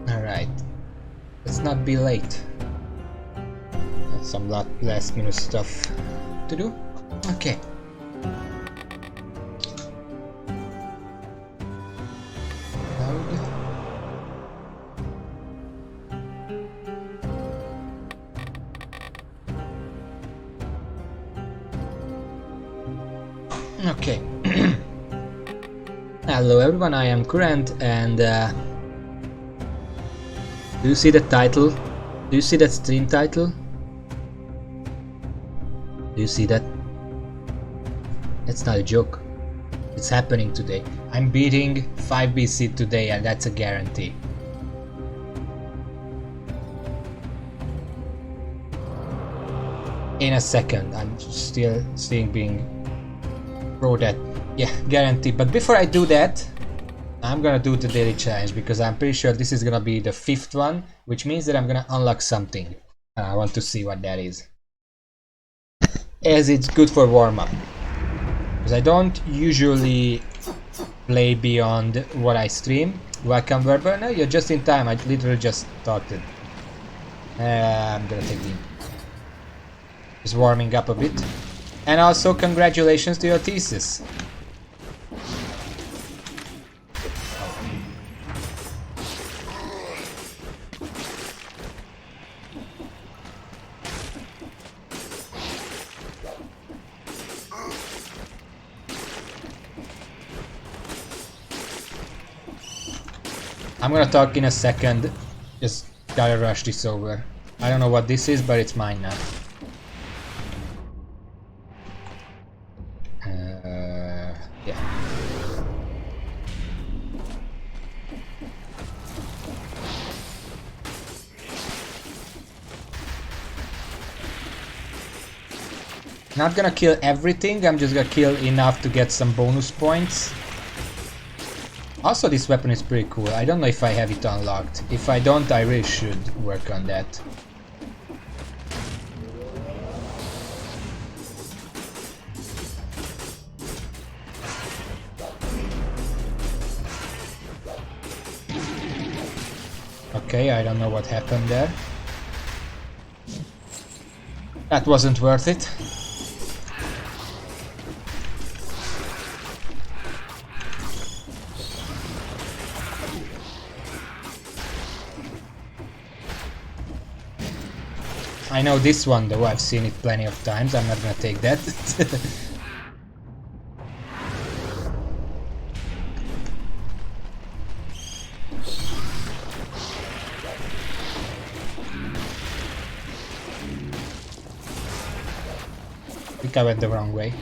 Alright. Let's not be late. That's some last minute stuff to do. Okay. Okay. Hello everyone, I am Kurant, and do you see the title? Do you see that stream title? Do you see that? It's not a joke. It's happening today. I'm beating 5 BC today, and that's a guarantee. In a second. I'm still seeing being pro that. Yeah, guaranteed. But before I do that, I'm gonna do the daily challenge, because I'm pretty sure this is gonna be the 5th one, which means that I'm gonna unlock something. I want to see what that is, as it's good for warm-up, because I don't usually play beyond what I stream. Welcome Werburner, you're just in time. I literally just started. I'm gonna take the... Just warming up a bit. And also congratulations to your thesis. I'm gonna talk in a second. Just gotta rush this over. I don't know what this is, but it's mine now. Yeah. Not gonna kill everything, I'm just gonna kill enough to get some bonus points. Also, this weapon is pretty cool. I don't know if I have it unlocked. If I don't, I really should work on that. Okay, I don't know what happened there. That wasn't worth it. I know this one though, I've seen it plenty of times, I'm not gonna take that. I think I went the wrong way.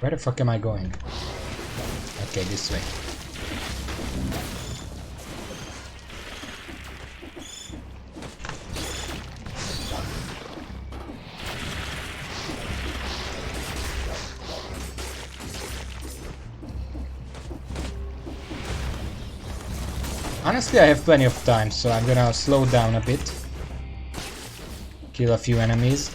Where the fuck am I going? Okay, this way. Honestly, I have plenty of time, so I'm gonna slow down a bit. Kill a few enemies.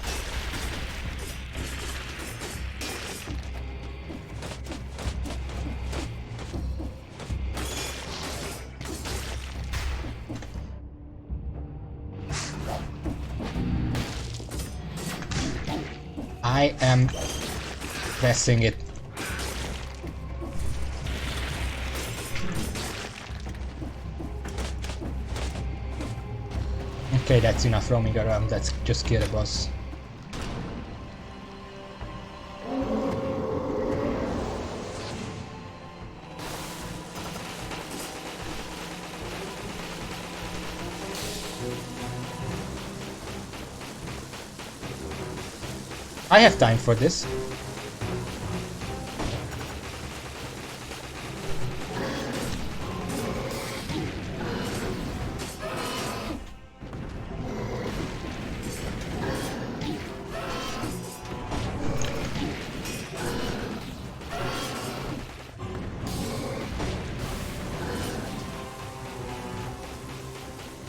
I am pressing it. Okay, that's enough roaming around. Let's just kill the boss. I have time for this.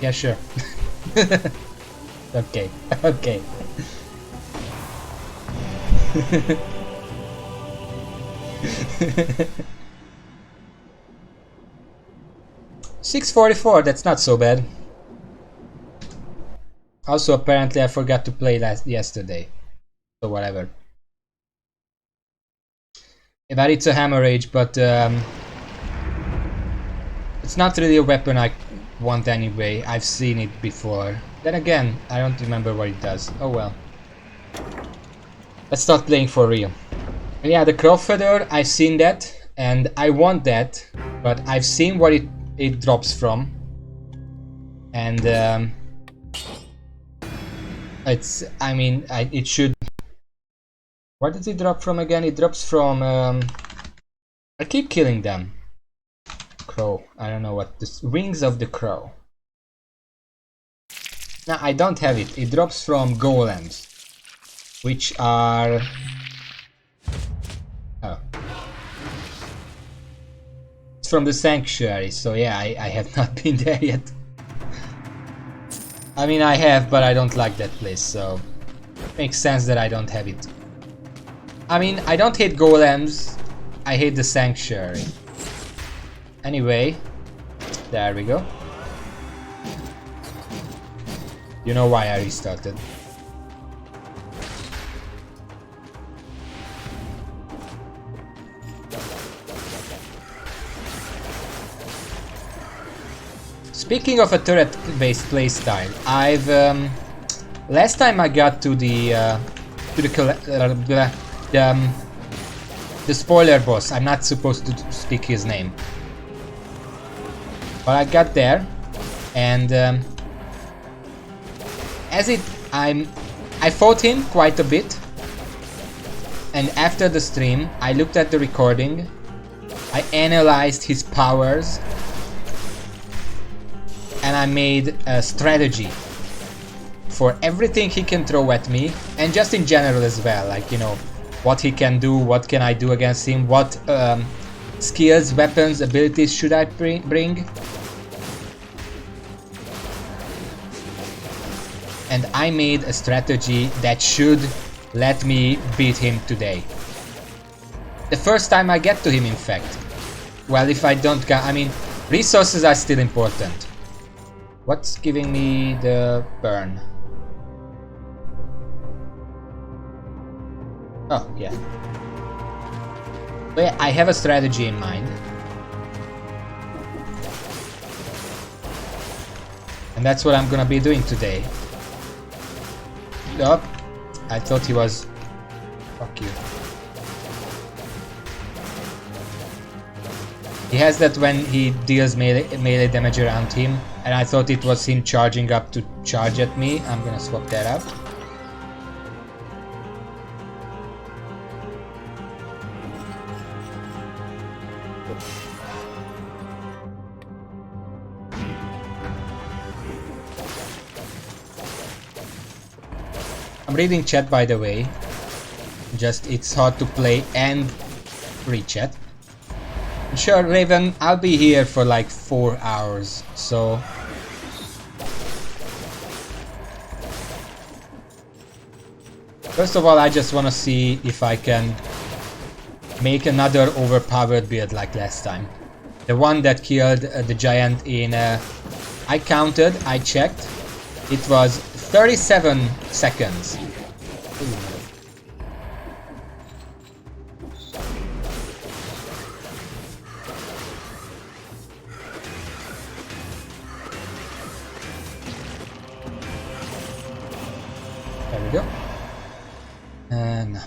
Yeah, sure. Okay, okay. 644, that's not so bad. Also, apparently I forgot to play yesterday. So whatever. Yeah, but it's a hammer age, but it's not really a weapon I want anyway. I've seen it before. Then again, I don't remember what it does. Oh well. Let's start playing for real. And yeah, the Crow Feather, I've seen that, and I want that, but I've seen what it drops from. And I mean, it should... What does it drop from again? It drops from... I keep killing them. Crow. I don't know what this... Wings of the Crow. Now, I don't have it. It drops from golems, which are... Oh. It's from the Sanctuary, so yeah, I have not been there yet. I mean, I have, but I don't like that place, so... Makes sense that I don't have it. I mean, I don't hate golems, I hate the Sanctuary. Anyway, there we go. You know why I restarted. Speaking of a turret-based playstyle, I've last time I got to the spoiler boss. I'm not supposed to speak his name, but I got there, and I fought him quite a bit, and after the stream, I looked at the recording, I analyzed his powers, and I made a strategy for everything he can throw at me, and just in general as well, like, you know, what he can do, what can I do against him, what skills, weapons, abilities should I bring. And I made a strategy that should let me beat him today. The first time I get to him, in fact. Well, if I don't I mean, resources are still important. What's giving me the burn? Oh, yeah. But yeah, I have a strategy in mind. And that's what I'm gonna be doing today. Oh, I thought he was... Fuck you. He has that when he deals melee damage around him, and I thought it was him charging up to charge at me. I'm gonna swap that up. I'm reading chat, by the way. Just it's hard to play and read chat. Sure, Raven, I'll be here for like 4 hours, so... First of all, I just want to see if I can make another overpowered build like last time. The one that killed the giant in... I counted, I checked. It was 37 seconds. Ooh. There we go. And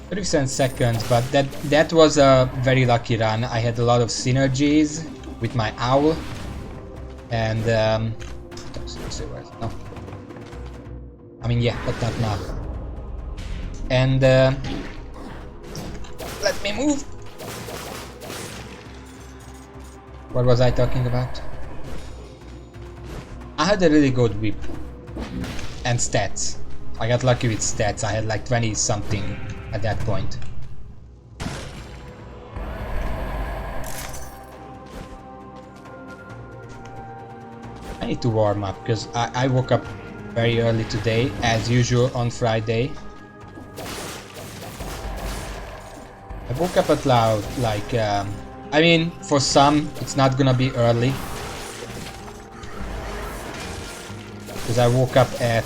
37 seconds, but that was a very lucky run. I had a lot of synergies with my owl, and no. I mean, yeah, but not now. And let me move. What was I talking about? I had a really good whip and stats. I got lucky with stats. I had like 20 something at that point. need to warm up because I woke up very early today, as usual on Friday. I woke up at loud, like, I mean, for some, it's not gonna be early. Because I woke up at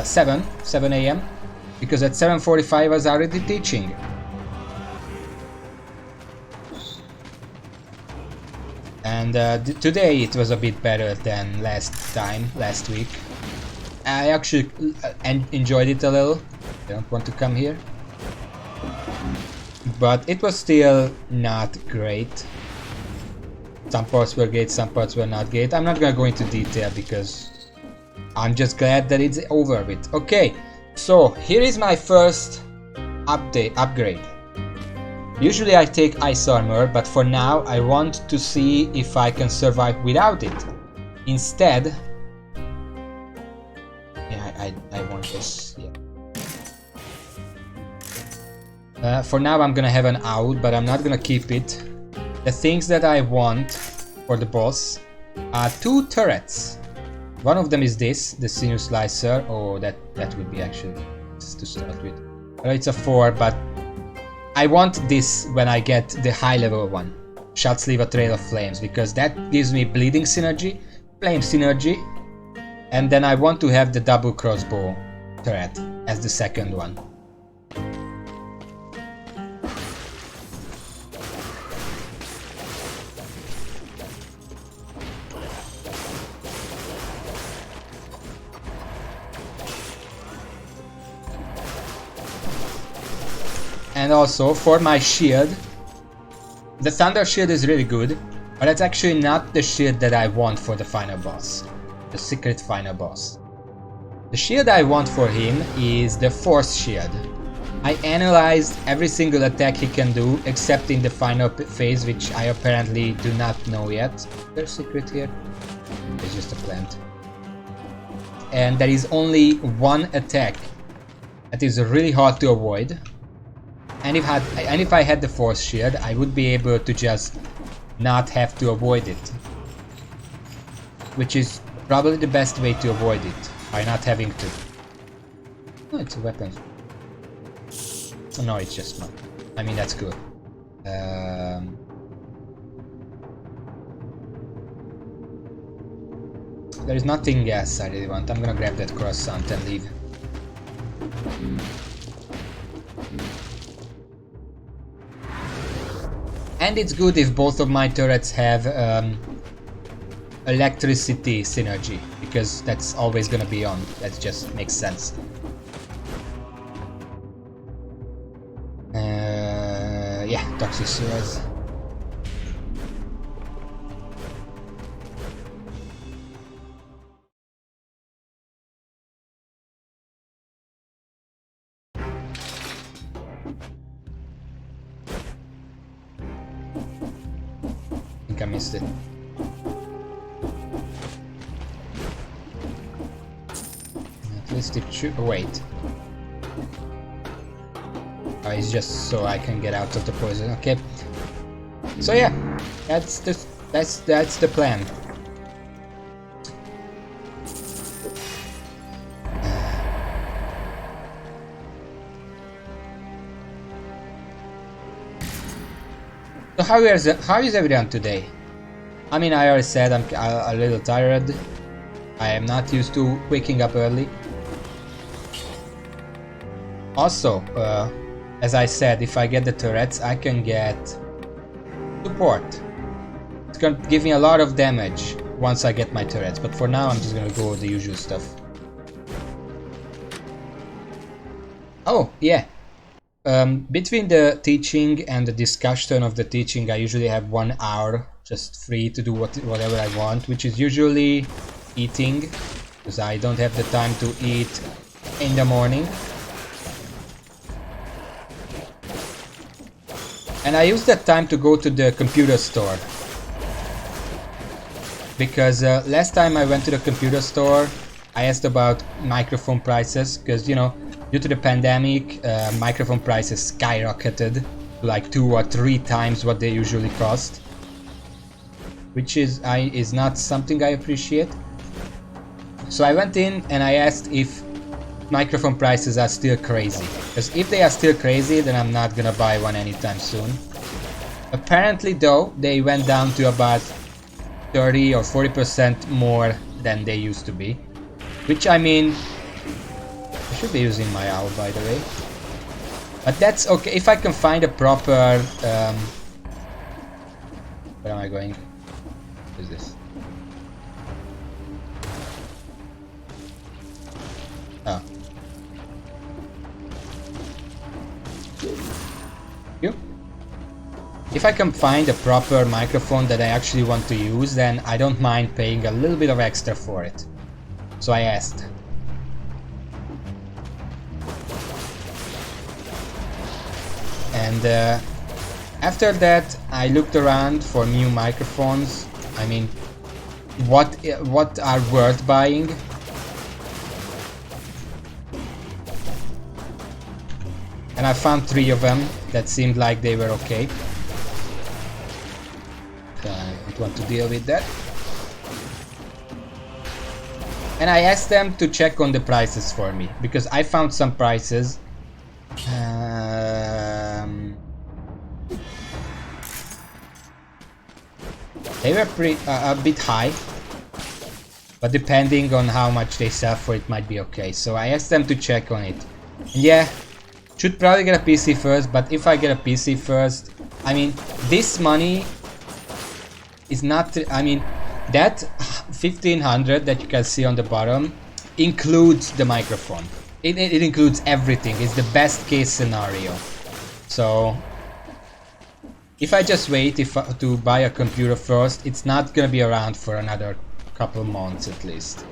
7 a.m. Because at 7:45 I was already teaching. And today it was a bit better than last week. I actually enjoyed it a little. I don't want to come here. But it was still not great. Some parts were great, some parts were not great. I'm not gonna go into detail because I'm just glad that it's over with. Okay, so here is my first upgrade. Usually I take ice armor, but for now I want to see if I can survive without it. Instead, yeah, I want this. Yeah. For now I'm gonna have an out, but I'm not gonna keep it. The things that I want for the boss are 2 turrets. One of them is this, the Sinew Slicer. Oh, that would be actually to start with. Well, it's a 4, but I want this when I get the high level one. Shots leave a trail of flames, because that gives me bleeding synergy, flame synergy, and then I want to have the double crossbow turret as the second one. And also for my shield, the Thunder Shield is really good, but it's actually not the shield that I want for the final boss, the secret final boss. The shield I want for him is the Force Shield. I analyzed every single attack he can do except in the final phase, which I apparently do not know yet. There's a secret here. It's just a plant. And there is only one attack that is really hard to avoid. And if I had the Force Shield, I would be able to just not have to avoid it. Which is probably the best way to avoid it, by not having to. Oh, it's a weapon. Oh, no, it's just not. I mean, that's good. There is nothing else I really want. I'm gonna grab that croissant and leave. And it's good if both of my turrets have electricity synergy, because that's always gonna be on. That just makes sense. Yeah, Toxic Sewers. I missed it. At least it should. Wait. Oh, it's just so I can get out of the poison. Okay. So yeah, that's the plan. So how is everyone today? I mean, I already said I'm a little tired. I am not used to waking up early. Also, as I said, if I get the turrets, I can get support. It's gonna give me a lot of damage once I get my turrets, but for now I'm just gonna go with the usual stuff. Oh, yeah. Between the teaching and the discussion of the teaching, I usually have 1 hour just free to do whatever I want, which is usually eating, because I don't have the time to eat in the morning. And I use that time to go to the computer store, because last time I went to the computer store, I asked about microphone prices, because, you know, due to the pandemic, microphone prices skyrocketed to like 2 or 3 times what they usually cost, which is not something I appreciate. So I went in and I asked if microphone prices are still crazy. Because if they are still crazy, then I'm not gonna buy one anytime soon. Apparently though, they went down to about 30 or 40% more than they used to be. Which, I mean, I should be using my owl, by the way. But that's okay, if I can find a proper... where am I going? What is this? Oh. You? If I can find a proper microphone that I actually want to use, then I don't mind paying a little bit of extra for it. So I asked. And after that, I looked around for new microphones. I mean, what are worth buying? And I found 3 of them that seemed like they were okay. I don't want to deal with that. And I asked them to check on the prices for me, because I found some prices. They were a bit high, but depending on how much they sell for, it might be okay. So I asked them to check on it. And yeah, should probably get a PC first, but if I get a PC first, I mean, this money is not, I mean, that 1500 that you can see on the bottom includes the microphone. It includes everything. It's the best case scenario. So if I just wait to buy a computer first, it's not gonna be around for another couple months at least.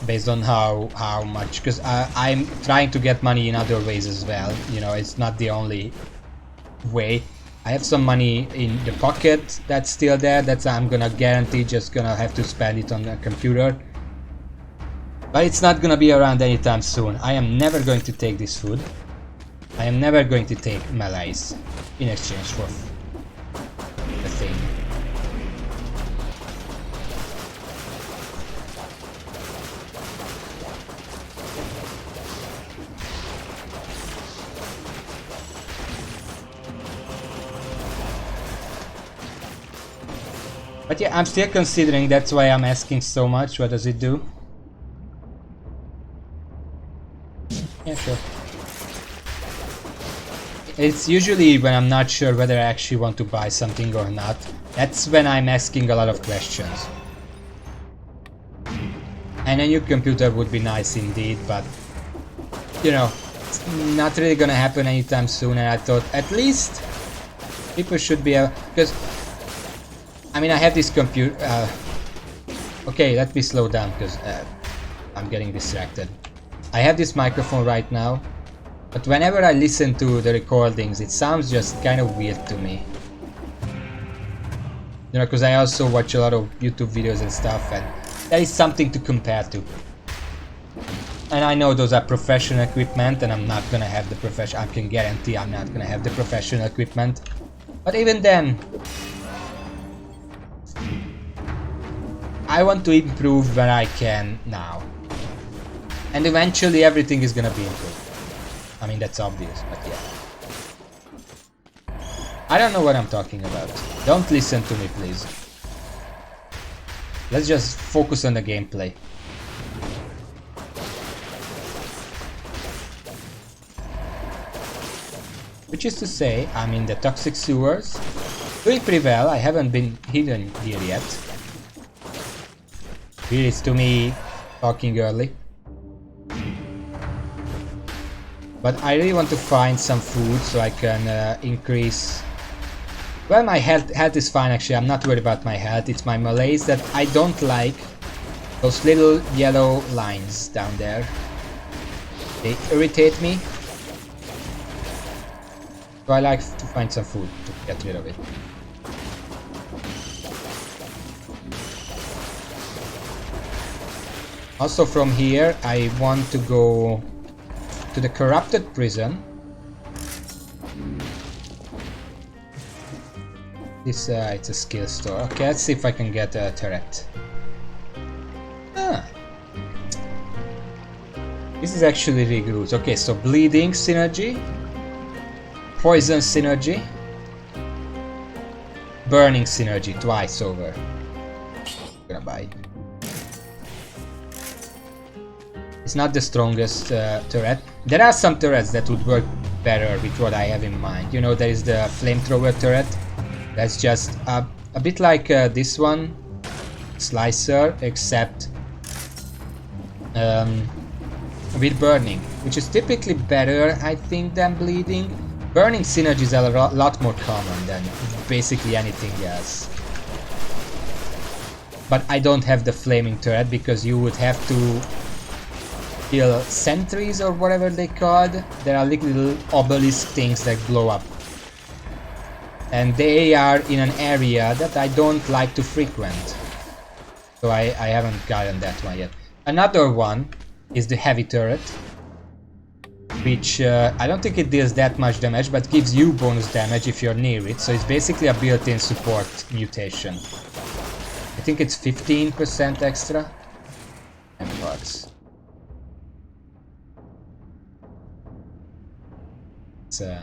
Based on how much, because I'm trying to get money in other ways as well. You know, it's not the only way. I have some money in the pocket that's still there. That's I'm gonna guarantee just gonna have to spend it on the computer. But it's not gonna be around anytime soon. I am never going to take this food. I am never going to take malaise in exchange for the thing. But yeah, I'm still considering, that's why I'm asking so much. What does it do? Yeah, sure. It's usually when I'm not sure whether I actually want to buy something or not. That's when I'm asking a lot of questions. And a new computer would be nice indeed, but you know, it's not really gonna happen anytime soon, and I thought at least people should be able, because I mean, I have this computer. Okay, let me slow down because I'm getting distracted. I have this microphone right now, but whenever I listen to the recordings, it sounds just kind of weird to me. You know, because I also watch a lot of YouTube videos and stuff, and that is something to compare to. And I know those are professional equipment, and I'm not gonna have the professional. I can guarantee I'm not gonna have the professional equipment. But even then, I want to improve where I can now. And eventually everything is gonna be improved. I mean, that's obvious, but yeah. I don't know what I'm talking about. Don't listen to me, please. Let's just focus on the gameplay. Which is to say, I'm in the toxic sewers. Doing pretty well. I haven't been hidden here yet. Here is to me talking early. But I really want to find some food so I can increase... Well, my health is fine actually. I'm not worried about my health. It's my malaise that I don't like. Those little yellow lines down there. They irritate me. So I like to find some food to get rid of it. Also from here I want to go to the corrupted prison. This it's a skill store. Okay, let's see if I can get a turret. Ah. This is actually really good. Okay, so bleeding synergy, poison synergy, burning synergy twice over. I'm gonna buy. It's not the strongest turret. There are some turrets that would work better with what I have in mind. You know, there is the flamethrower turret. That's just a bit like this one, Slicer, except with burning, which is typically better, I think, than bleeding. Burning synergies are a lot more common than basically anything else. But I don't have the flaming turret because you would have to kill sentries or whatever they called. There are little obelisk things that blow up. And they are in an area that I don't like to frequent. So I haven't gotten that one yet. Another one is the heavy turret, which I don't think it deals that much damage, but gives you bonus damage if you're near it. So it's basically a built-in support mutation. I think it's 15% extra. And bucks. So,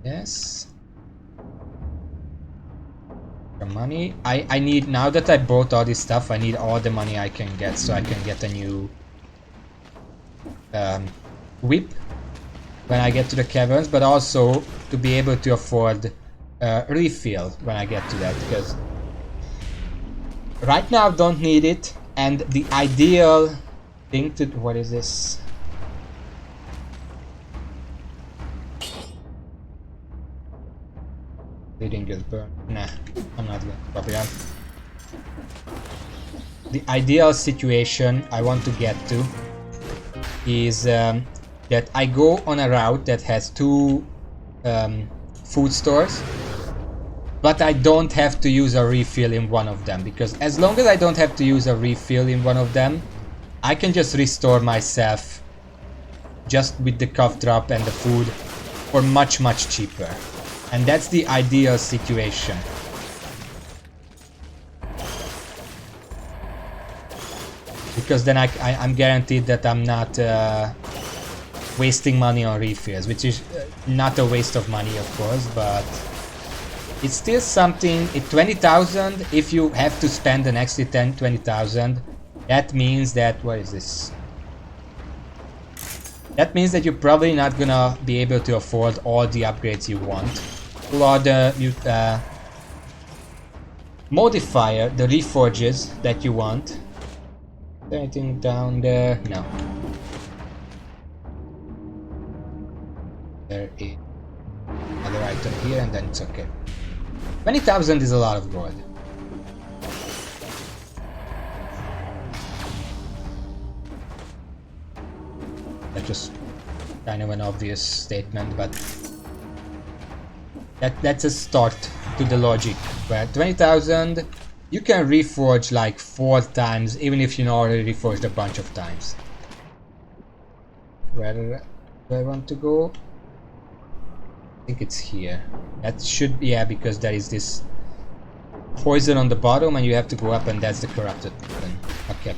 yes. The money. I need, now that I bought all this stuff, I need all the money I can get so I can get a new whip when I get to the caverns, but also to be able to afford refill when I get to that, because right now I don't need it. And the ideal thing to, what is this? Bleeding is burn. Nah, I'm not gonna copy that. The ideal situation I want to get to is that I go on a route that has 2 food stores, but I don't have to use a refill in one of them, because as long as I don't have to use a refill in one of them, I can just restore myself just with the cough drop and the food for much cheaper. And that's the ideal situation. Because then I'm guaranteed that I'm not wasting money on refills, which is not a waste of money, of course, but it's still something. At 20,000, if you have to spend an extra 20,000, that means that, what is this? That means that you're probably not gonna be able to afford all the upgrades you want. Or the modifier, the reforges that you want. Is there anything down there? No. There is another item here, and then it's okay. 20,000 is a lot of gold. That's just kind of an obvious statement, but that's a start to the logic. Where 20,000, you can reforge like 4 times, even if you already reforged a bunch of times. Where do I want to go? I think it's here. That should, yeah, because there is this poison on the bottom and you have to go up, and that's the corrupted one. Okay.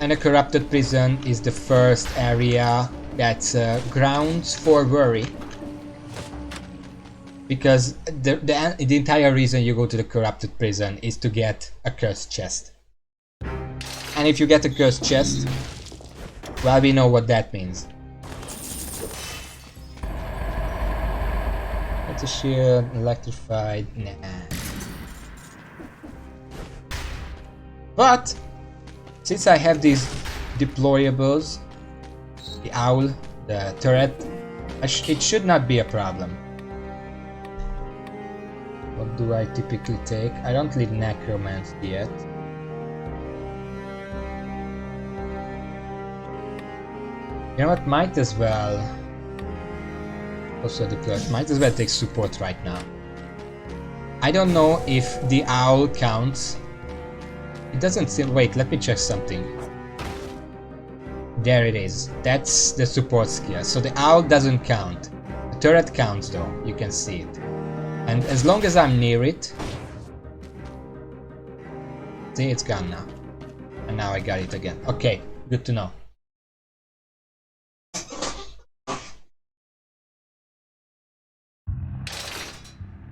And a corrupted prison is the first area that's grounds for worry. Because the entire reason you go to the corrupted prison is to get a cursed chest. And if you get a cursed chest, well, we know what that means. That's a shield, electrified, nah. But since I have these deployables, the owl, the turret, it should not be a problem. What do I typically take? I don't need necromancy yet. You know what? Might as well. Also deployed. Might as well take support right now. I don't know if the owl counts. It doesn't seem. Wait, let me check something. There it is. That's the support skill. So the owl doesn't count. The turret counts though, you can see it. And as long as I'm near it... See, it's gone now. And now I got it again. Okay, good to know.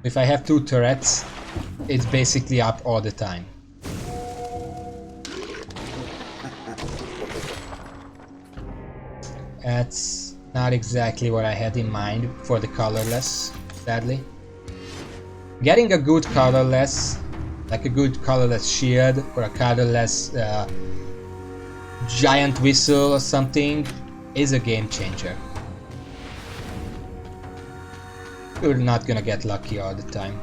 If I have two turrets, it's basically up all the time. That's not exactly what I had in mind for the colorless, sadly. Getting a good colorless, like a good colorless shield or a colorless giant whistle or something, is a game changer. You're not gonna get lucky all the time.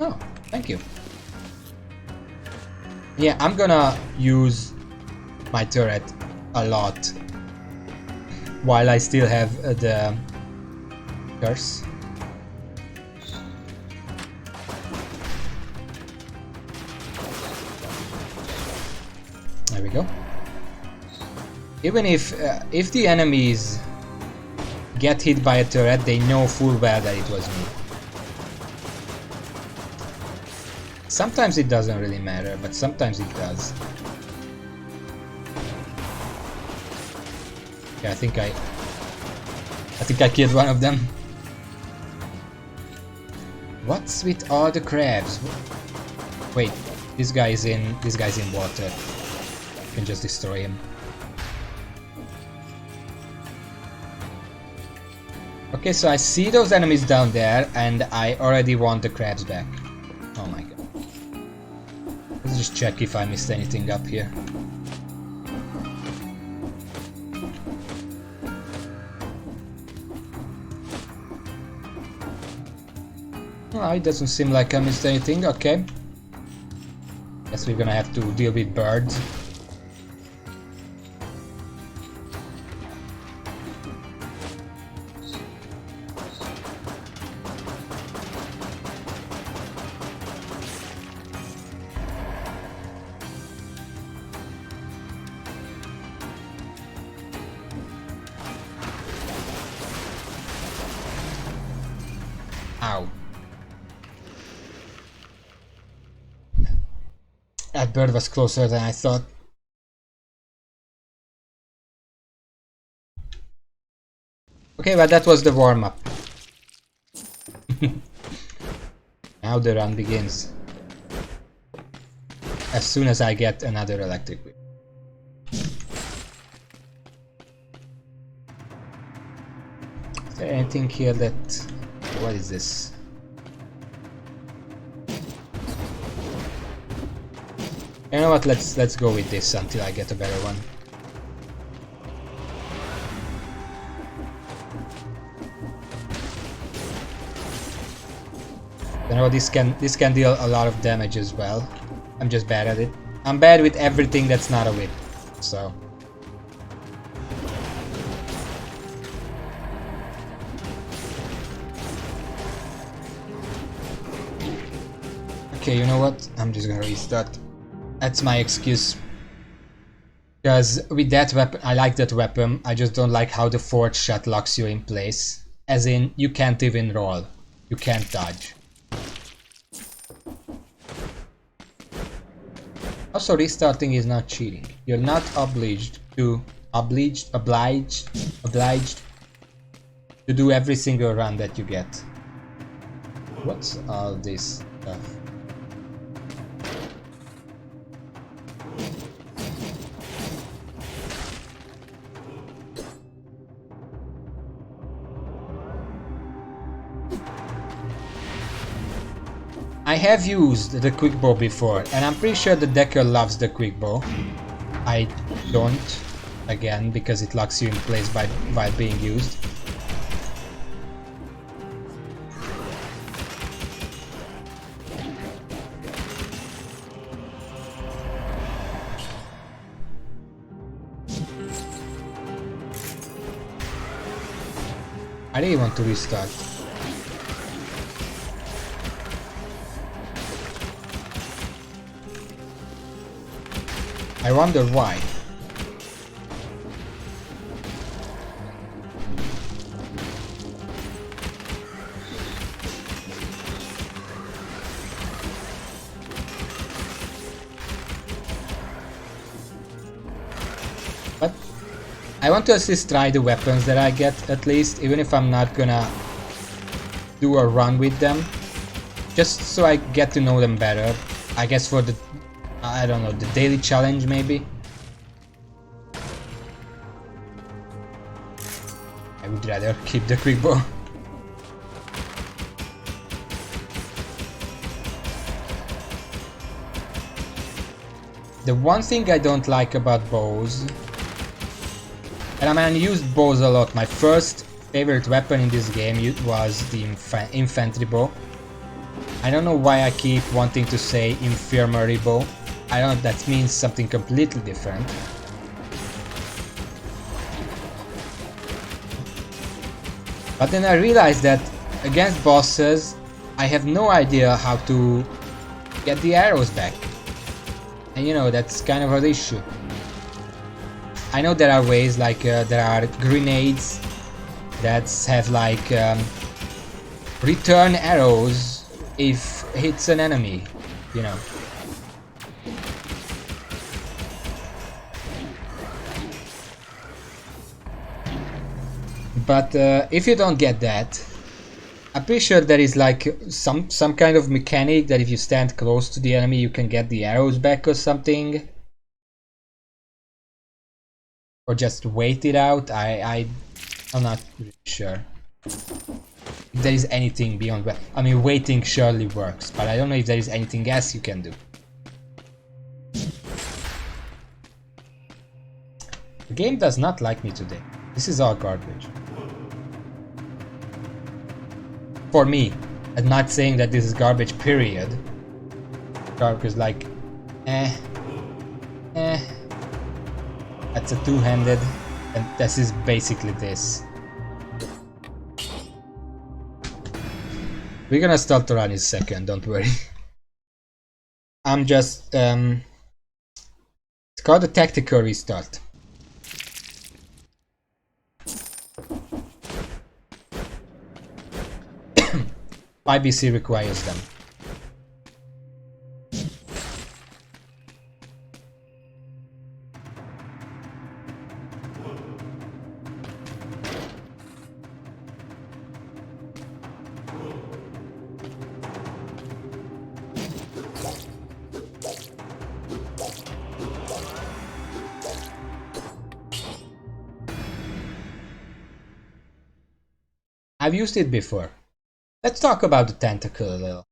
Oh, thank you. Yeah, I'm gonna use my turret a lot while I still have the curse. There we go. Even if the enemies get hit by a turret, they know full well that it was me. Sometimes it doesn't really matter, but sometimes it does. Okay, I think I killed one of them. What's with all the crabs? Wait, this guy's in water. You can just destroy him. Okay, so I see those enemies down there, and I already want the crabs back. Oh my god. Let's just check if I missed anything up here. Oh, it doesn't seem like I missed anything, okay. Guess we're gonna have to deal with birds. Ow. That bird was closer than I thought. Okay, but that was the warm-up. Now the run begins. As soon as I get another electric whip. Is there anything here that... What is this? You know what, let's go with this until I get a better one. You know, this can deal a lot of damage as well. I'm just bad at it. I'm bad with everything that's not a whip, so... Okay, you know what? I'm just gonna restart. That's my excuse. Because with that weapon, I like that weapon, I just don't like how the forward shot locks you in place. As in, you can't even roll. You can't dodge. Also, restarting is not cheating. You're not obliged to to do every single run that you get. What's all this stuff? I have used the quick bow before, and I'm pretty sure the Decker loves the quick bow. I don't, again, because it locks you in place by being used. I really want to restart. I wonder why. But I want to at least try the weapons that I get, at least, even if I'm not gonna do a run with them. Just so I get to know them better. I guess for the, I don't know, the daily challenge maybe. I would rather keep the quick bow. The one thing I don't like about bows, and I mean, I used bows a lot. My first favorite weapon in this game was the infantry bow. I don't know why I keep wanting to say infirmary bow. I don't know, that means something completely different. But then I realized that against bosses, I have no idea how to get the arrows back. And you know, that's kind of an issue. I know there are ways, like there are grenades that have like return arrows if hits an enemy, you know. But if you don't get that, I'm pretty sure there is like some kind of mechanic that if you stand close to the enemy you can get the arrows back or something. Or just wait it out. I'm not really sure. If there is anything beyond that. I mean, waiting surely works, but I don't know if there is anything else you can do. The game does not like me today. This is all garbage. For me, I'm not saying that this is garbage, period. Garbage is like, That's a two-handed, and this is basically this. We're gonna start to run in a second, don't worry. I'm just, it's called a tactical restart. IBC requires them. I've used it before. Let's talk about the tentacle a little.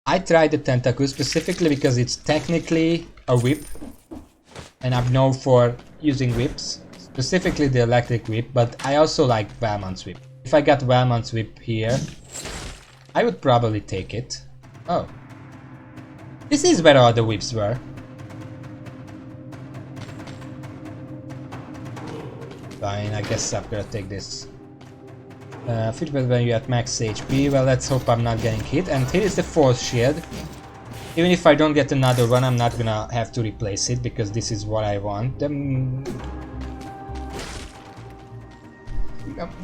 I tried the tentacle specifically because it's technically a whip, and I'm known for using whips, specifically the electric whip, but I also like Valmont's whip. If I got Valmont's whip here, I would probably take it. Oh. This is where all the whips were. Fine, I guess I'm gonna take this. Feedback when you're at max HP. Well, let's hope I'm not getting hit. And here is the force shield. Even if I don't get another one, I'm not gonna have to replace it because this is what I want.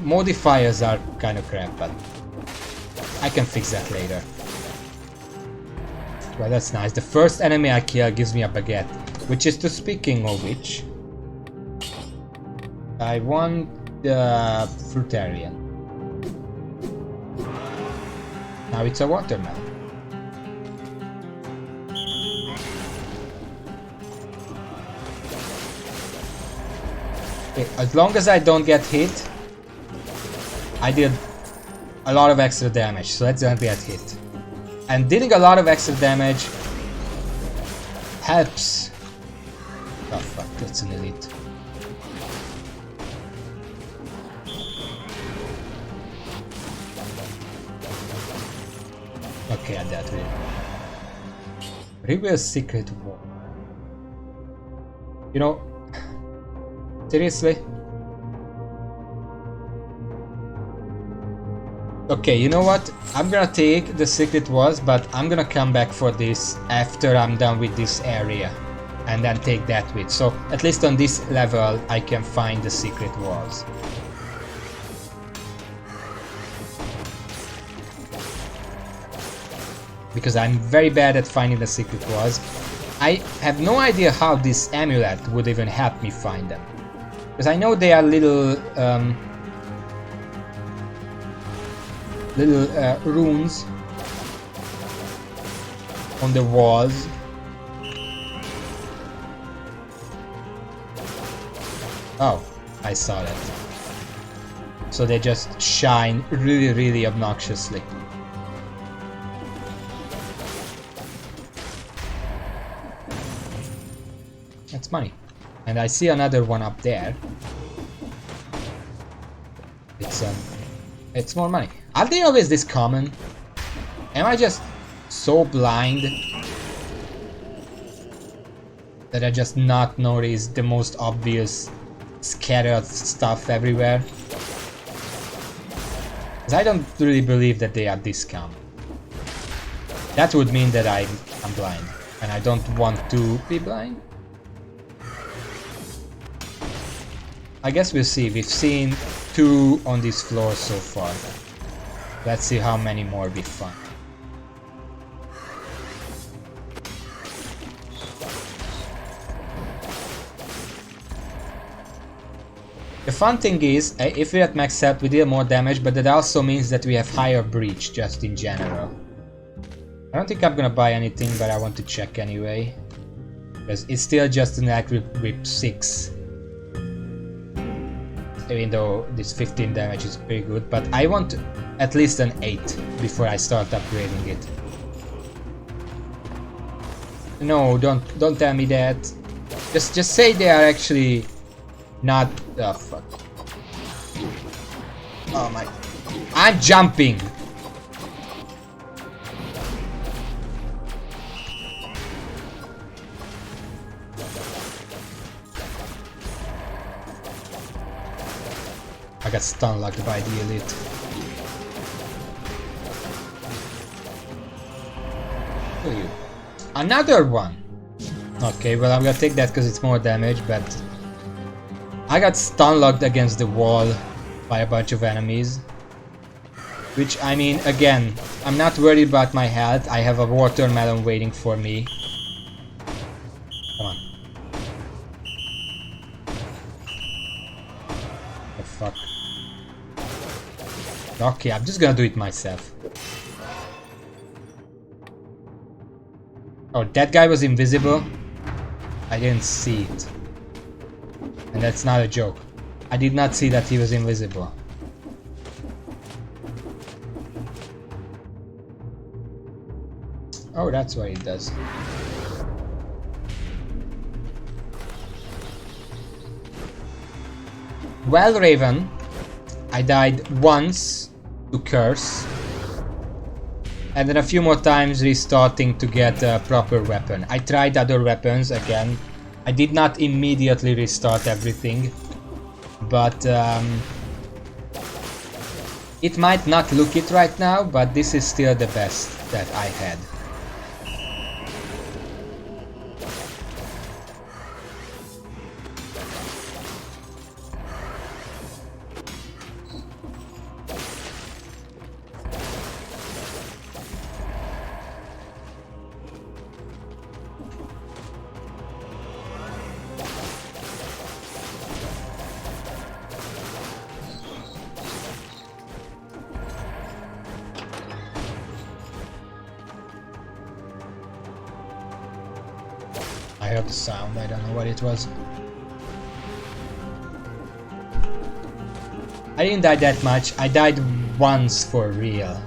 Modifiers are kind of crap, but I can fix that later. Well, that's nice. The first enemy I kill gives me a baguette, which is, to speaking of which, I want the Fruitarian. Now it's a watermelon. Okay, as long as I don't get hit, I did a lot of extra damage, so let's not get hit. And dealing a lot of extra damage helps. Oh fuck, that's an elite. Okay, at that way. Reveal secret war. You know, seriously? Okay, you know what? I'm gonna take the secret walls, but I'm gonna come back for this after I'm done with this area. and then take that with. So at least on this level I can find the secret walls. Because I'm very bad at finding the secret walls. I have no idea how this amulet would even help me find them. Because I know they are little runes on the walls. Oh, I saw that. So they just shine really, really obnoxiously. That's money. And I see another one up there. It's more money. Are they always this common? Am I just so blind that I just not notice the most obvious scattered stuff everywhere? Because I don't really believe that they are this common. That would mean that I'm blind, and I don't want to be blind. I guess we'll see. We've seen 2 on this floor so far. Let's see how many more we find. The fun thing is, if we're at max health we deal more damage, but that also means that we have higher breach just in general. I don't think I'm gonna buy anything, but I want to check anyway. Because it's still just an accurate whip 6. Even though this 15 damage is pretty good, but I want at least an 8 before I start upgrading it. No, don't tell me that. Just say they are actually not. Oh fuck! Oh my! I'm jumping. I got stun locked by the elite. Who are you? Another one! Okay, well I'm gonna take that because it's more damage, but I got stun locked against the wall by a bunch of enemies. Which, I mean, again, I'm not worried about my health. I have a watermelon waiting for me. Come on. The fuck. Okay, I'm just gonna do it myself. Oh, that guy was invisible? I didn't see it. And that's not a joke. I did not see that he was invisible. Oh, that's what it does. Well, Raven, I died once to curse, and then a few more times restarting to get a proper weapon. I tried other weapons again. I did not immediately restart everything, but it might not look it right now, but this is still the best that I had. I heard the sound, I don't know what it was. I didn't die that much, I died once for real.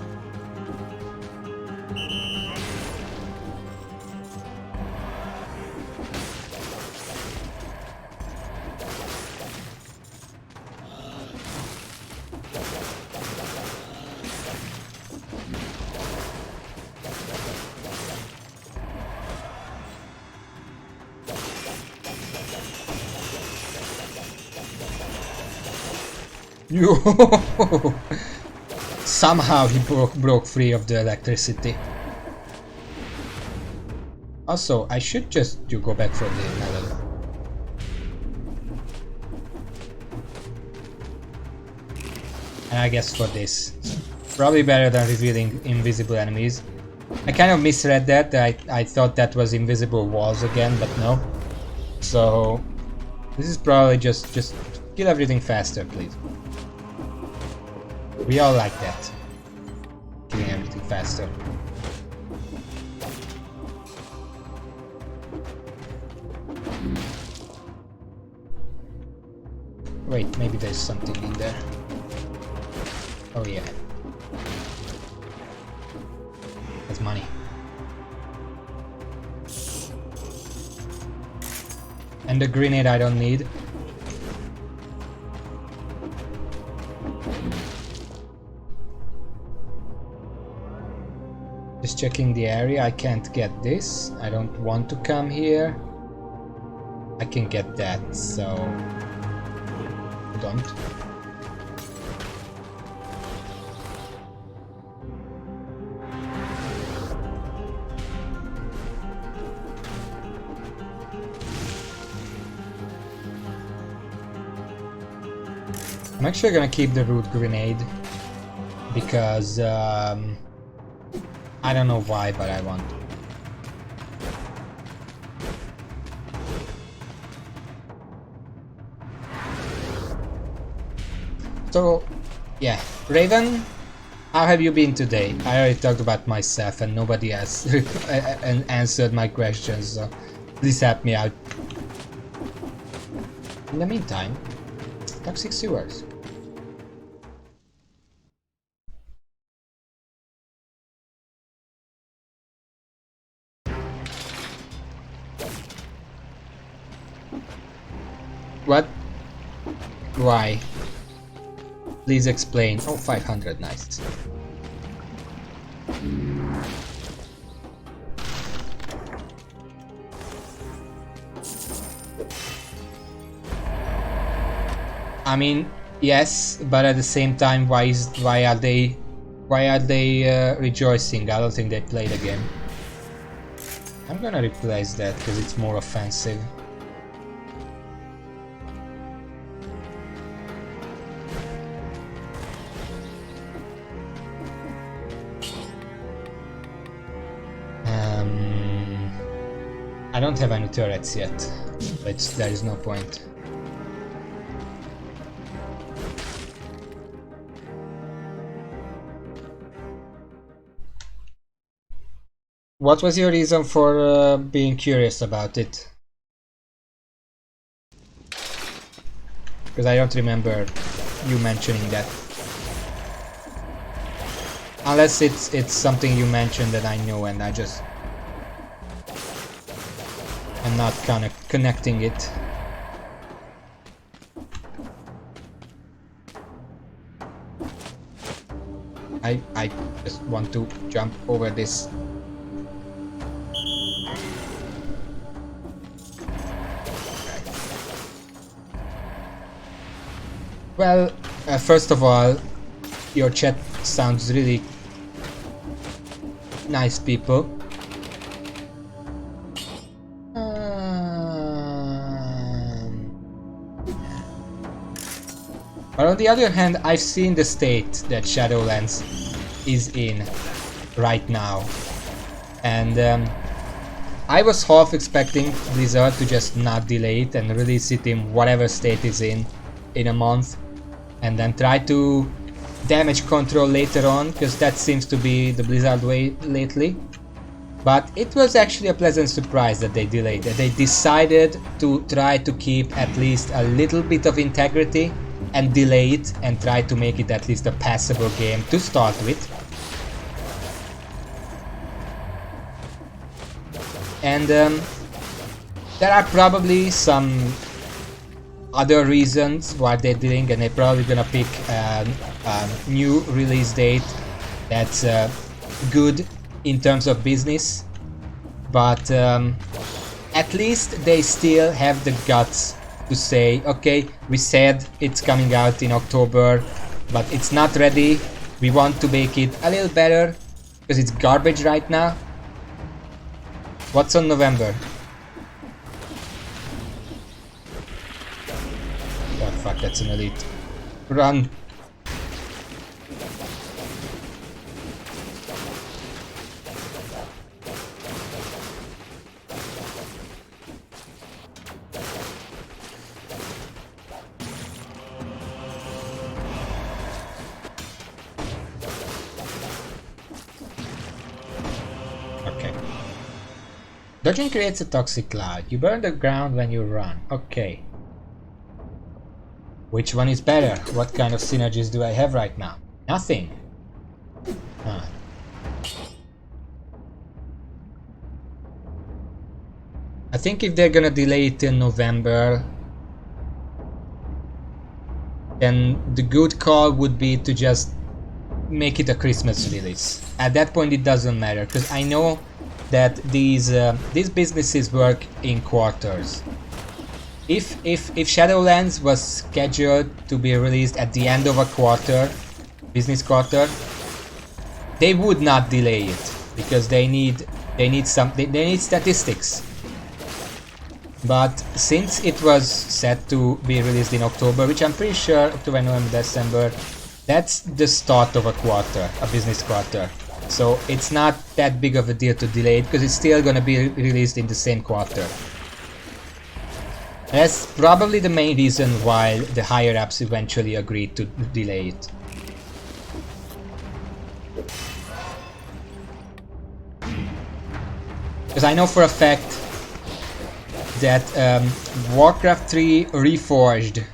Somehow he broke free of the electricity. Also, I should just go back for the medal. And I guess for this. Probably better than revealing invisible enemies. I kind of misread that. I thought that was invisible walls again, but no. So this is probably just kill everything faster, please. We all like that. Killing everything faster. Wait, maybe there's something in there. Oh yeah. That's money. And the grenade I don't need. Just checking the area. I can't get this. I don't want to come here. I can get that, so don't. I'm actually gonna keep the root grenade because I don't know why, but I want to. So, yeah, Raven, how have you been today? I already talked about myself and nobody else answered my questions, so please help me out. In the meantime, toxic sewers. What? Why? Please explain. Oh, 500, nice. I mean, yes, but at the same time, why are they rejoicing? I don't think they played the game. I'm gonna replace that because it's more offensive. I don't have any turrets yet, but there is no point. What was your reason for being curious about it? Because I don't remember you mentioning that. Unless it's something you mentioned that I know and I just am not kind of connecting it. I just want to jump over this. Well, first of all, your chat sounds really nice, people. But on the other hand, I've seen the state that Shadowlands is in right now, and I was half expecting Blizzard to just not delay it and release it in whatever state it's in a month, and then try to damage control later on, because that seems to be the Blizzard way lately. But it was actually a pleasant surprise that they delayed, that they decided to try to keep at least a little bit of integrity and delay it and try to make it at least a passable game to start with. And there are probably some other reasons why they're doing, and they're probably gonna pick a new release date that's good in terms of business, but at least they still have the guts to say, okay, we said it's coming out in October, but it's not ready. We want to make it a little better because it's garbage right now. What's on November? Oh fuck, that's an elite. Run! Dodging creates a toxic cloud. You burn the ground when you run. Okay. Which one is better? What kind of synergies do I have right now? Nothing. Huh. I think if they're gonna delay it in November, then the good call would be to just make it a Christmas release. At that point it doesn't matter, because I know that these businesses work in quarters. If Shadowlands was scheduled to be released at the end of a quarter, business quarter, they would not delay it because they need statistics. But since it was set to be released in October, which I'm pretty sure October, November, December, that's the start of a quarter, a business quarter. So it's not that big of a deal to delay it because it's still gonna be released in the same quarter. That's probably the main reason why the higher ups eventually agreed to delay it. Because I know for a fact that Warcraft 3 Reforged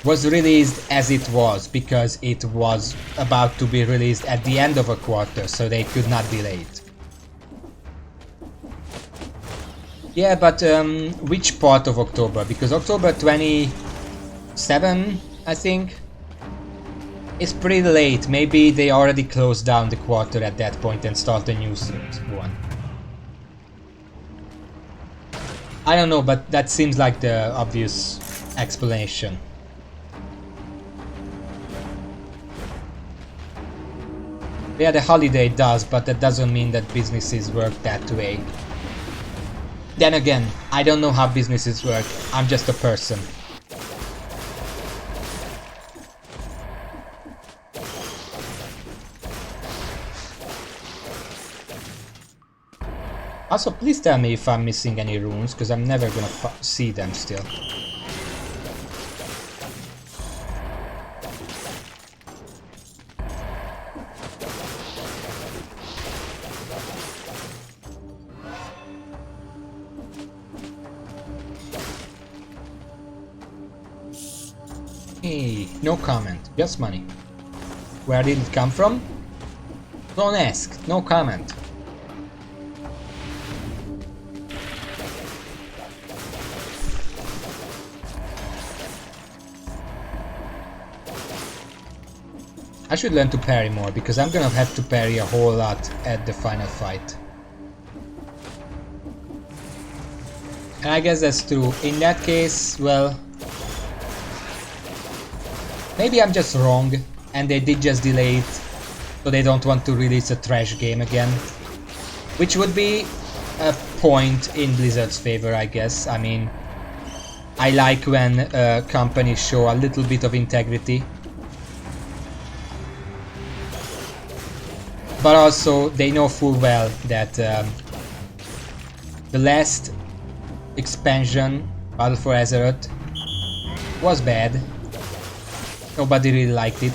was released as it was because it was about to be released at the end of a quarter, so they could not delay it. Yeah, but which part of October? Because October 27, I think, is pretty late. Maybe they already closed down the quarter at that point and start a new one. I don't know, but that seems like the obvious explanation. Yeah, the holiday does, but that doesn't mean that businesses work that way. Then again, I don't know how businesses work. I'm just a person. Also, please tell me if I'm missing any runes, because I'm never gonna see them still. Hey, no comment, just money. Where did it come from? Don't ask, no comment. I should learn to parry more, because I'm gonna have to parry a whole lot at the final fight. And I guess that's true. In that case, well, maybe I'm just wrong, and they did just delay it, so they don't want to release a trash game again. Which would be a point in Blizzard's favor, I guess. I mean, I like when companies show a little bit of integrity. But also, they know full well that the last expansion, Battle for Azeroth, was bad. Nobody really liked it.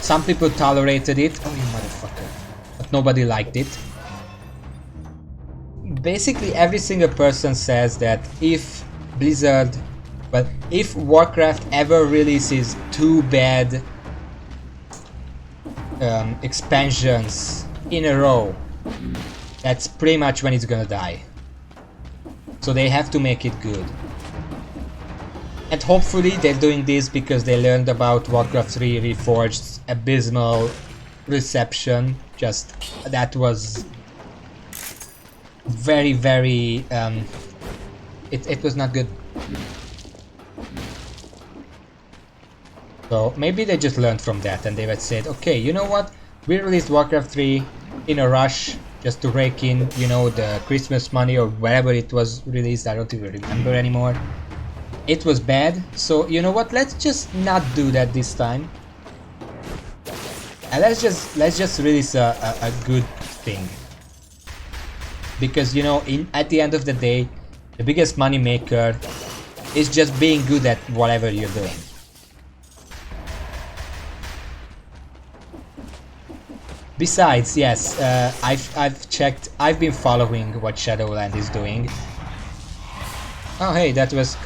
Some people tolerated it. Oh, you motherfucker. But nobody liked it. Basically, every single person says that if Blizzard... Well, if Warcraft ever releases two bad expansions in a row, that's pretty much when it's gonna die. So they have to make it good. And hopefully they're doing this because they learned about Warcraft 3 Reforged's abysmal reception. Just that was very, very it was not good. So maybe they just learned from that and they had said, okay, you know what? We released Warcraft 3 in a rush just to rake in, you know, the Christmas money or wherever it was released. I don't even remember anymore. It was bad, so you know what? Let's just not do that this time, and let's just release a good thing. Because you know, at the end of the day, the biggest money maker is just being good at whatever you're doing. Besides, yes, I've checked. I've been following what Shadowland is doing. Oh hey, that was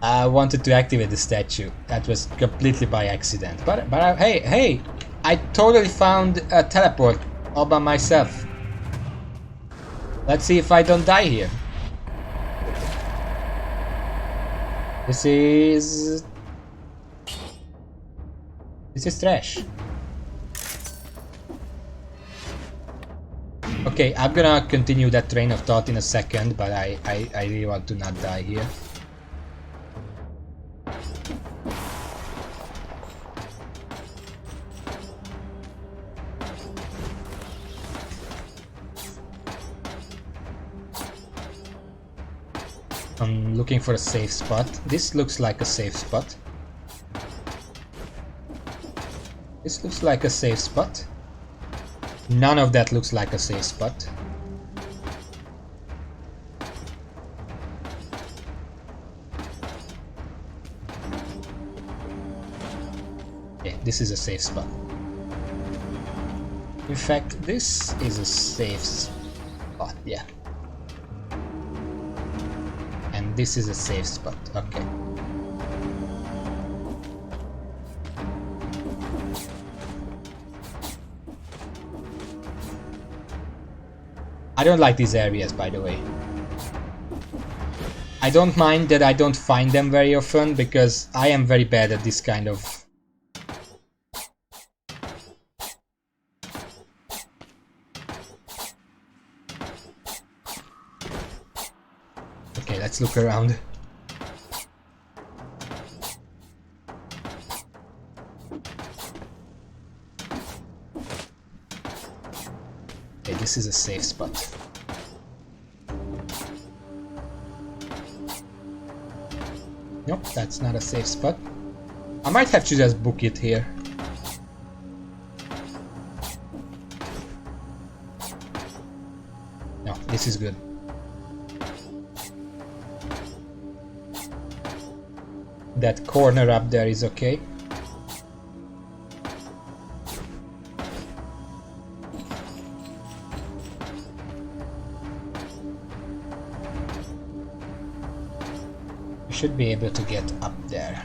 I wanted to activate the statue. That was completely by accident. But hey, I totally found a teleport all by myself. Let's see if I don't die here. This is trash. Okay, I'm gonna continue that train of thought in a second, but I really want to not die here. I'm looking for a safe spot. This looks like a safe spot. This looks like a safe spot. None of that looks like a safe spot. Okay, this is a safe spot. In fact, this is a safe spot, yeah. And this is a safe spot, okay. I don't like these areas, by the way. I don't mind that I don't find them very often, because I am very bad at this kind of... Okay, let's look around. Okay, this is a safe spot. Nope, that's not a safe spot. I might have to just book it here. No, this is good. That corner up there is okay. Should be able to get up there.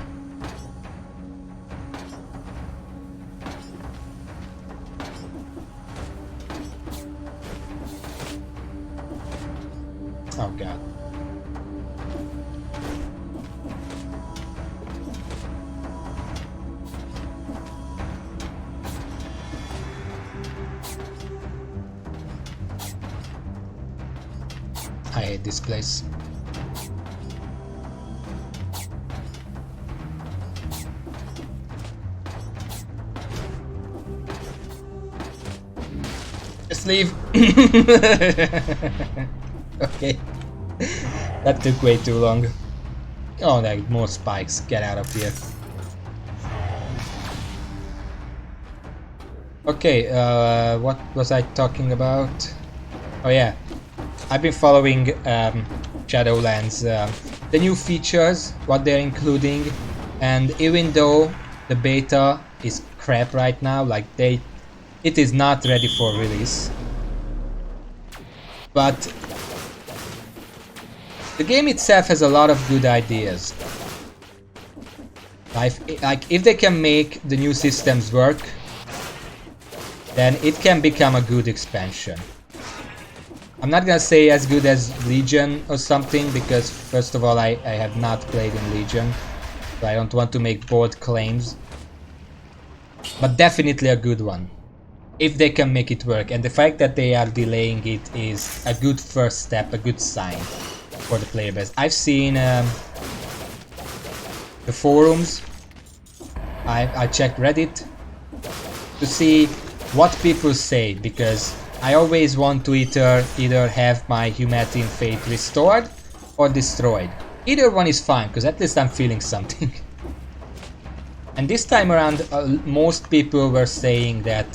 Oh god. I hate this place. Leave. Okay. That took way too long. Oh, like more spikes. Get out of here. Okay, what was I talking about? Oh yeah, I've been following Shadowlands, the new features, what they're including, and even though the beta is crap right now, like it is not ready for release. But the game itself has a lot of good ideas. Like if they can make the new systems work, then it can become a good expansion. I'm not gonna say as good as Legion or something, because first of all I have not played in Legion, so I don't want to make bold claims. But definitely a good one, if they can make it work, and the fact that they are delaying it is a good first step, a good sign for the player base. I've seen the forums, I checked Reddit, to see what people say, because I always want to either have my humanity and fate restored or destroyed. Either one is fine, because at least I'm feeling something. And this time around, most people were saying that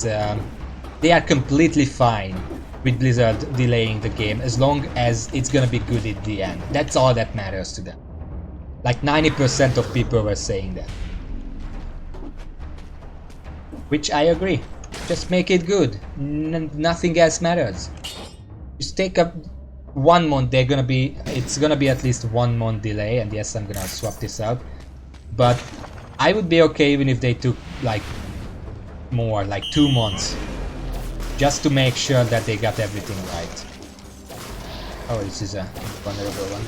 they are completely fine with Blizzard delaying the game as long as it's gonna be good at the end. That's all that matters to them. Like 90% of people were saying that. Which I agree. Just make it good. Nothing else matters. Just take up 1 month. It's gonna be at least 1 month delay, and yes, I'm gonna swap this out. But I would be okay even if they took like more, like 2 months, just to make sure that they got everything right. Oh, this is a vulnerable one.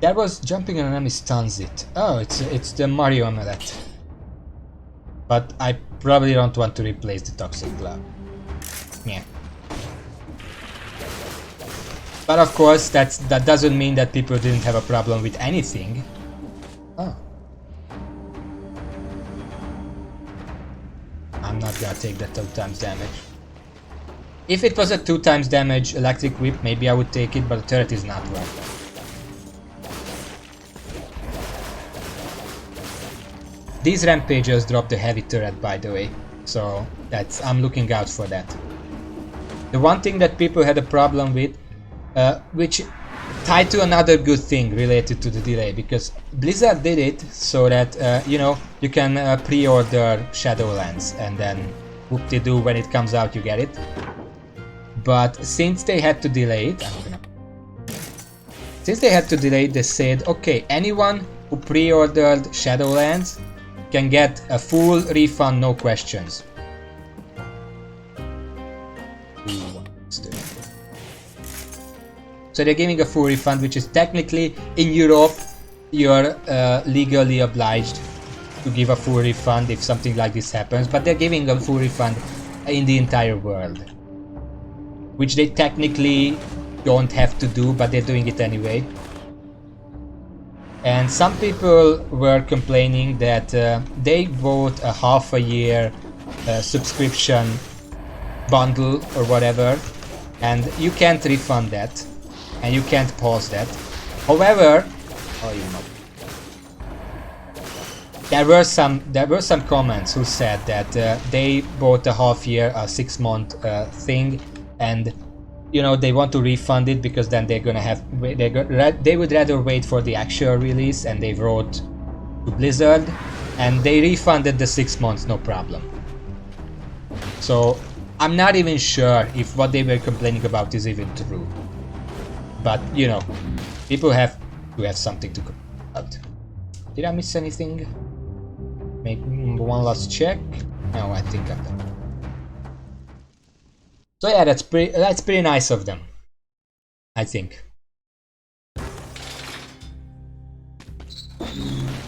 That was jumping on an enemy stuns it. Oh, it's the Mario amulet. But I probably don't want to replace the toxic glove. Yeah. But of course, that doesn't mean that people didn't have a problem with anything. Oh. I'm not gonna take that 2 times damage. If it was a 2 times damage electric whip, maybe I would take it, but the turret is not worth it. These rampagers drop the heavy turret, by the way, so I'm looking out for that. The one thing that people had a problem with, which tied to another good thing related to the delay, because Blizzard did it so that you can pre-order Shadowlands, and then whoop-de-doo, when it comes out you get it. But since they had to delay it, they said, okay, anyone who pre-ordered Shadowlands can get a full refund, no questions. So they're giving a full refund, which is technically, in Europe, you're legally obliged to give a full refund if something like this happens, but they're giving a full refund in the entire world, which they technically don't have to do, but they're doing it anyway. And some people were complaining that they bought a half a year subscription bundle or whatever, and you can't refund that, and you can't pause that. However, there were some comments who said that they bought a half year, a 6 month thing, and they want to refund it because then they're gonna have they would rather wait for the actual release, and they wrote to Blizzard and they refunded the 6 months, no problem. So I'm not even sure if what they were complaining about is even true, but people have to have something to complain about. Did I miss anything? Make one last check. No, I think I'm done. So yeah, that's pretty nice of them, I think.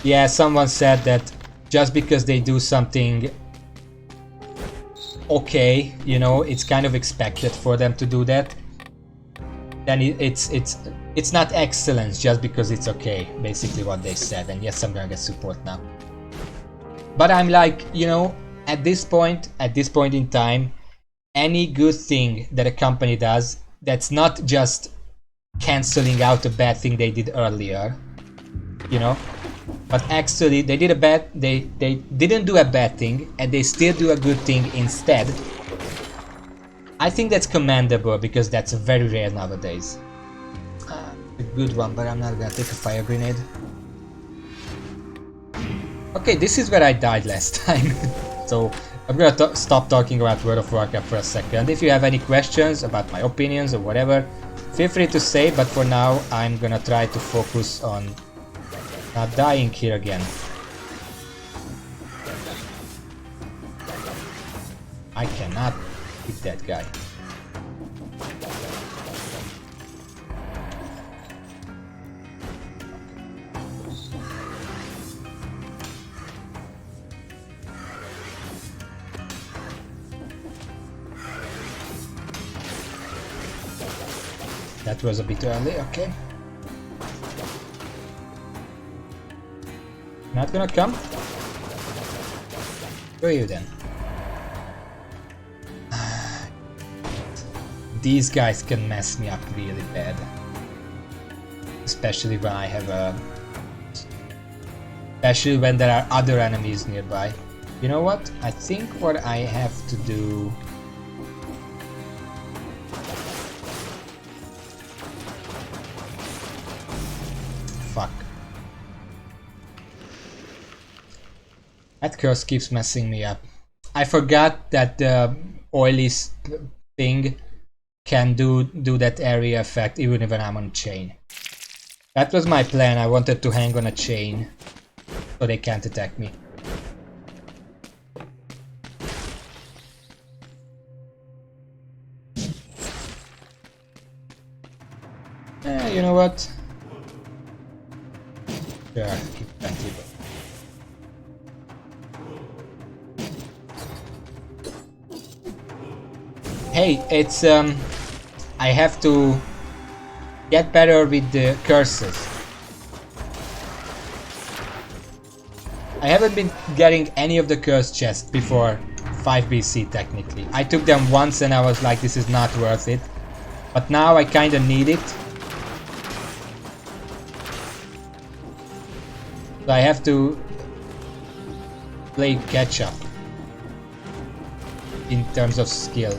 Yeah, someone said that just because they do something okay, it's kind of expected for them to do that. Then it's not excellence just because it's okay, basically what they said. And yes, I'm gonna get support now. But I'm like, at this point in time, any good thing that a company does that's not just canceling out a bad thing they did earlier, but actually they didn't do a bad thing and they still do a good thing instead. I think that's commendable, because that's very rare nowadays. A good one, but I'm not gonna take a fire grenade. Okay, this is where I died last time. So I'm gonna stop talking about World of Warcraft for a second. If you have any questions about my opinions or whatever, feel free to say, but for now I'm gonna try to focus on not dying here again. I cannot hit that guy. That was a bit early, okay. Not gonna come? Where are you then? These guys can mess me up really bad. Especially when I have a... Especially when there are other enemies nearby. You know what? I think what I have to do... Fuck. That curse keeps messing me up. I forgot that the oily thing can do that area effect even when I'm on chain. That was my plan. I wanted to hang on a chain so they can't attack me. You know what? Sure, keep plenty. Hey, it's I have to get better with the curses. I haven't been getting any of the curse chests before 5 BC technically. I took them once and I was like, this is not worth it. But now I kinda need it. So I have to play catch up in terms of skill.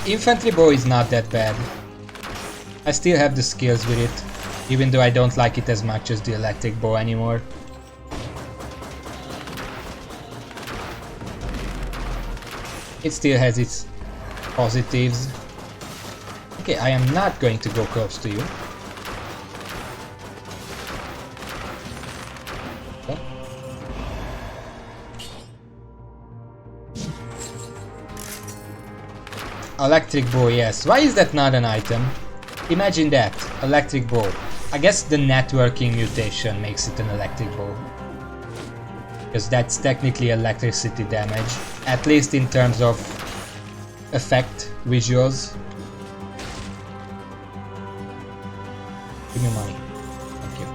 Infantry bow is not that bad. I still have the skills with it, even though I don't like it as much as the electric bow anymore. It still has its positives. Okay, I am not going to go close to you. Electric bow, yes. Why is that not an item? Imagine that. Electric bow. I guess the networking mutation makes it an electric bow. Because that's technically electricity damage. At least in terms of effect, visuals. Give me money. Thank you.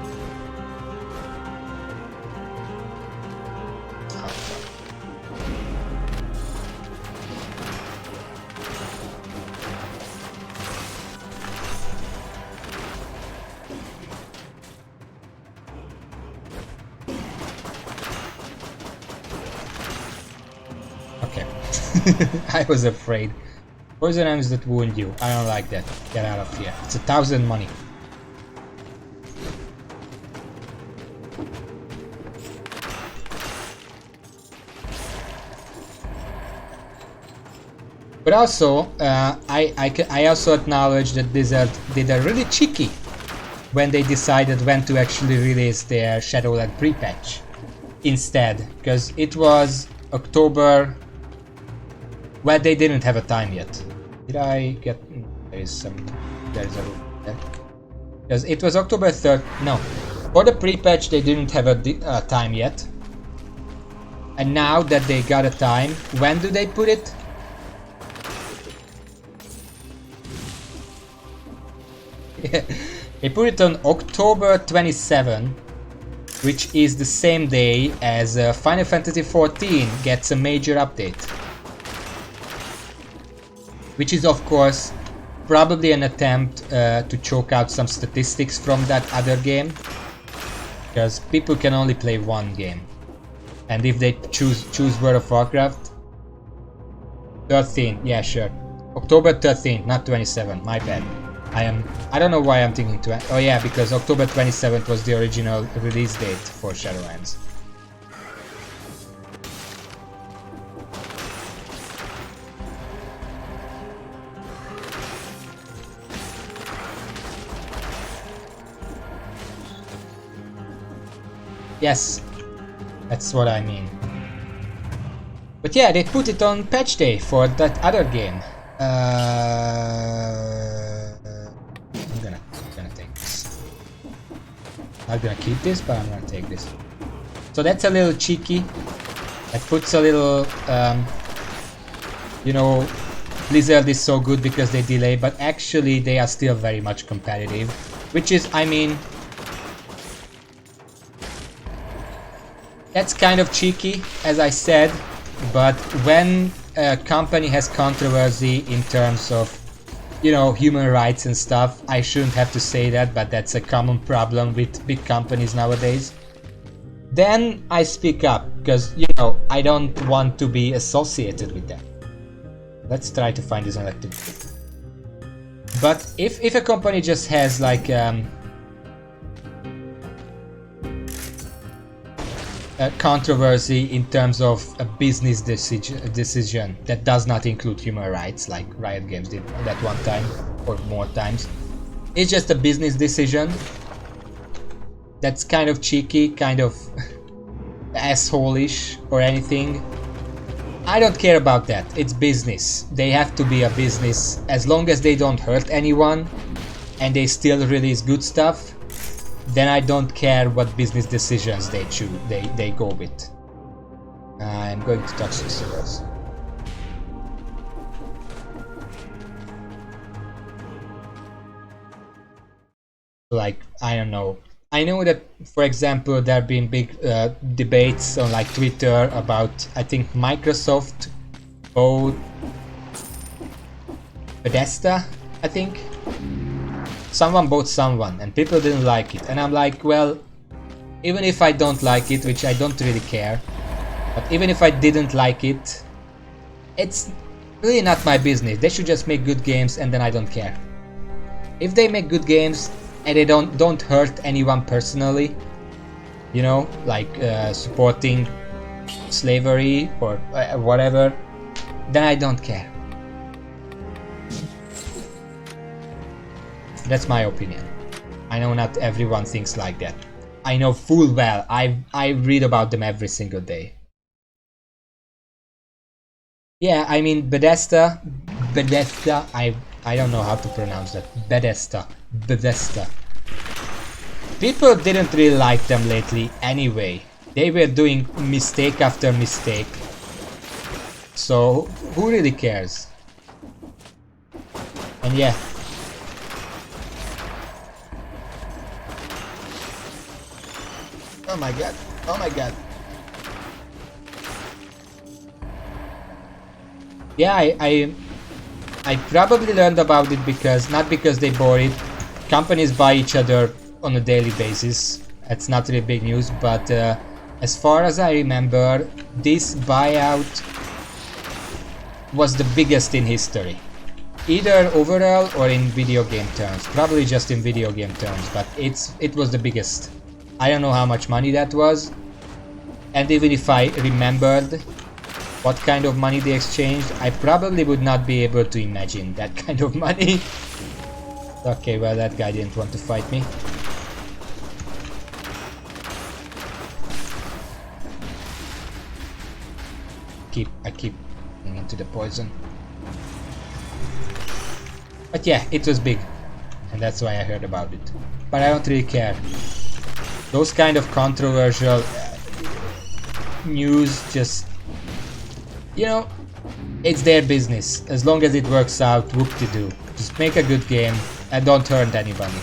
I was afraid. Poison items that wound you. I don't like that. Get out of here. It's 1,000 money. But also, I also acknowledge that Blizzard did a really cheeky when they decided when to actually release their Shadowland pre-patch instead, because it was October. Well, they didn't have a time yet. Did I get... There is a room there. Because it was October 3rd. No. For the pre-patch they didn't have a time yet. And now that they got a time, when do they put it? They put it on October 27, which is the same day as Final Fantasy XIV gets a major update. Which is of course probably an attempt to choke out some statistics from that other game, because people can only play one game, and if they choose World of Warcraft, 13, yeah sure, October 13th, not 27, my bad. I don't know why I'm thinking oh yeah, because October 27th was the original release date for Shadowlands. Yes, That's what I mean. But yeah, they put it on patch day for that other game. I'm gonna take this. I'm gonna keep this, but I'm gonna take this. So that's a little cheeky. That puts a little, you know, Blizzard is so good because they delay, but actually they are still very much competitive. Which is, I mean, that's kind of cheeky, as I said, but when a company has controversy in terms of, you know, human rights and stuff, I shouldn't have to say that, but that's a common problem with big companies nowadays. Then I speak up, because, you know, I don't want to be associated with that. Let's try to find this elected. But if a company just has like a controversy in terms of a business decision that does not include human rights, like Riot Games did that one time or more times, it's just a business decision that's kind of cheeky, kind of asshole-ish or anything. I don't care about that. It's business. They have to be a business as long as they don't hurt anyone and they still release good stuff. Then I don't care what business decisions they choose. They go with. I'm going to Toxic Servers. Like, I don't know. I know that, for example, there have been big debates on like Twitter about, I think, Microsoft bought Bethesda, I think. Someone bought someone and people didn't like it, and I'm like, well, even if I don't like it, which I don't really care, but even if I didn't like it, it's really not my business. They should just make good games and then I don't care. If they make good games and they don't hurt anyone personally, you know, like supporting slavery or whatever, then I don't care. That's my opinion. I know not everyone thinks like that. I know full well. I read about them every single day. Yeah, I mean Bethesda. I don't know how to pronounce that. Bethesda. People didn't really like them lately anyway. They were doing mistake after mistake. So who really cares? And yeah. Oh my god. Oh my god. Yeah, I probably learned about it because, not because they bought it. Companies buy each other on a daily basis. It's not really big news, but as far as I remember, this buyout was the biggest in history. Either overall or in video game terms. Probably just in video game terms, but it was the biggest. I don't know how much money that was. And even if I remembered what kind of money they exchanged, I probably would not be able to imagine that kind of money. Okay, well, that guy didn't want to fight me. I keep getting into the poison. But yeah, it was big. And that's why I heard about it. But I don't really care. Those kind of controversial news just... You know, it's their business. As long as it works out, whoop-de-doo. Just make a good game and don't hurt anybody.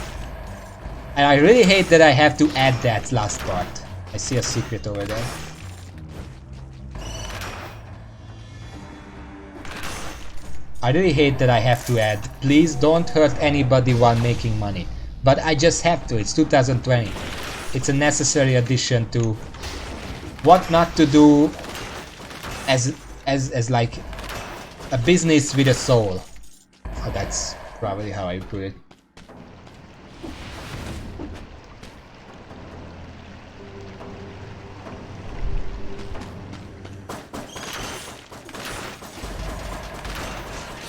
And I really hate that I have to add that last part. I see a secret over there. I really hate that I have to add, please don't hurt anybody while making money. But I just have to, it's 2020. It's a necessary addition to what not to do as like a business with a soul. Oh, that's probably how I put it.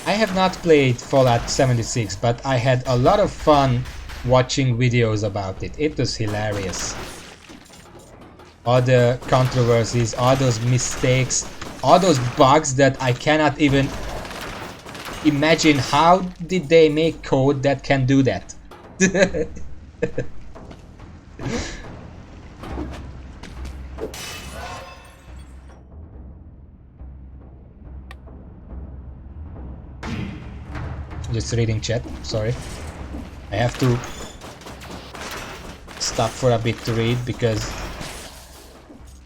I have not played Fallout 76, but I had a lot of fun watching videos about it. It was hilarious. all the controversies, all those mistakes, all those bugs that I cannot even imagine how did they make code that can do that. Just reading chat, sorry. I have to stop for a bit to read because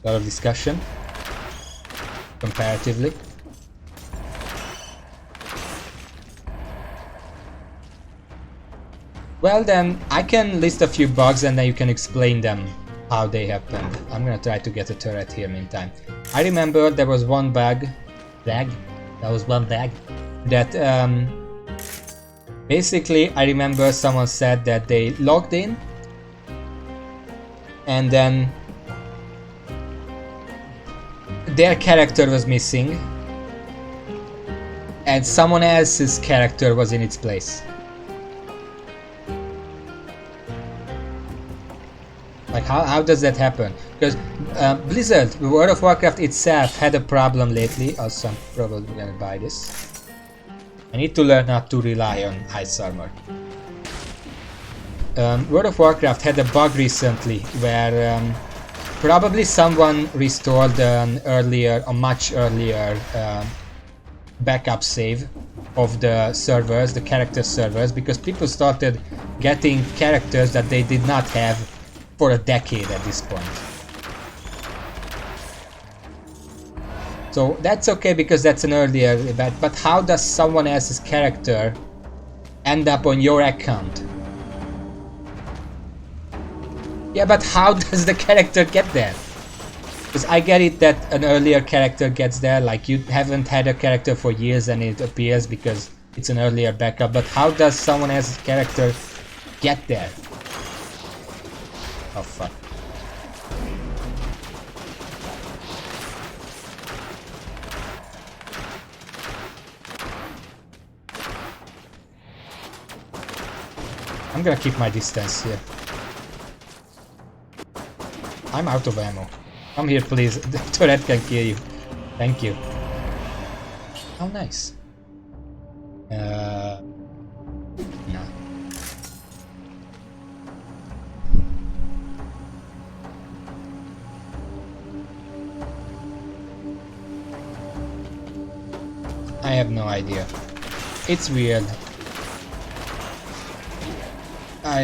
a lot of discussion comparatively. Well then, I can list a few bugs and then you can explain them, how they happened. I'm gonna try to get a turret here meantime. I remember there was one bug, that basically I remember someone said that they logged in and then their character was missing and someone else's character was in its place. Like how does that happen? Because Blizzard, World of Warcraft itself had a problem lately. Also, I'm probably gonna buy this. I need to learn not to rely on ice armor. World of Warcraft had a bug recently where probably someone restored a much earlier backup save of the servers, the character servers, because people started getting characters that they did not have for a decade at this point. So that's okay because that's an earlier event, but how does someone else's character end up on your account? Yeah, but how does the character get there? Because I get it that an earlier character gets there, like you haven't had a character for years and it appears because it's an earlier backup, but how does someone else's character get there? Oh fuck. I'm gonna keep my distance here. I'm out of ammo. Come here please, the turret can kill you. Thank you. How nice. No. I have no idea. It's weird.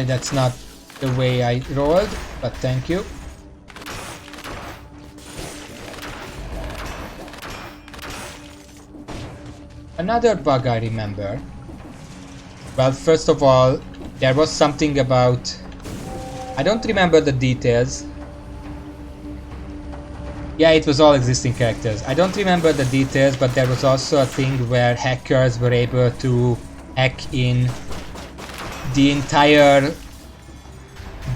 That's not the way I rolled, but thank you. Another bug I remember. Well, first of all, there was something about... I don't remember the details. Yeah, it was all existing characters. I don't remember the details, but there was also a thing where hackers were able to hack in the entire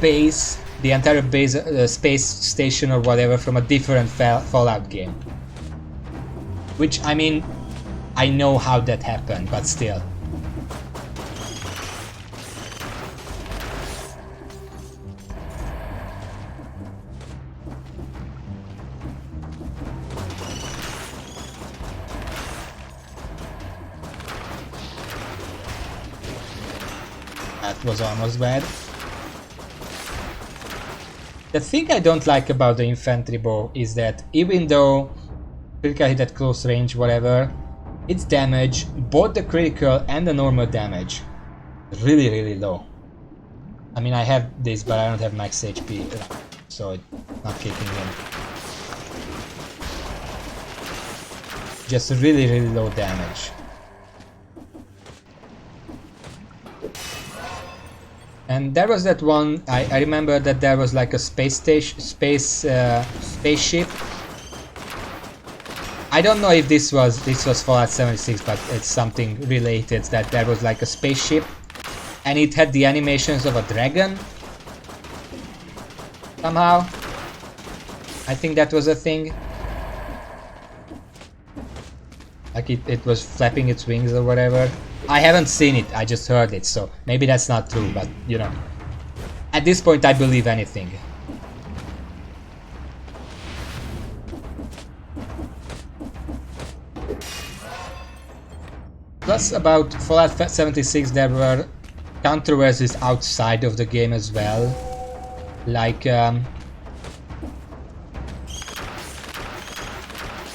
base, space station or whatever from a different Fallout game. Which, I mean, I know how that happened, but still. That was almost bad. The thing I don't like about the infantry bow is that even though critical hit at close range, whatever, its damage, both the critical and the normal damage, really, really low. I mean, I have this, but I don't have max HP, so it's not kicking in. Just really, really low damage. And there was that one, I remember that there was like a spaceship. I don't know if this was Fallout 76, but it's something related, that there was like a spaceship and it had the animations of a dragon somehow. I think that was a thing. Like it was flapping its wings or whatever. I haven't seen it, I just heard it, so maybe that's not true, but you know. At this point I believe anything. Plus, about Fallout 76, there were controversies outside of the game as well. Like,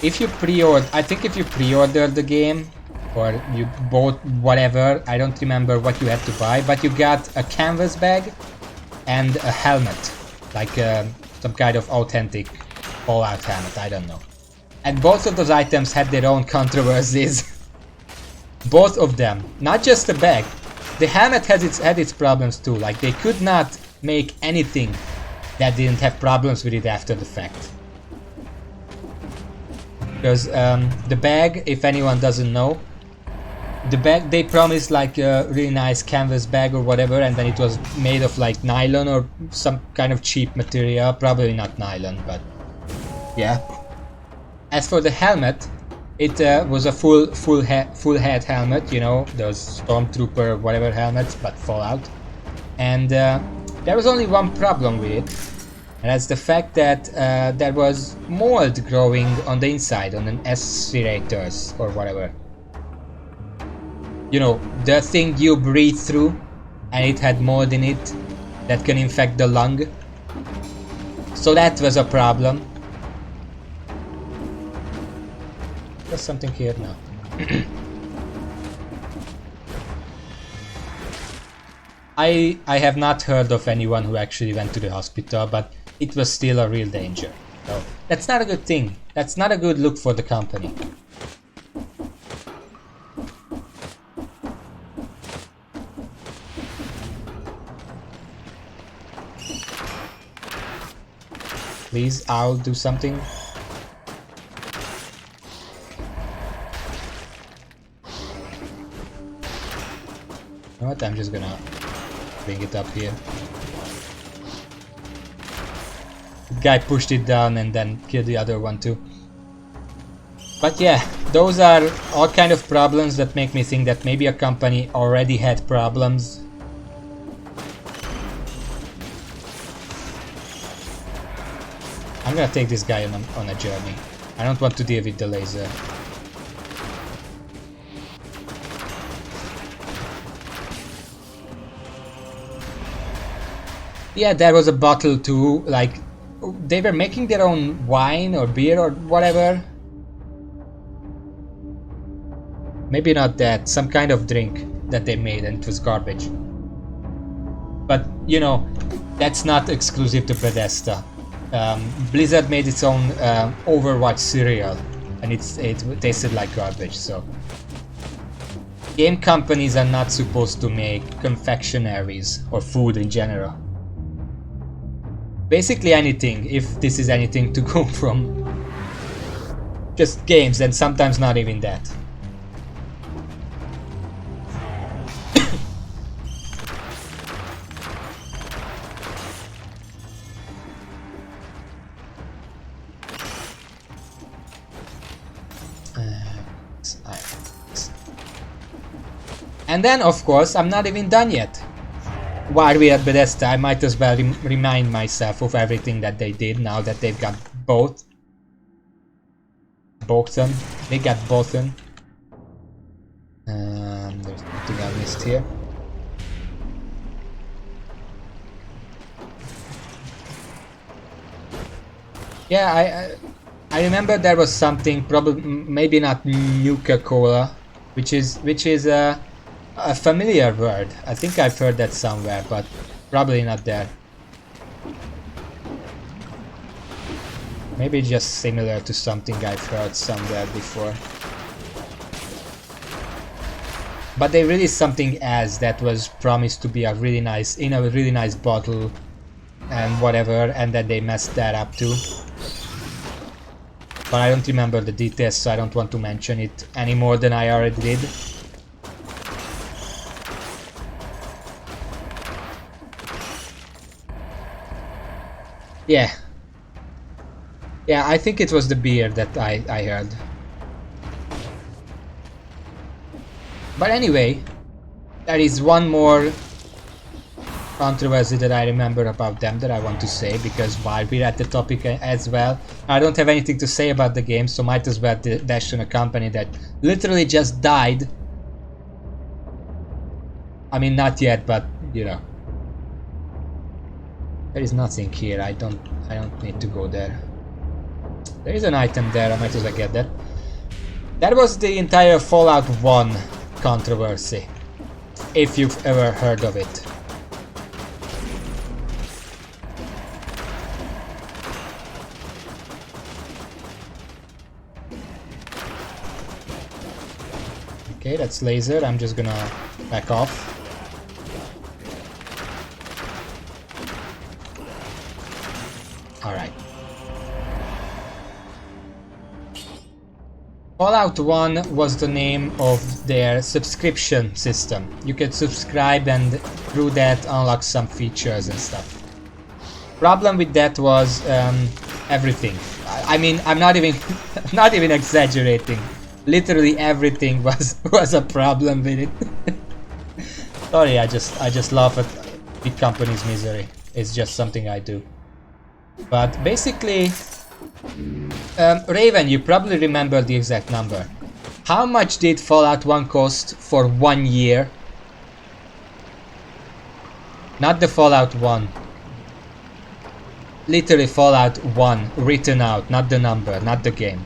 if you pre-order, I think if you pre-ordered the game, or you bought whatever, I don't remember what you had to buy, but you got a canvas bag and a helmet, like some kind of authentic Fallout helmet, I don't know. And both of those items had their own controversies. Both of them, not just the bag. The helmet had its problems too, like they could not make anything that didn't have problems with it after the fact. Because the bag, if anyone doesn't know, the bag, they promised like a really nice canvas bag or whatever, and then it was made of like nylon or some kind of cheap material, probably not nylon, but yeah. As for the helmet, it was a full head helmet, you know, those Stormtrooper whatever helmets, but Fallout. And there was only one problem with it. And that's the fact that there was mold growing on the inside, on an aspirators or whatever. You know, the thing you breathe through, and it had mold in it that can infect the lung. So that was a problem. There's something here now. I have not heard of anyone who actually went to the hospital, but it was still a real danger. So that's not a good thing. That's not a good look for the company. Please, I'll do something. You know what? I'm just gonna bring it up here. The guy pushed it down and then killed the other one too. But yeah, those are all kind of problems that make me think that maybe a company already had problems. I'm gonna take this guy on a journey. I don't want to deal with the laser. Yeah, there was a bottle too, like they were making their own wine or beer or whatever. Maybe not that, some kind of drink that they made and it was garbage. But, you know, that's not exclusive to Bethesda. Blizzard made its own Overwatch cereal and it tasted like garbage, so... Game companies are not supposed to make confectionaries or food in general. Basically anything, if this is anything to go from. Just games, and sometimes not even that. And then, of course, I'm not even done yet. While we're at Bethesda, I might as well remind myself of everything that they did now that they've got both. Botham. They got Botham. There's nothing I missed here. Yeah, I remember there was something, probably maybe not Nuka-Cola, which is a familiar word. I think I've heard that somewhere, but probably not there. Maybe just similar to something I've heard somewhere before. But they released something else that was promised to be a really nice, in a really nice bottle and whatever, and then they messed that up too. But I don't remember the details, so I don't want to mention it any more than I already did. Yeah. Yeah, I think it was the beer that I heard. But anyway, there is one more controversy that I remember about them that I want to say, because while we're at the topic as well, I don't have anything to say about the game, so might as well dash on a company that literally just died I mean, not yet, but you know. There is nothing here. I don't need to go there. There is an item there. I might as well get that. That was the entire Fallout 1 controversy, if you've ever heard of it. Okay, that's laser. I'm just gonna back off. Alright. Fallout 1 was the name of their subscription system. You could subscribe and through that unlock some features and stuff. Problem with that was everything. I mean, I'm not even not even exaggerating. Literally everything was a problem with it. Sorry, I just laugh at big companies' misery. It's just something I do. But basically, Raven, you probably remember the exact number. How much did Fallout 1 cost for 1 year? Not the Fallout 1. Literally Fallout 1 written out, not the number, not the game.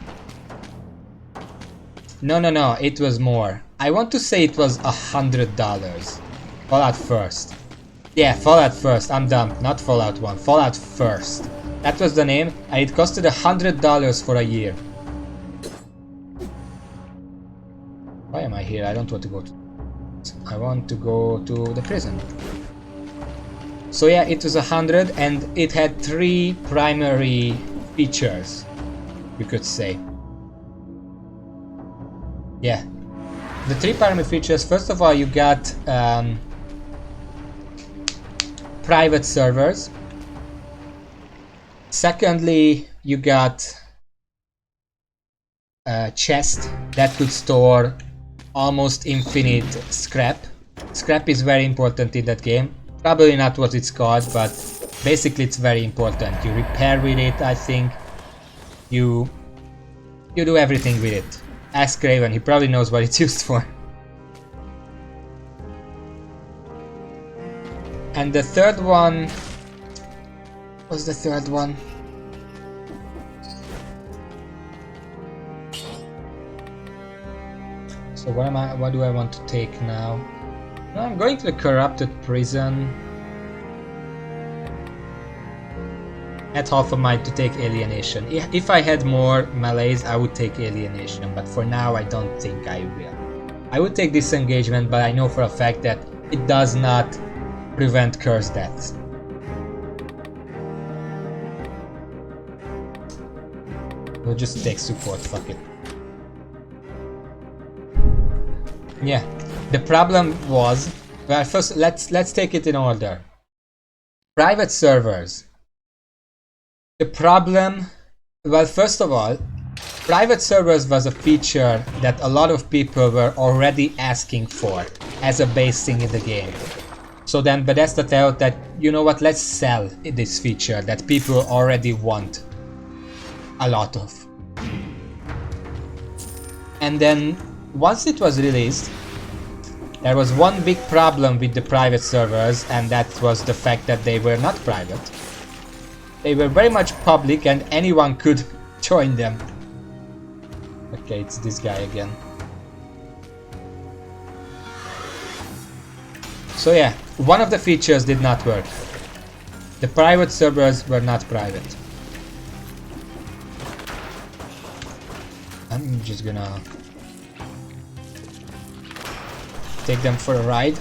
No, it was more. I want to say it was $100. Fallout First. Yeah, Fallout First, I'm dumb, not Fallout 1, Fallout First. That was the name, and it costed $100 for a year. Why am I here? I don't want to go to... I want to go to the prison. So yeah, it was 100 and it had 3 primary features, you could say. Yeah. The 3 primary features, first of all, you got private servers. Secondly, you got a chest that could store almost infinite scrap. Scrap is very important in that game. Probably not what it's called, but basically it's very important. You repair with it, I think. You do everything with it. Ask Raven, he probably knows what it's used for. And the third one... What's the third one? So what do I want to take now? No, I'm going to the corrupted prison. At half a mind to take alienation. If I had more melees, I would take alienation, but for now I don't think I will. I would take disengagement, but I know for a fact that it does not prevent curse deaths. We'll just take support, fuck it. Yeah, the problem was, well, first let's take it in order. Private servers. The problem, well, first of all, private servers was a feature that a lot of people were already asking for as a base thing in the game. So then Bethesda thought that, you know what, let's sell this feature that people already want a lot of. And then once it was released, there was one big problem with the private servers, and that was the fact that they were not private. They were very much public and anyone could join them. Okay, it's this guy again. So yeah, one of the features did not work. The private servers were not private. I'm just gonna take them for a ride.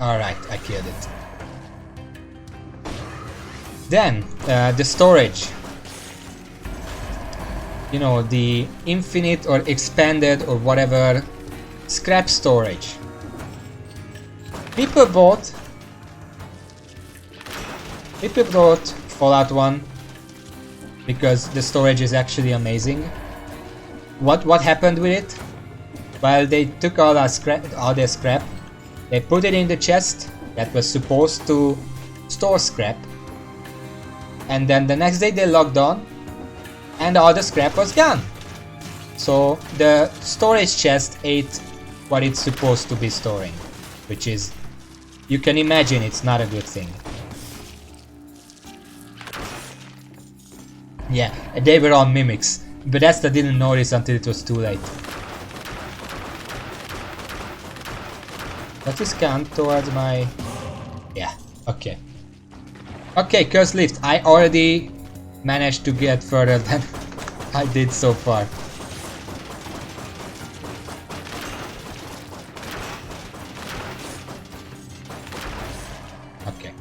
Alright, I killed it. Then, the storage. You know, the infinite or expanded or whatever scrap storage. People bought Fallout 1 because the storage is actually amazing. What happened with it? Well, they took all their scrap, they put it in the chest that was supposed to store scrap, and then the next day they logged on and all the scrap was gone. So the storage chest ate what it's supposed to be storing. which is, you can imagine, it's not a good thing. Yeah, they were all mimics. Bethesda didn't notice until it was too late. Does this count towards my... Yeah, okay. Okay, Curse Lift. I already managed to get further than I did so far. Okay.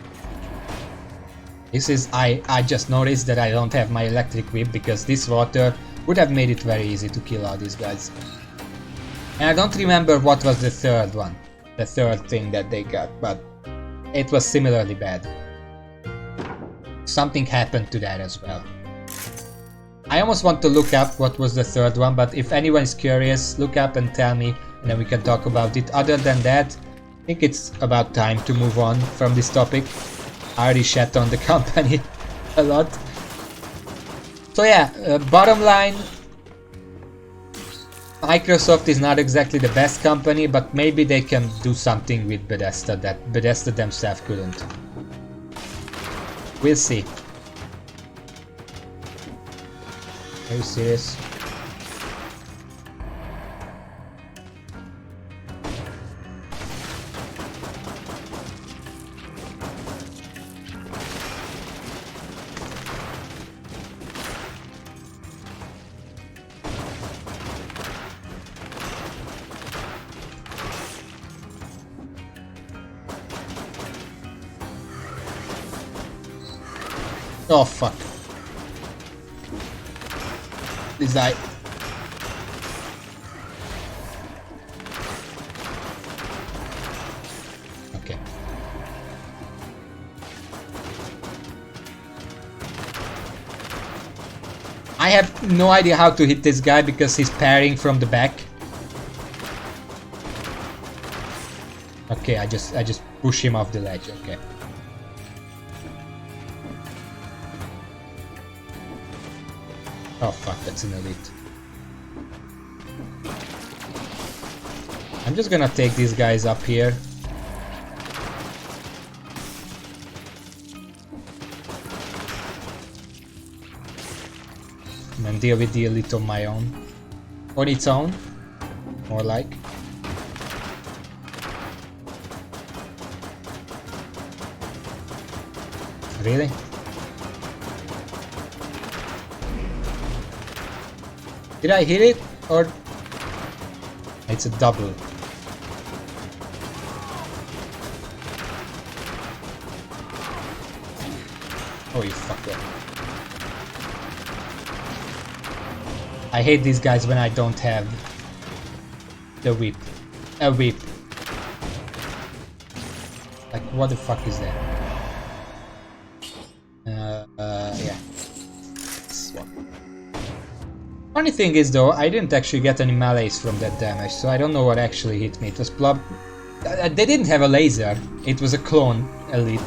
This is... I just noticed that I don't have my electric whip because this water would have made it very easy to kill all these guys. And I don't remember what was the third one. The third thing that they got, but it was similarly bad. Something happened to that as well. I almost want to look up what was the third one, but if anyone is curious, look up and tell me, and then we can talk about it. Other than that, I think it's about time to move on from this topic. I already shat on the company a lot. So yeah, bottom line, Microsoft is not exactly the best company, but maybe they can do something with Bethesda that Bethesda themselves couldn't. We'll see. Are you serious? Oh fuck. This guy. Okay. I have no idea how to hit this guy because he's parrying from the back. Okay, I just push him off the ledge, okay. Oh fuck, that's an elite. I'm just gonna take these guys up here. And then deal with the elite on my own. On its own, more like. Really? Did I hit it, or it's a double? Oh, you fucker. I hate these guys when I don't have the whip. A whip. Like, what the fuck is that? Yeah. Swap. Funny thing is though, I didn't actually get any melees from that damage, so I don't know what actually hit me. It was they didn't have a laser, it was a clone elite.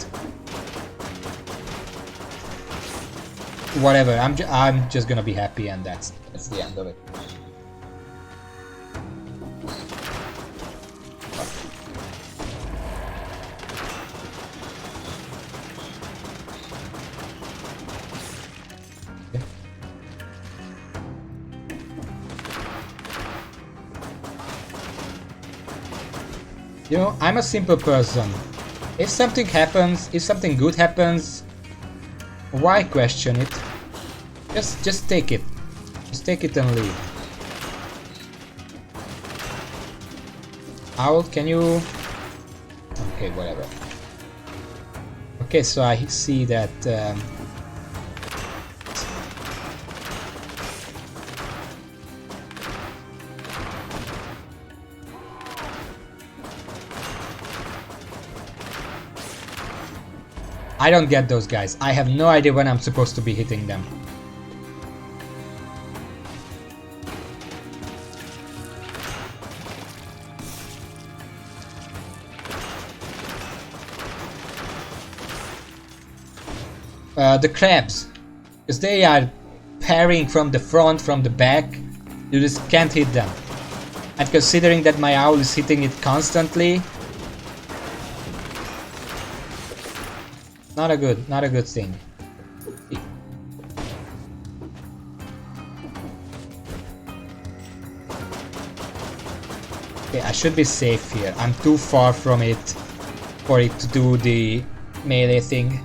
Whatever, I'm just gonna be happy, and that's the end of it. You know, I'm a simple person. If something happens, if something good happens, why question it? Just take it. Just take it and leave. Owl, can you... Okay, whatever. Okay, so I see that... I don't get those guys. I have no idea when I'm supposed to be hitting them. The crabs, because they are parrying from the front, from the back, you just can't hit them. And considering that my owl is hitting it constantly, Not a good thing. Okay, I should be safe here. I'm too far from it for it to do the melee thing.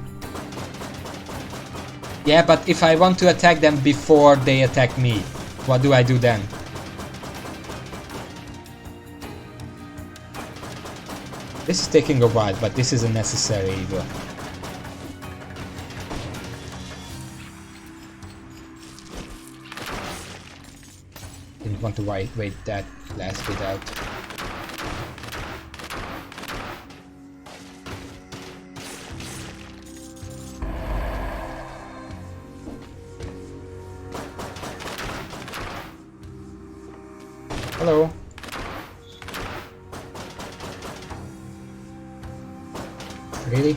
Yeah, but if I want to attack them before they attack me, what do I do then? This is taking a while, but this isn't necessary either. Didn't want to wait that last bit out. Hello. Really?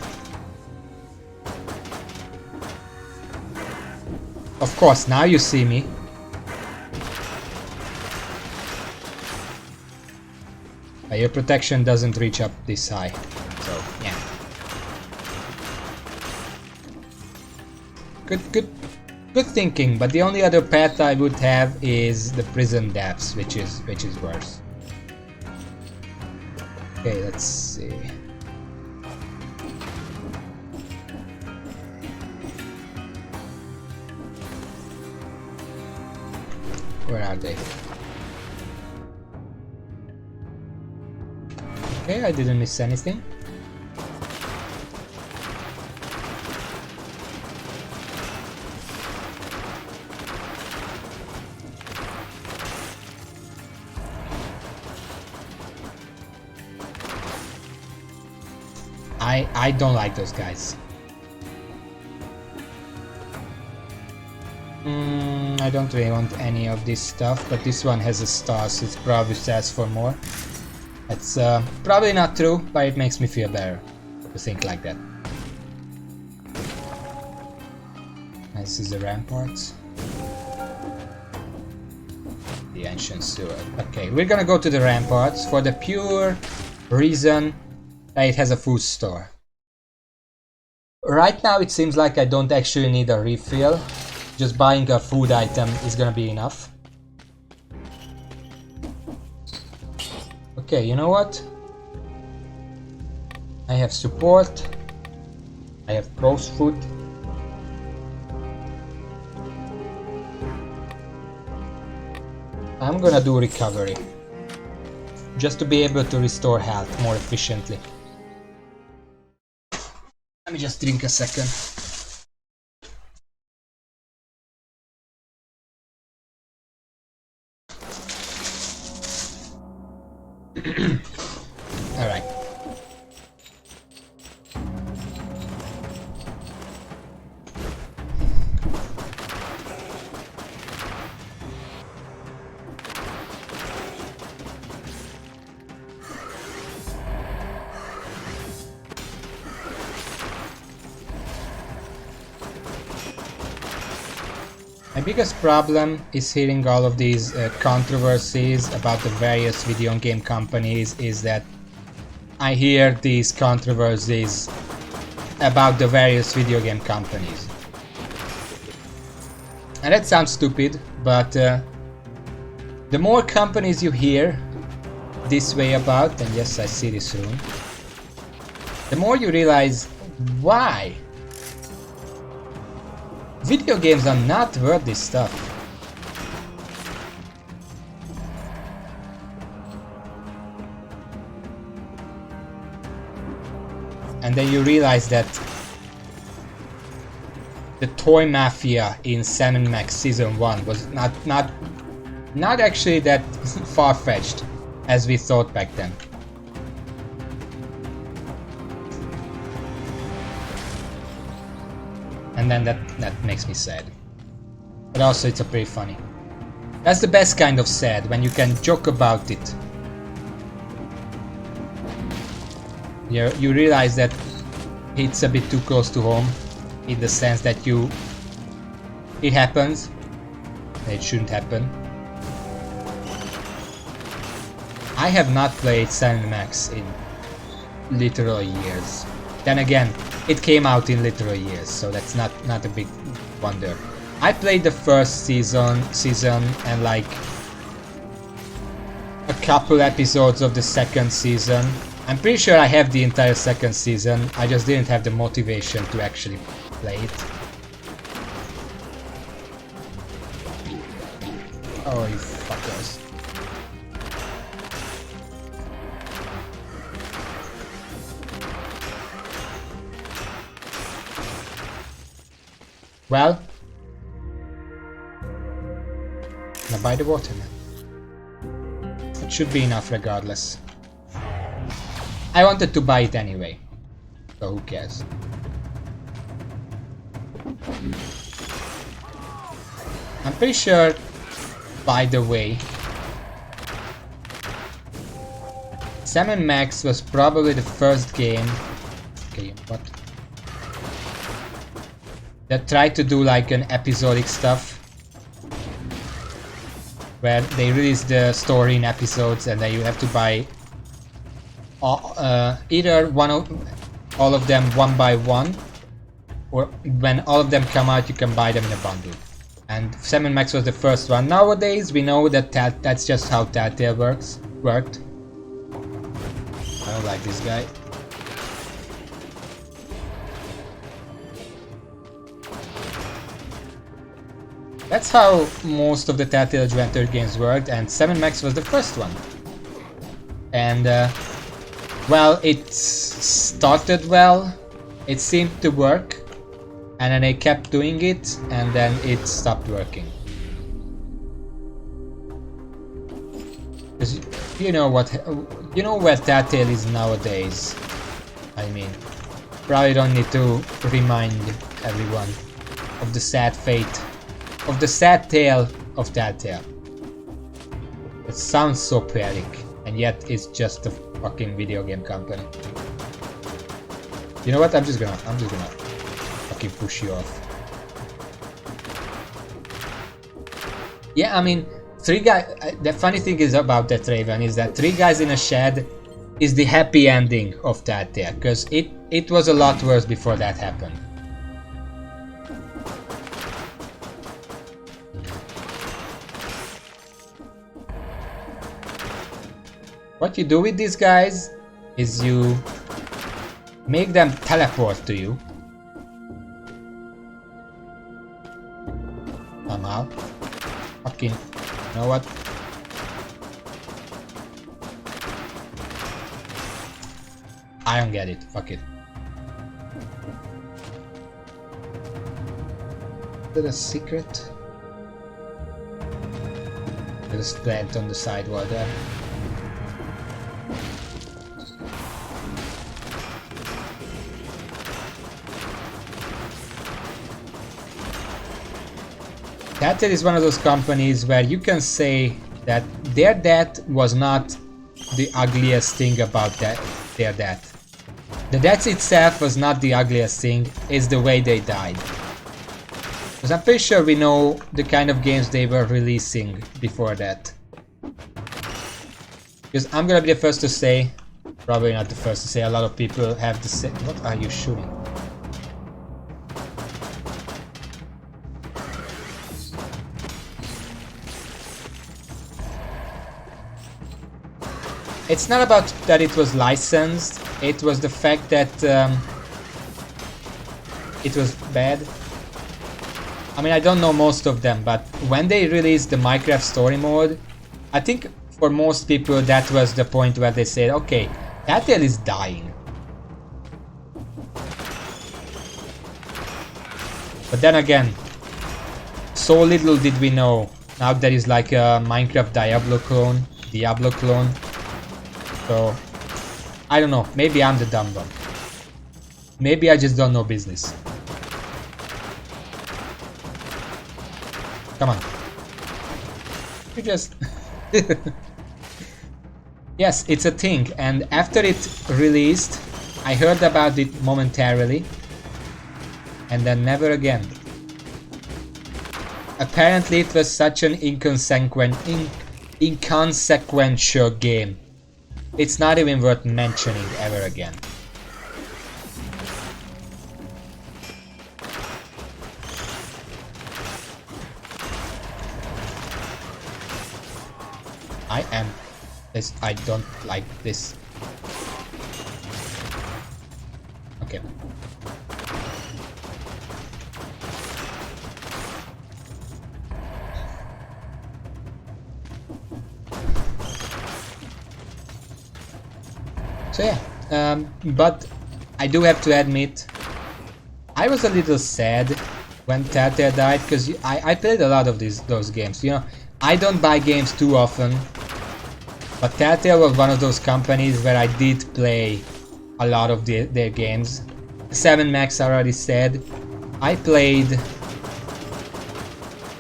Of course, now you see me. Your protection doesn't reach up this high, so yeah. Good thinking, but the only other path I would have is the prison depths, which is worse. Okay, let's see. Where are they? Okay, I didn't miss anything. I don't like those guys. I don't really want any of this stuff, but this one has a star, so it probably says for more. That's probably not true, but it makes me feel better to think like that. This is the ramparts. The ancient sewer. Okay, we're gonna go to the ramparts for the pure reason that it has a food store. Right now it seems like I don't actually need a refill. Just buying a food item is gonna be enough. Okay, you know what? I have support. I have crow's foot. I'm gonna do recovery. Just to be able to restore health more efficiently. Let me just drink a second. All right. My biggest problem is hearing all of these controversies about the various video game companies is that I hear these controversies about the various video game companies. And that sounds stupid, but the more companies you hear this way about, and yes, I see this room, the more you realize why. Video games are not worth this stuff. And then you realize that the toy mafia in Sam & Max Season 1 was not actually that far-fetched as we thought back then. And then that makes me sad. But also it's a pretty funny. That's the best kind of sad, when you can joke about it. You realize that it's a bit too close to home, in the sense that it happens, and it shouldn't happen. I have not played Sam & Max in literally years. Then again, it came out in literal years, so that's not a big wonder. I played the first season and like a couple episodes of the second season. I'm pretty sure I have the entire second season, I just didn't have the motivation to actually play it. Oh, you fuckers. Well, now buy the water, man. It should be enough regardless. I wanted to buy it anyway, so who cares? I'm pretty sure, by the way, Sam & Max was probably the first game... Okay, what? That tried to do like an episodic stuff. Where they release the story in episodes and then you have to buy either all of them one by one, or when all of them come out you can buy them in a bundle. And Sam & Max was the first one. Nowadays we know that that's just how Telltale worked. I don't like this guy. That's how most of the Telltale Adventure games worked, and Sam & Max was the first one. And well, it started well, it seemed to work, and then they kept doing it, and then it stopped working. Because you know where Telltale is nowadays. I mean, probably don't need to remind everyone of the sad fate, of the sad tale of Telltale. It sounds so poetic, and yet it's just a fucking video game company. You know what? I'm just gonna fucking push you off. Yeah, I mean, the funny thing is about that, Raven, is that 3 Guys in a Shed is the happy ending of Telltale, because it was a lot worse before that happened. What you do with these guys is you make them teleport to you somehow. Fucking, you know what? I don't get it. Fuck it. Is that a secret? There's a plant on the sidewall there. Telltale is one of those companies where you can say that their death was not the ugliest thing about their death. The death itself was not the ugliest thing, it's the way they died. Because I'm pretty sure we know the kind of games they were releasing before that. Because I'm gonna be the first to say, probably not the first to say, a lot of people have the same... What are you shooting? It's not about that it was licensed, it was the fact that it was bad. I mean, I don't know most of them, but when they released the Minecraft story mode, I think for most people that was the point where they said, okay, Telltale is dying. But then again, so little did we know. Now there is like a Minecraft Diablo clone. So, I don't know, maybe I'm the dumb one. Maybe I just don't know business. Come on. You just... Yes, it's a thing, and after it released, I heard about it momentarily, and then never again. Apparently it was such an inconsequential game. It's not even worth mentioning ever again. I don't like this. Okay. So yeah, but I do have to admit, I was a little sad when Telltale died, because I played a lot of those games. You know, I don't buy games too often, but Telltale was one of those companies where I did play a lot of their games. 7 Max I already said. I played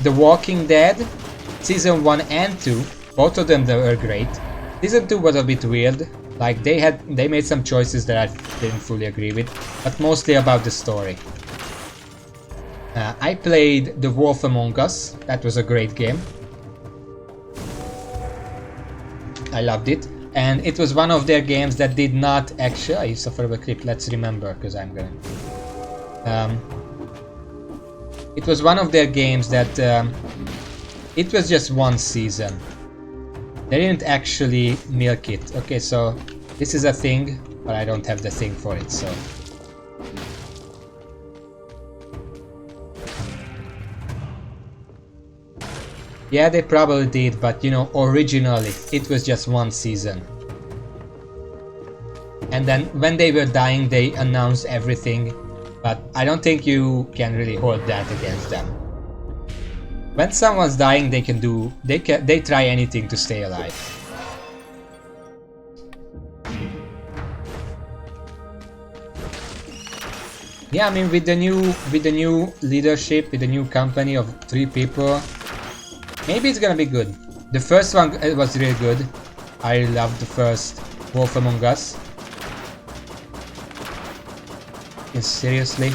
The Walking Dead, Season 1 and 2. Both of them were great. Season 2 was a bit weird. Like, they made some choices that I didn't fully agree with, but mostly about the story. I played The Wolf Among Us. That was a great game. I loved it. And it was one of their games that did not actually... I suffer a clip, let's remember, because I'm gonna... it was one of their games that... it was just one season. They didn't actually milk it. Okay, so this is a thing, but I don't have the thing for it, so... Yeah, they probably did, but you know, originally it was just one season. And then when they were dying, they announced everything, but I don't think you can really hold that against them. When someone's dying, they try anything to stay alive. Yeah, I mean, with the new leadership, with the new company of 3 people, maybe it's gonna be good. The first one was really good. I loved the first Wolf Among Us. Seriously.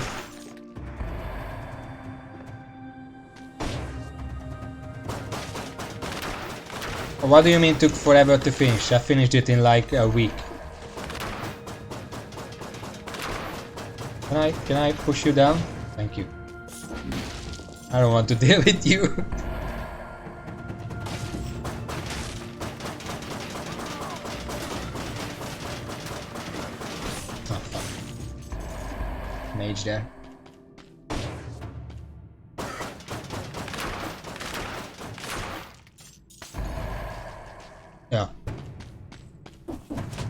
What do you mean took forever to finish? I finished it in like a week. Can I push you down? Thank you. I don't want to deal with you. Oh fuck. Mage there. Yeah.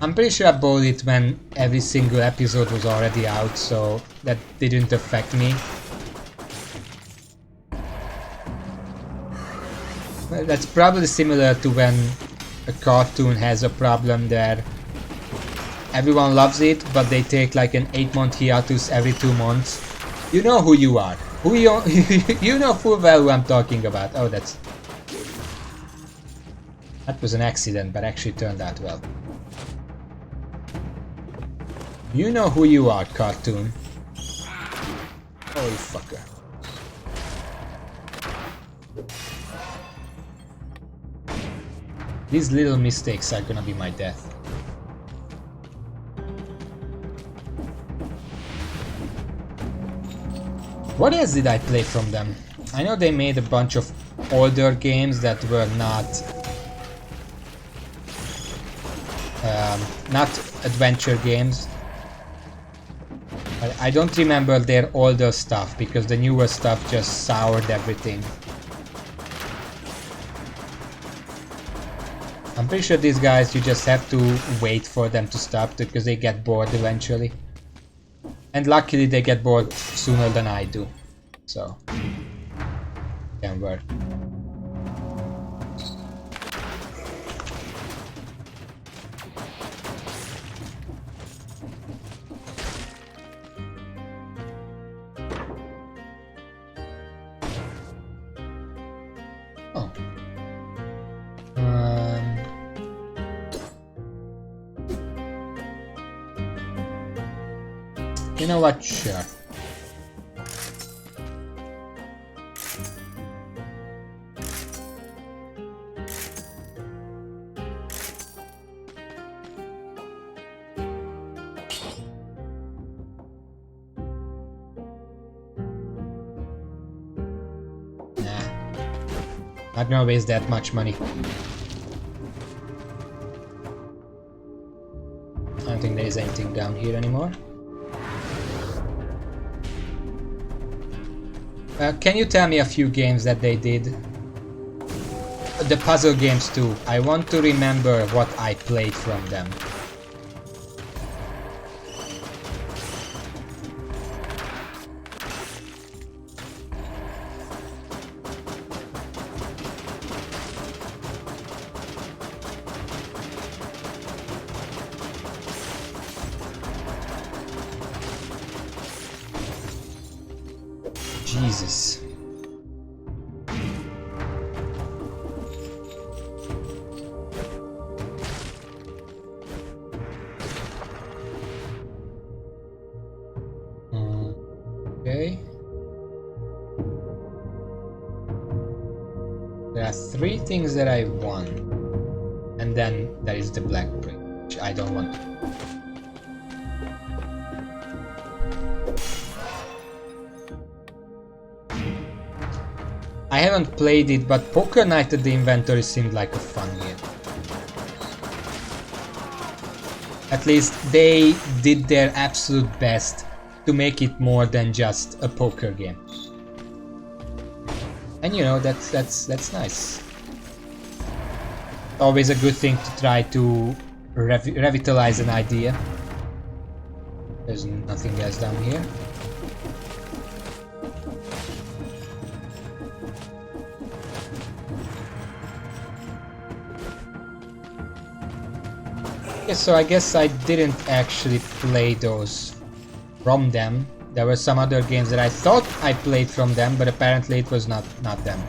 I'm pretty sure I bought it when every single episode was already out, so that didn't affect me. Well, that's probably similar to when a cartoon has a problem there. Everyone loves it, but they take like an 8-month hiatus every 2 months. You know who you are. You know full well who I'm talking about. Oh, that was an accident, but actually turned out well. You know who you are, cartoon. Oh, you fucker. These little mistakes are gonna be my death. What else did I play from them? I know they made a bunch of older games that were not adventure games. I don't remember their older stuff because the newer stuff just soured everything. I'm pretty sure these guys, you just have to wait for them to stop because they get bored eventually. And luckily they get bored sooner than I do. So, can work. Oh. You know what? Sure. Not gonna waste that much money. there's anything down here anymore. Can you tell me a few games that they did? The puzzle games too. I want to remember what I played from them. Jesus. Okay. There are 3 things that I want. And then there is the black brick, which I don't want. I haven't played it, but Poker Night at the Inventory seemed like a fun game. At least they did their absolute best to make it more than just a poker game. And you know, that's nice. Always a good thing to try to revitalize an idea. There's nothing else down here. Yeah, so I guess I didn't actually play those from them. There were some other games that I thought I played from them, but apparently it was not them.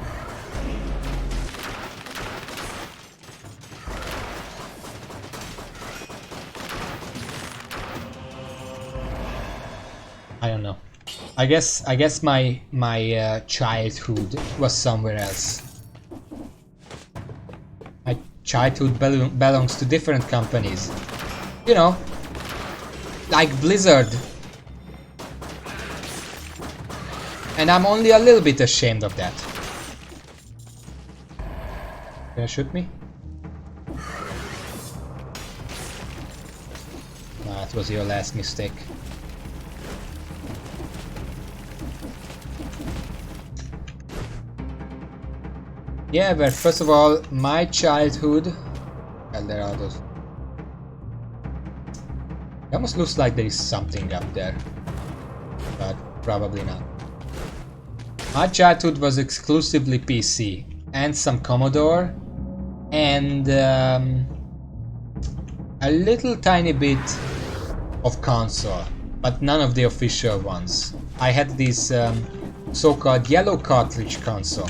I don't know. I guess my childhood was somewhere else. My childhood belongs to different companies. You know, like Blizzard. And I'm only a little bit ashamed of that. Gonna shoot me? That was your last mistake. Yeah, but first of all, my childhood... Well, there are those... It almost looks like there is something up there. But probably not. My childhood was exclusively PC. And some Commodore. And a little tiny bit of console. But none of the official ones. I had this so-called yellow cartridge console.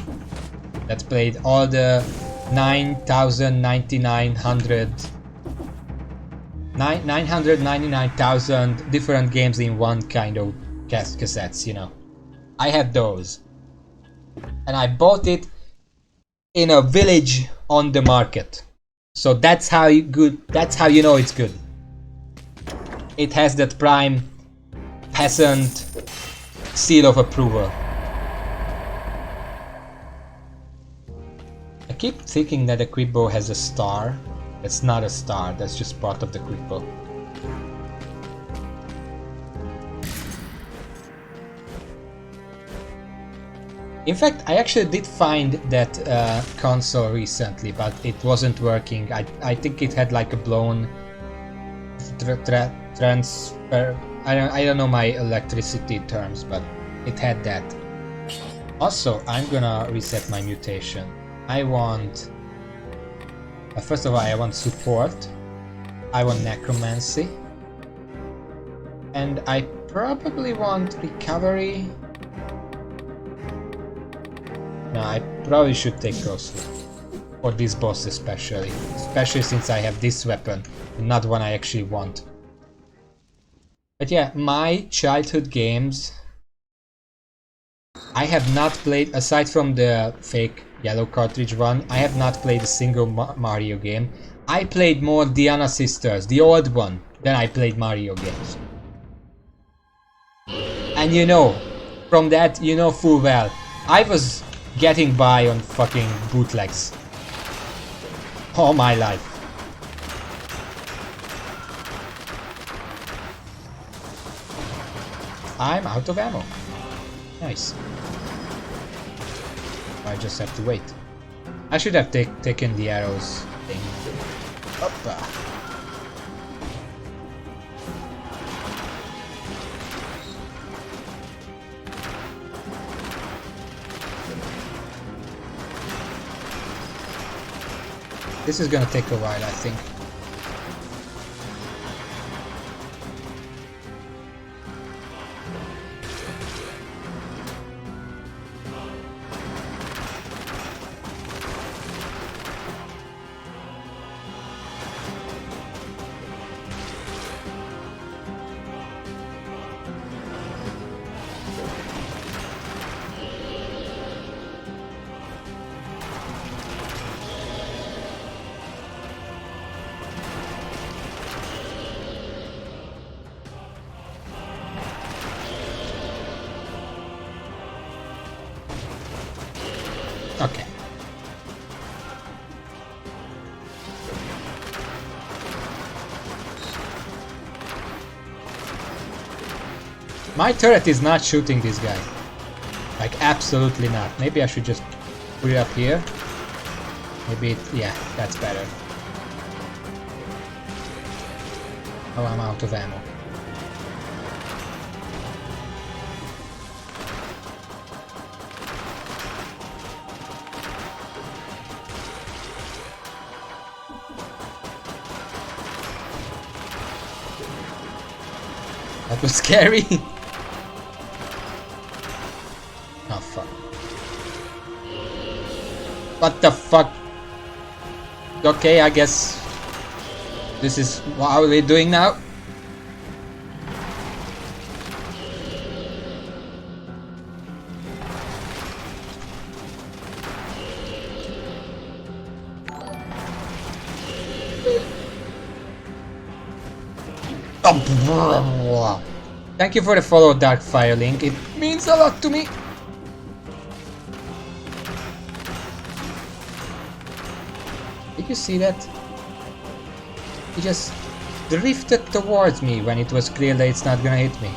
That played all the 999,000 different games in one kind of cassettes, you know. I had those. And I bought it in a village on the market. So that's how you know it's good. It has that prime peasant seal of approval. I keep thinking that the Quipo has a star. That's not a star, that's just part of the Quipo. In fact, I actually did find that console recently, but it wasn't working. I think it had like a blown transfer. I don't know my electricity terms, but it had that. Also, I'm gonna reset my mutation. I want... first of all, I want support. I want necromancy. And I probably want recovery. No, I probably should take ghostly. For this boss especially. Especially since I have this weapon, and not one I actually want. But yeah, my childhood games... I have not played, aside from the fake yellow cartridge one, I have not played a single Mario game. I played more Diana Sisters, the old one, than I played Mario games. And you know, from that, you know full well, I was getting by on fucking bootlegs all my life. I'm out of ammo. Nice. I just have to wait. I should have taken the arrows thing. Hoppa. This is gonna take a while, I think. Okay. My turret is not shooting this guy. Like, absolutely not. Maybe I should just put it up here. Maybe it... yeah, that's better. Oh, I'm out of ammo. That was scary. Oh fuck. What the fuck? Okay, I guess this is what we're doing now. Oh, thank you for the follow, Dark Firelink. It means a lot to me. Did you see that? He just drifted towards me when it was clear that it's not gonna hit me.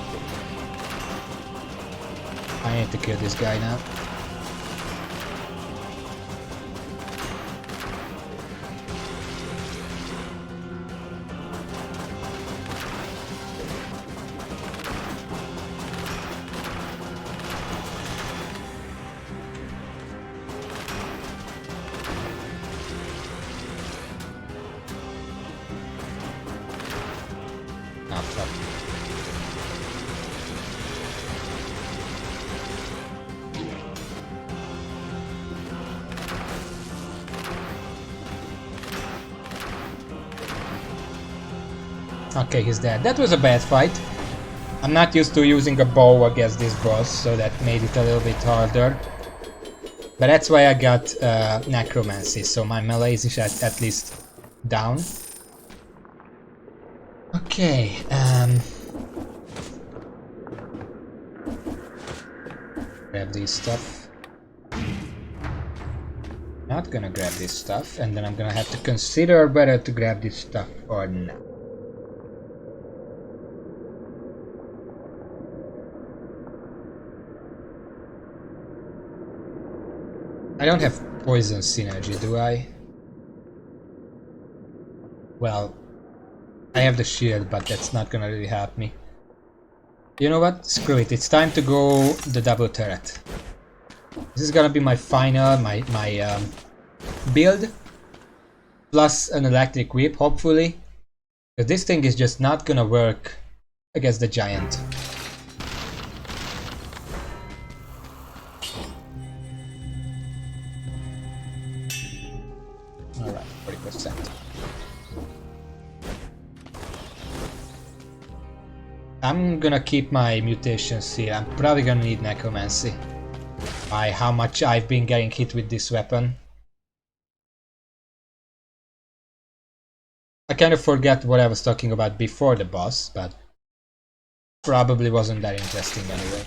I need to kill this guy now. Okay, he's dead. That was a bad fight. I'm not used to using a bow against this boss, so that made it a little bit harder. But that's why I got Necromancy, so my melee is at least down. Okay, grab this stuff. Not gonna grab this stuff, and then I'm gonna have to consider whether to grab this stuff or not. I don't have poison synergy, do I? Well, I have the shield, but that's not gonna really help me. You know what? Screw it. It's time to go the double turret. This is gonna be my final, my build. Plus an electric whip, hopefully. Because this thing is just not gonna work against the giant. Alright, 40%. I'm gonna keep my mutations here. I'm probably gonna need Necromancy. By how much I've been getting hit with this weapon. I kind of forget what I was talking about before the boss, but probably wasn't that interesting anyway.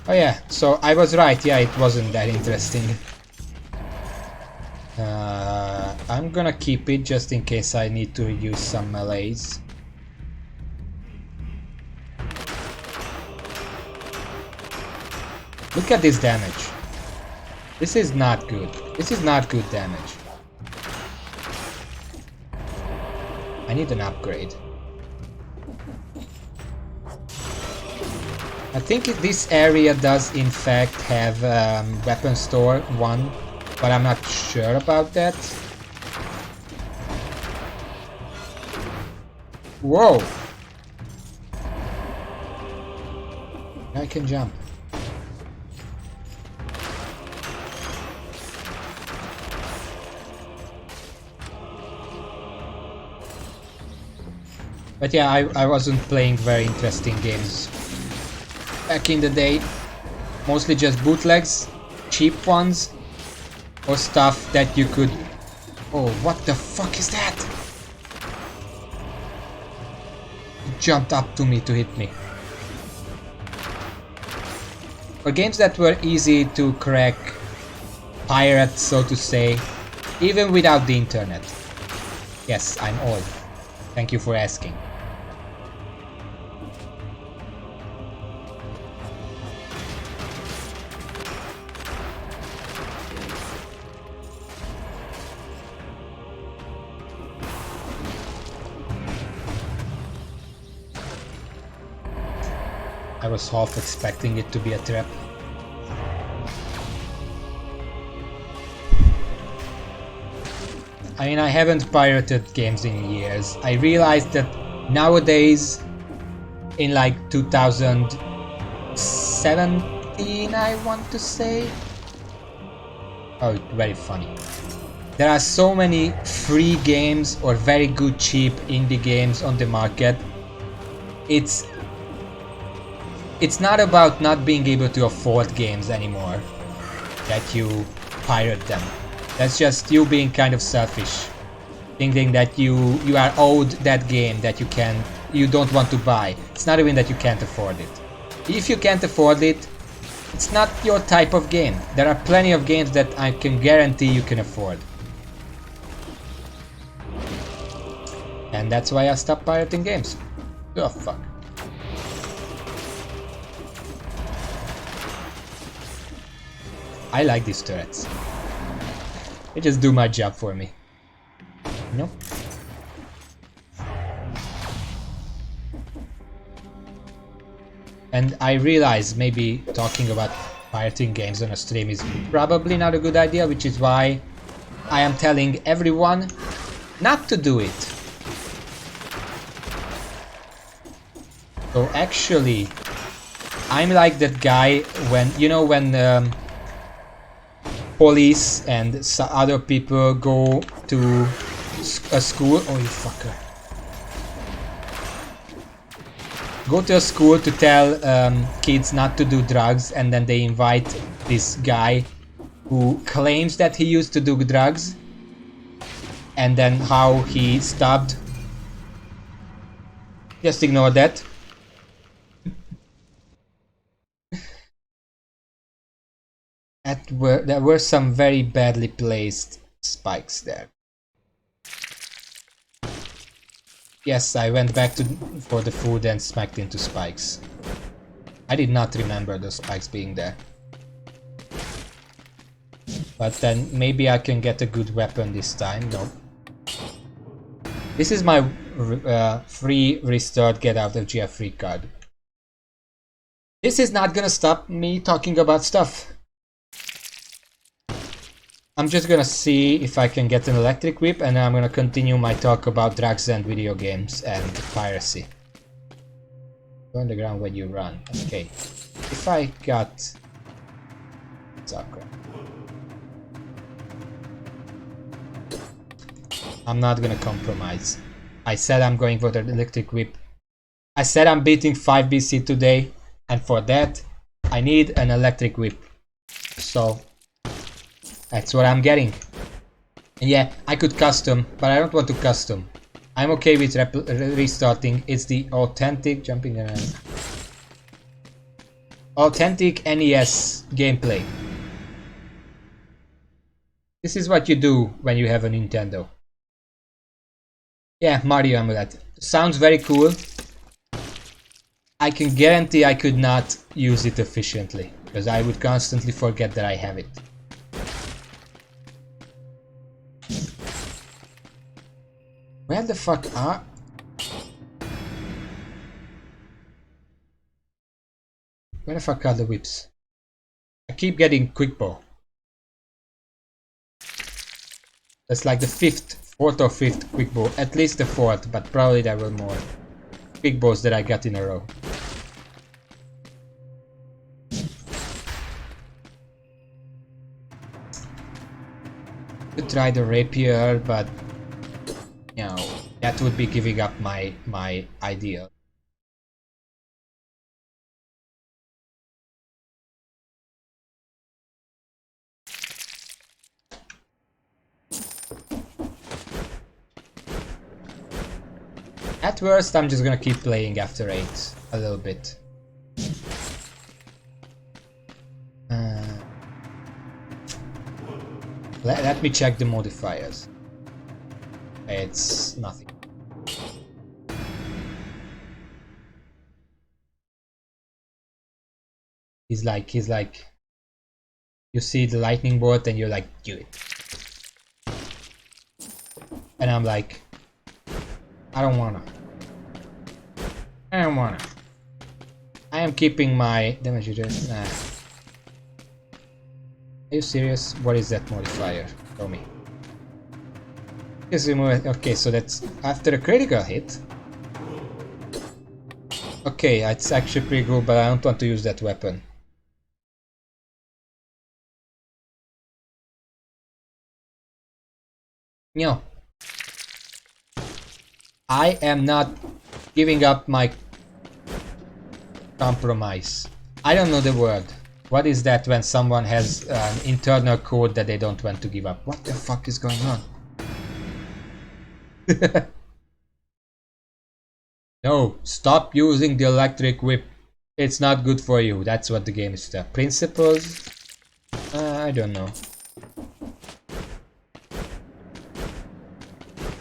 Oh yeah, so I was right, yeah, it wasn't that interesting. I'm gonna keep it just in case I need to use some melees. Look at this damage. This is not good. This is not good damage. I need an upgrade. I think this area does in fact have weapon store 1, but I'm not sure about that. Whoa! I can jump. But yeah, I wasn't playing very interesting games back in the day. Mostly just bootlegs, cheap ones, or stuff that you could... Oh, what the fuck is that? It jumped up to me to hit me. For games that were easy to crack, pirate so to say, even without the internet. Yes, I'm old. Thank you for asking. I was half expecting it to be a trap. I mean, I haven't pirated games in years. I realized that nowadays, in like 2017, I want to say. Oh, very funny. There are so many free games or very good cheap indie games on the market. It's not about not being able to afford games anymore that you pirate them. That's just you being kind of selfish, thinking that you are owed that game that you don't want to buy. It's not even that you can't afford it. If you can't afford it, it's not your type of game. There are plenty of games that I can guarantee you can afford. And that's why I stopped pirating games. Oh fuck. I like these turrets. They just do my job for me. Nope. And I realize maybe talking about pirating games on a stream is probably not a good idea, which is why I am telling everyone not to do it. So actually, I'm like that guy when, you know, when police and other people go to a school. Oh, you fucker. Go to a school to tell kids not to do drugs, and then they invite this guy who claims that he used to do drugs, and then how he stopped. Just ignore that. There were some very badly placed spikes there. Yes, I went back for the food and smacked into spikes. I did not remember those spikes being there. But then maybe I can get a good weapon this time. No. This is my free restart get out of GF free card. This is not gonna stop me talking about stuff. I'm just gonna see if I can get an electric whip, and then I'm gonna continue my talk about drugs and video games and piracy. Go on the ground when you run. Okay. If I got... Sakura. I'm not gonna compromise. I said I'm going for the electric whip. I said I'm beating 5 BC today, and for that, I need an electric whip. So... that's what I'm getting. And yeah, I could custom, but I don't want to custom. I'm okay with restarting. It's the authentic jumping around. Authentic NES gameplay. This is what you do when you have a Nintendo. Yeah, Mario Amulet. Sounds very cool. I can guarantee I could not use it efficiently, because I would constantly forget that I have it. Where the fuck are... Where the fuck are the whips? I keep getting quick bow. That's like the fourth or fifth quick bow. At least the fourth, but probably there were more quick bows that I got in a row. Could try the rapier, but you know, that would be giving up my idea. At worst, I'm just gonna keep playing after 8 a little bit. Let me check the modifiers. It's nothing. He's like, you see the lightning bolt and you're like, do it. And I'm like, I don't wanna. I am keeping my damage reducer. Nah. Are you serious? What is that modifier? Show me. Okay, so that's after a critical hit. Okay, it's actually pretty good, but I don't want to use that weapon. No. I am not giving up my compromise. I don't know the word. What is that when someone has an internal code that they don't want to give up? What the fuck is going on? No, stop using the electric whip. It's not good for you. That's what the game is. The principles? I don't know.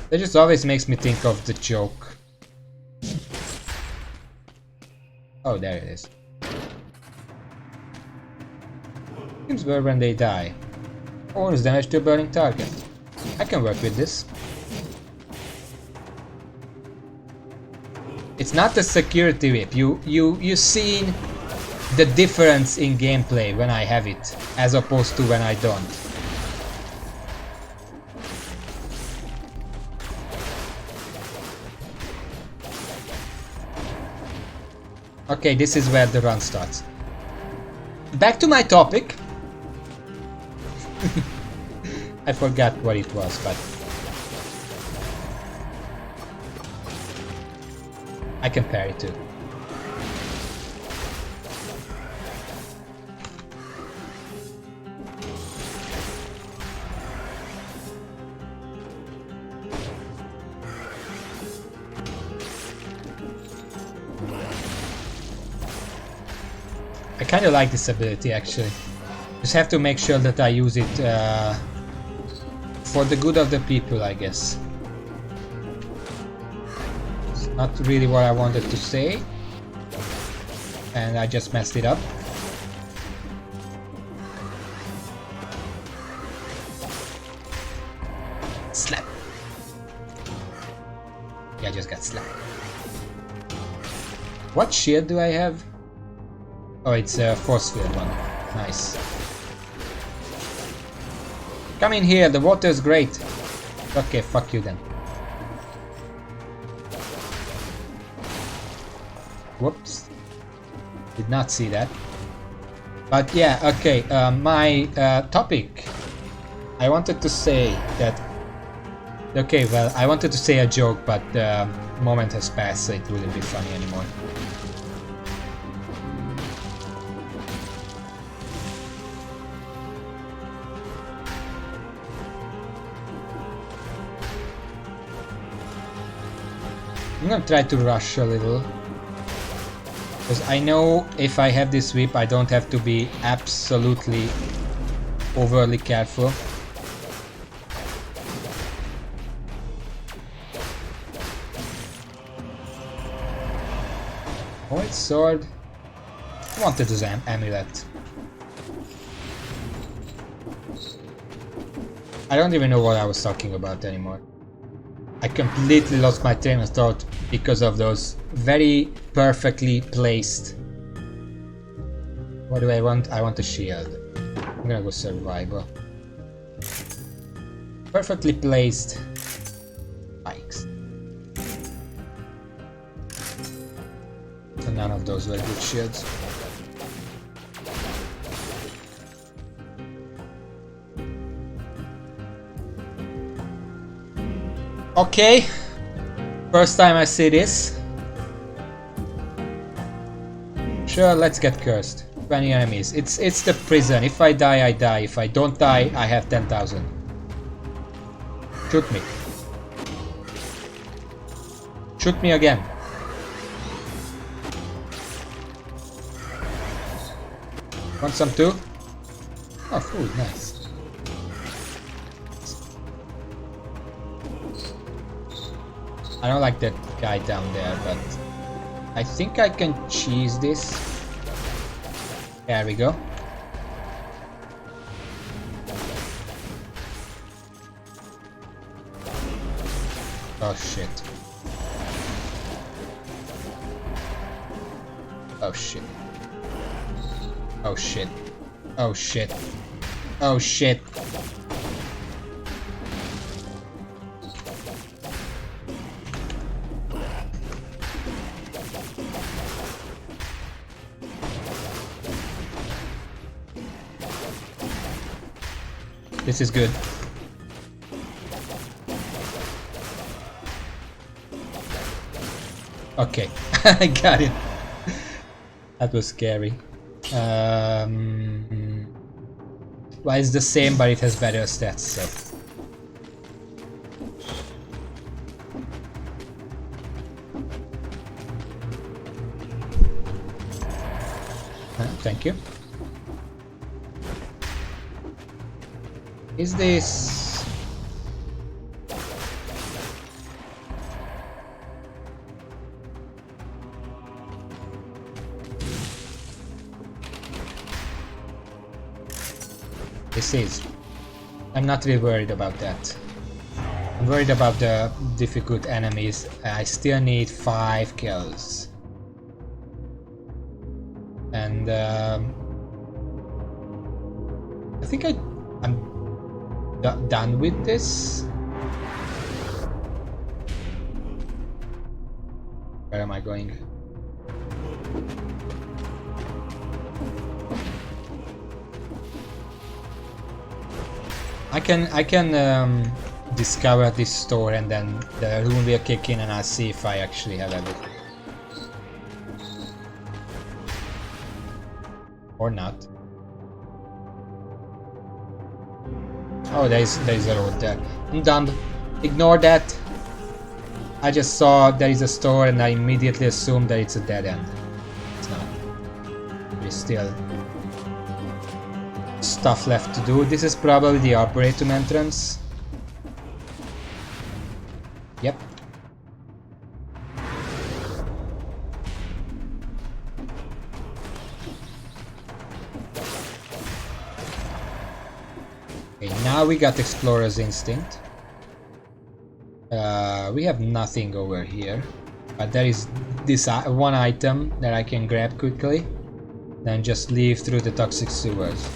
That just always makes me think of the joke. Oh, there it is. Seems were when they die. Bonus damage to a burning target. I can work with this. It's not a security whip. You seen the difference in gameplay when I have it, as opposed to when I don't. Okay, this is where the run starts. Back to my topic. I forgot what it was, but I can parry too. I kind of like this ability actually. Just have to make sure that I use it for the good of the people, I guess. It's not really what I wanted to say, and I just messed it up. Slap. Yeah, I just got slapped. What shield do I have? Oh, it's a force field one. Nice. Come in here, the water's great. Okay, fuck you then. Whoops. Did not see that. But yeah, okay, my topic. I wanted to say that... Okay, well, I wanted to say a joke, but the moment has passed, so it wouldn't be funny anymore. I'm gonna try to rush a little. Because I know if I have this whip, I don't have to be absolutely overly careful. White sword. I wanted this amulet. I don't even know what I was talking about anymore. I completely lost my train of thought because of those very perfectly placed. What do I want? I want a shield. I'm gonna go survival. Perfectly placed spikes. And none of those were good shields. Okay, first time I see this. Sure, let's get cursed. 20 enemies. It's the prison. If I die, I die. If I don't die, I have 10,000. Shoot me. Shoot me again. Want some too? Oh, food, nice. I don't like that guy down there, but I think I can cheese this. There we go. Oh shit. Oh shit. Oh shit. Oh shit. Oh shit. This is good. Okay, I got it. That was scary. Well, it's the same, but it has better stats, so. Thank you. Is this... This is... I'm not really worried about that. I'm worried about the difficult enemies. I still need 5 kills. And I think I'm done with this. Where am I going? I can discover this store and then the rune will kick in and I'll see if I actually have everything. Or not. Oh, there's a road there. I'm dumb. Ignore that. I just saw there is a store and I immediately assumed that it's a dead end. It's not. There's still stuff left to do. This is probably the Arboretum entrance. Yep. Okay, now we got Explorer's Instinct. We have nothing over here, but there is this one item that I can grab quickly, then just leave through the toxic sewers.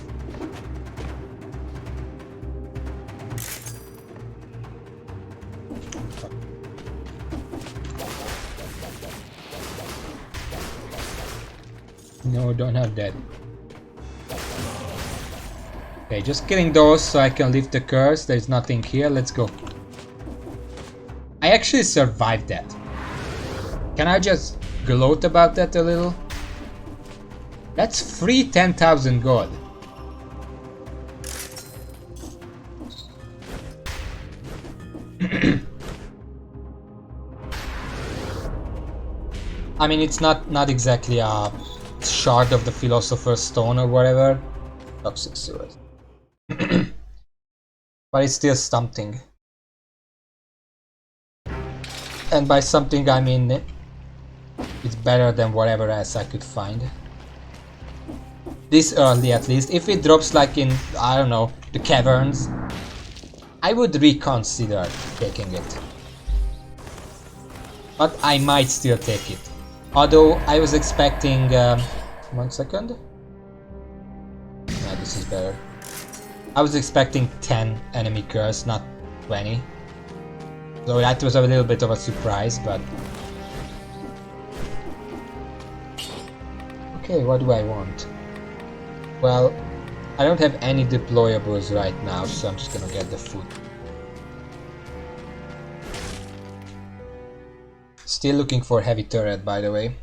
No, don't have that. Okay, just killing those so I can lift the curse. There's nothing here. Let's go. I actually survived that. Can I just gloat about that a little? That's free 10,000 gold. I mean, it's not exactly a shard of the Philosopher's Stone or whatever. Toxic sewers. But it's still something. And by something I mean it's better than whatever else I could find. This early at least. If it drops like in, I don't know, the caverns, I would reconsider taking it. But I might still take it. Although I was expecting... 1 second. No, this is better. I was expecting 10 enemy curse, not 20. So that was a little bit of a surprise, but... Okay, what do I want? Well, I don't have any deployables right now, so I'm just gonna get the food. Still looking for heavy turret, by the way.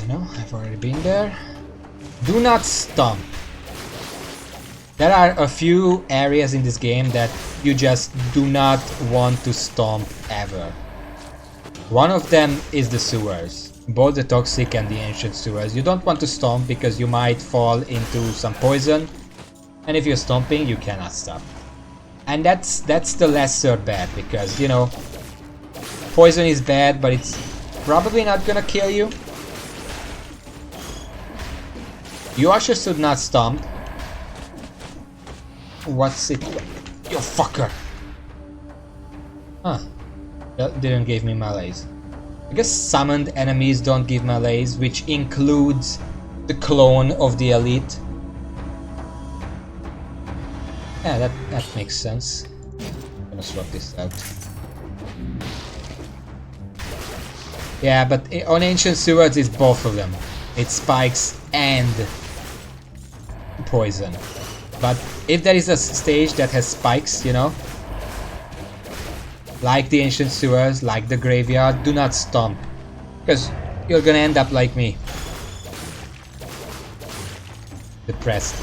No, I've already been there. Do not stomp. There are a few areas in this game that you just do not want to stomp ever. One of them is the sewers. Both the toxic and the ancient sewers. You don't want to stomp because you might fall into some poison. And if you're stomping, you cannot stop. And that's the lesser bad because, you know, poison is bad, but it's probably not gonna kill you. You also should not stomp. What's it? You fucker! Huh. That didn't give me melees. I guess summoned enemies don't give melees, which includes the clone of the elite. Yeah, that makes sense. I'm gonna swap this out. Yeah, but on Ancient Sewers it's both of them. It's spikes and poison. But if there is a stage that has spikes, you know, like the Ancient Sewers, like the Graveyard, do not stomp. Because you're gonna end up like me. Depressed.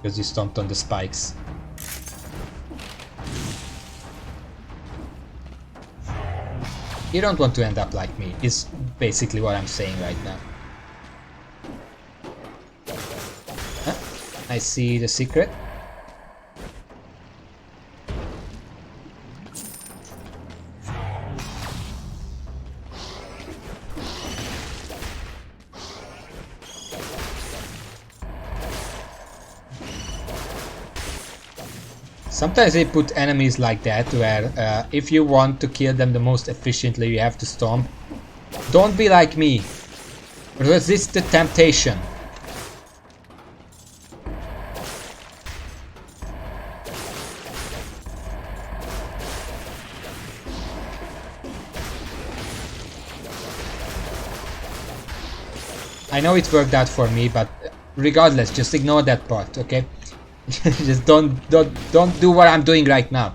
Because you stomped on the spikes. You don't want to end up like me, is basically what I'm saying right now. Huh? I see the secret. Sometimes they put enemies like that where if you want to kill them the most efficiently you have to stomp. Don't be like me. Resist the temptation. I know it worked out for me, but regardless, just ignore that part, okay? Just don't do what I'm doing right now.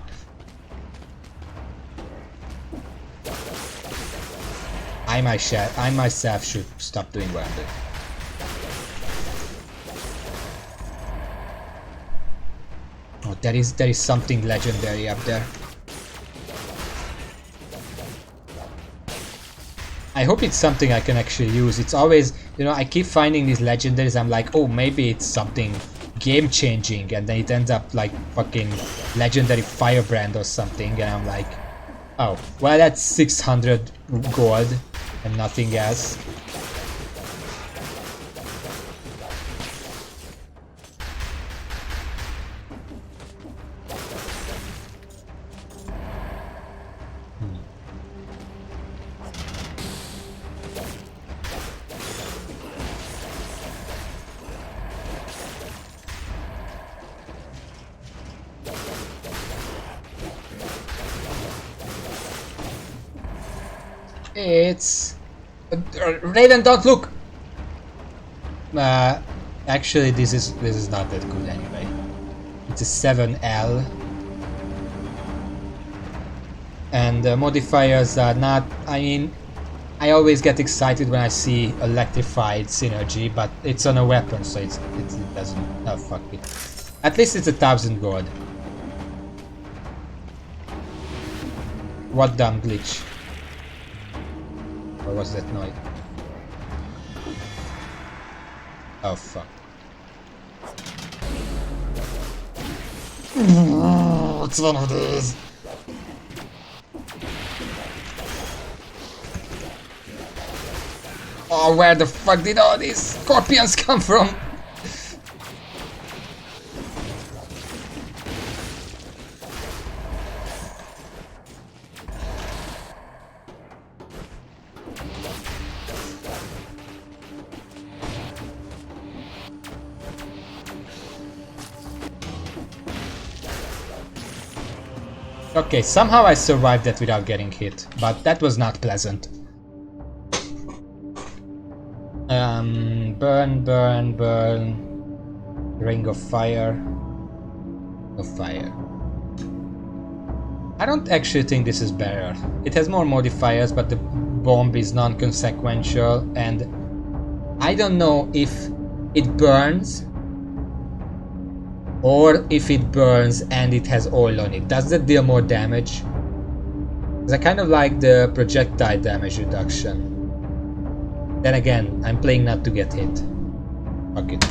I myself should stop doing what I'm doing. Oh, there is something legendary up there. I hope it's something I can actually use. It's always, you know, I keep finding these legendaries. I'm like, oh, maybe it's something game changing, and then it ends up like fucking legendary firebrand or something, and I'm like, oh, well, that's 600 gold and nothing else. It's... Raven, don't look! Actually, this is not that good anyway. It's a 7L. And modifiers are not... I mean, I always get excited when I see electrified synergy, but it's on a weapon, so it doesn't... Oh, fuck it. At least it's 1,000 gold. What dumb glitch? What was that noise? Oh, fuck. It's one of these. Oh, where the fuck did all these scorpions come from? Okay, somehow I survived that without getting hit, but that was not pleasant. Burn, burn, burn. Ring of fire. Of fire. I don't actually think this is better. It has more modifiers, but the bomb is non-consequential, and I don't know if it burns or if it burns and it has oil on it. Does that deal more damage? Because I kind of like the projectile damage reduction. Then again, I'm playing not to get hit. Fuck it.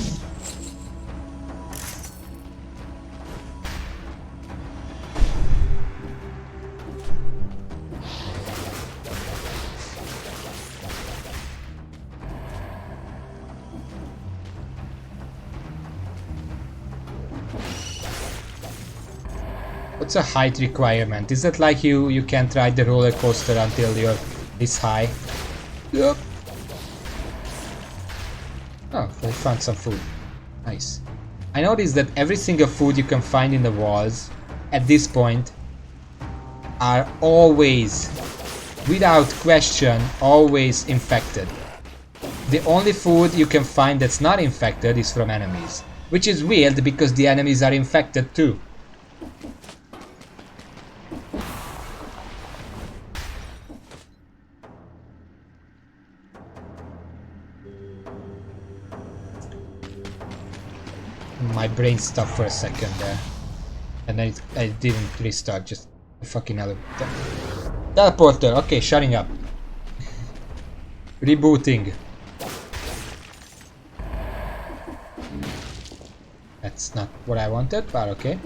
What's a height requirement? Is that like you can't ride the roller coaster until you're this high? Yep. Oh, we found some food. Nice. I noticed that every single food you can find in the walls at this point are always, without question, always infected. The only food you can find that's not infected is from enemies, which is weird because the enemies are infected too. My brain stopped for a second there, and then I didn't restart, just fucking teleporter. Okay, shutting up. Rebooting. That's not what I wanted, but okay.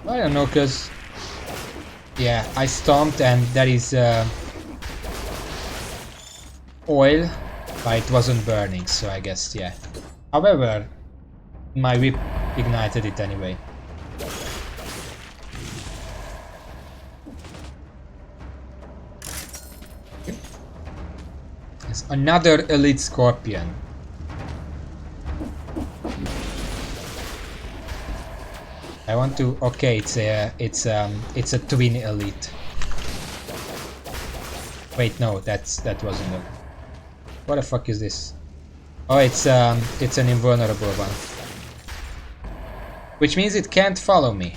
I don't know, cause yeah, I stomped and there is oil, but it wasn't burning, so I guess yeah. However, my whip ignited it anyway. It's another elite scorpion. I want to. Okay, it's a twin elite. Wait, no, that wasn't it. What the fuck is this? Oh, it's an invulnerable one, which means it can't follow me.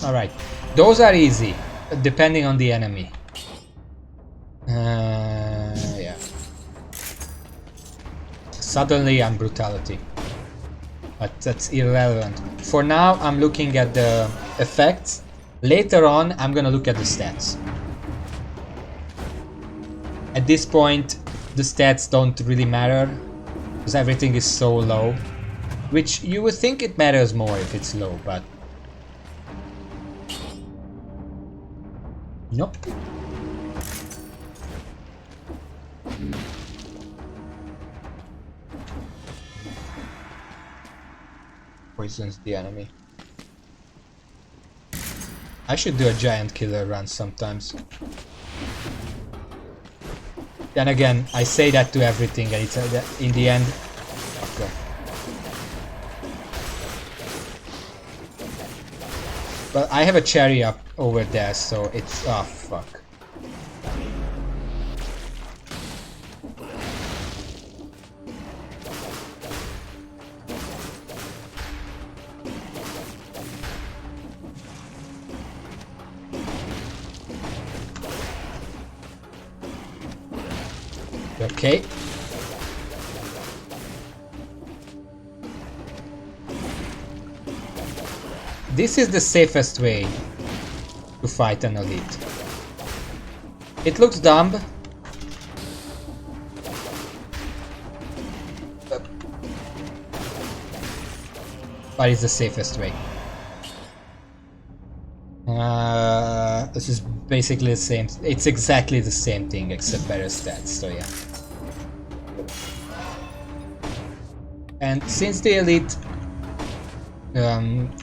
Alright, those are easy, depending on the enemy. Yeah. Suddenly I'm brutality. But that's irrelevant. For now, I'm looking at the effects. Later on, I'm gonna look at the stats. At this point, the stats don't really matter, because everything is so low. Which you would think it matters more if it's low, but... Nope. Poisons the enemy. I should do a giant killer run sometimes. Then again, I say that to everything and it's in the end... Okay. But I have a cherry up over there, so it's... Oh, fuck. Okay. This is the safest way to fight an elite. It looks dumb, but it's the safest way. This is basically the same. It's exactly the same thing except better stats, so yeah. And since the elite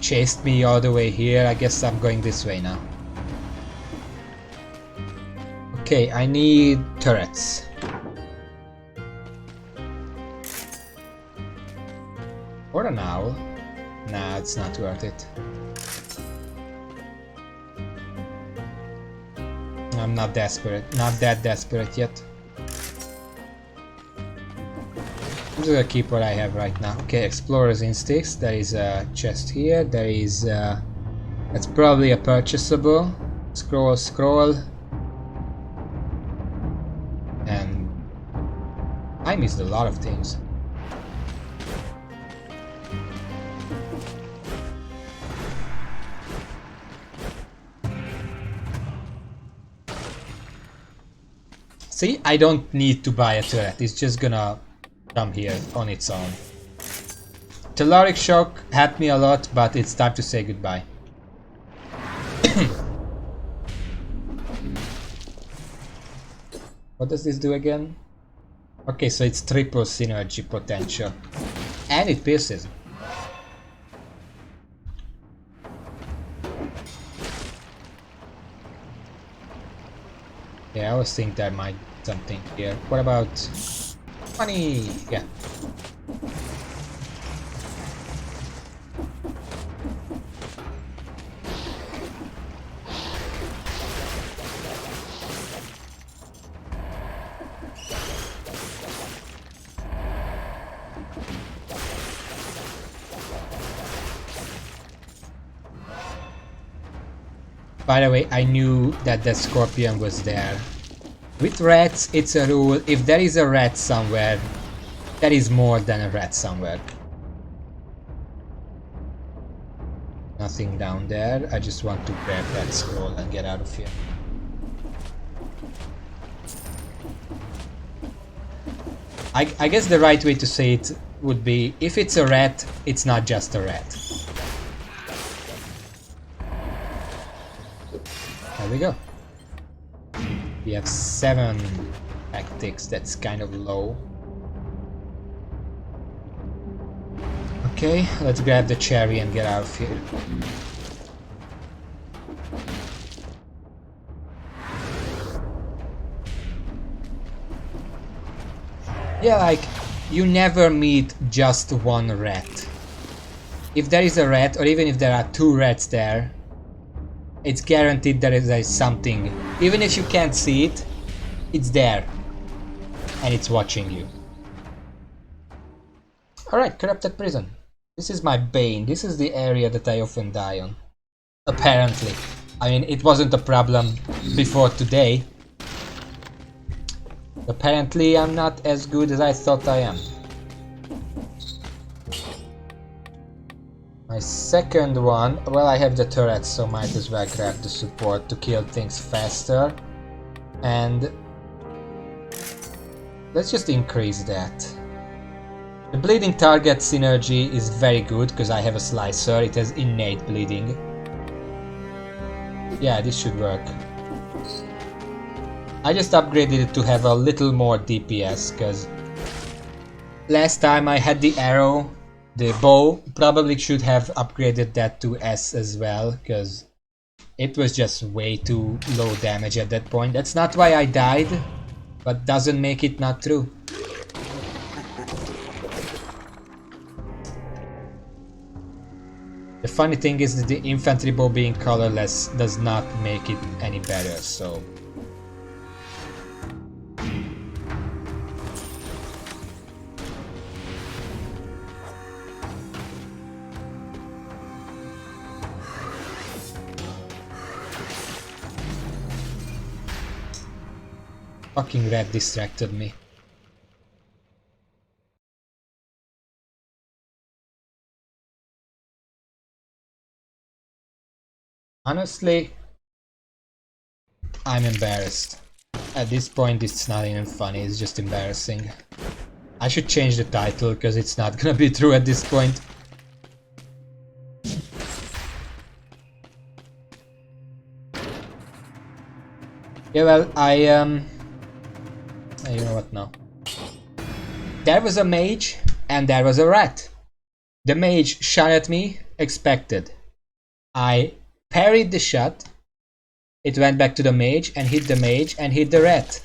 chased me all the way here, I guess I'm going this way now. Okay, I need turrets. Or an owl. Nah, it's not worth it. I'm not desperate. Not that desperate yet. I'm just gonna keep what I have right now. Okay, Explorer's Instincts. There is a chest here. There is... that's probably a purchasable. Scroll. And... I missed a lot of things. See, I don't need to buy a turret. It's just gonna come here on its own. Telluric Shock helped me a lot, but it's time to say goodbye. What does this do again? Okay, so it's triple synergy potential. And it pierces. Yeah, I always think there might be something here. What about money? Yeah. By the way, I knew that the scorpion was there. With rats, it's a rule, if there is a rat somewhere, there is more than a rat somewhere. Nothing down there, I just want to grab that scroll and get out of here. I guess the right way to say it would be, if it's a rat, it's not just a rat. There we go. We have 7 tactics, that's kind of low. Okay, let's grab the cherry and get out of here. Yeah, like, you never meet just one rat. If there is a rat, or even if there are 2 rats there, it's guaranteed there is something. Even if you can't see it, it's there. And it's watching you. Alright, Corrupted Prison. This is my bane. This is the area that I often die on. Apparently. I mean, it wasn't a problem before today. Apparently, I'm not as good as I thought I am. My second one, well, I have the turrets, so might as well grab the support to kill things faster. And let's just increase that. The bleeding target synergy is very good because I have a slicer, it has innate bleeding. Yeah, this should work. I just upgraded it to have a little more DPS, because last time I had the arrow, the bow, probably should have upgraded that to S as well, because it was just way too low damage at that point. That's not why I died, but doesn't make it not true. The funny thing is that the infantry bow being colorless does not make it any better, so... Fucking red distracted me. Honestly, I'm embarrassed. At this point it's not even funny, it's just embarrassing. I should change the title, because it's not gonna be true at this point. Yeah, well, you know what now? There was a mage, and there was a rat. The mage shot at me, expected. I parried the shot. It went back to the mage, and hit the mage, and hit the rat.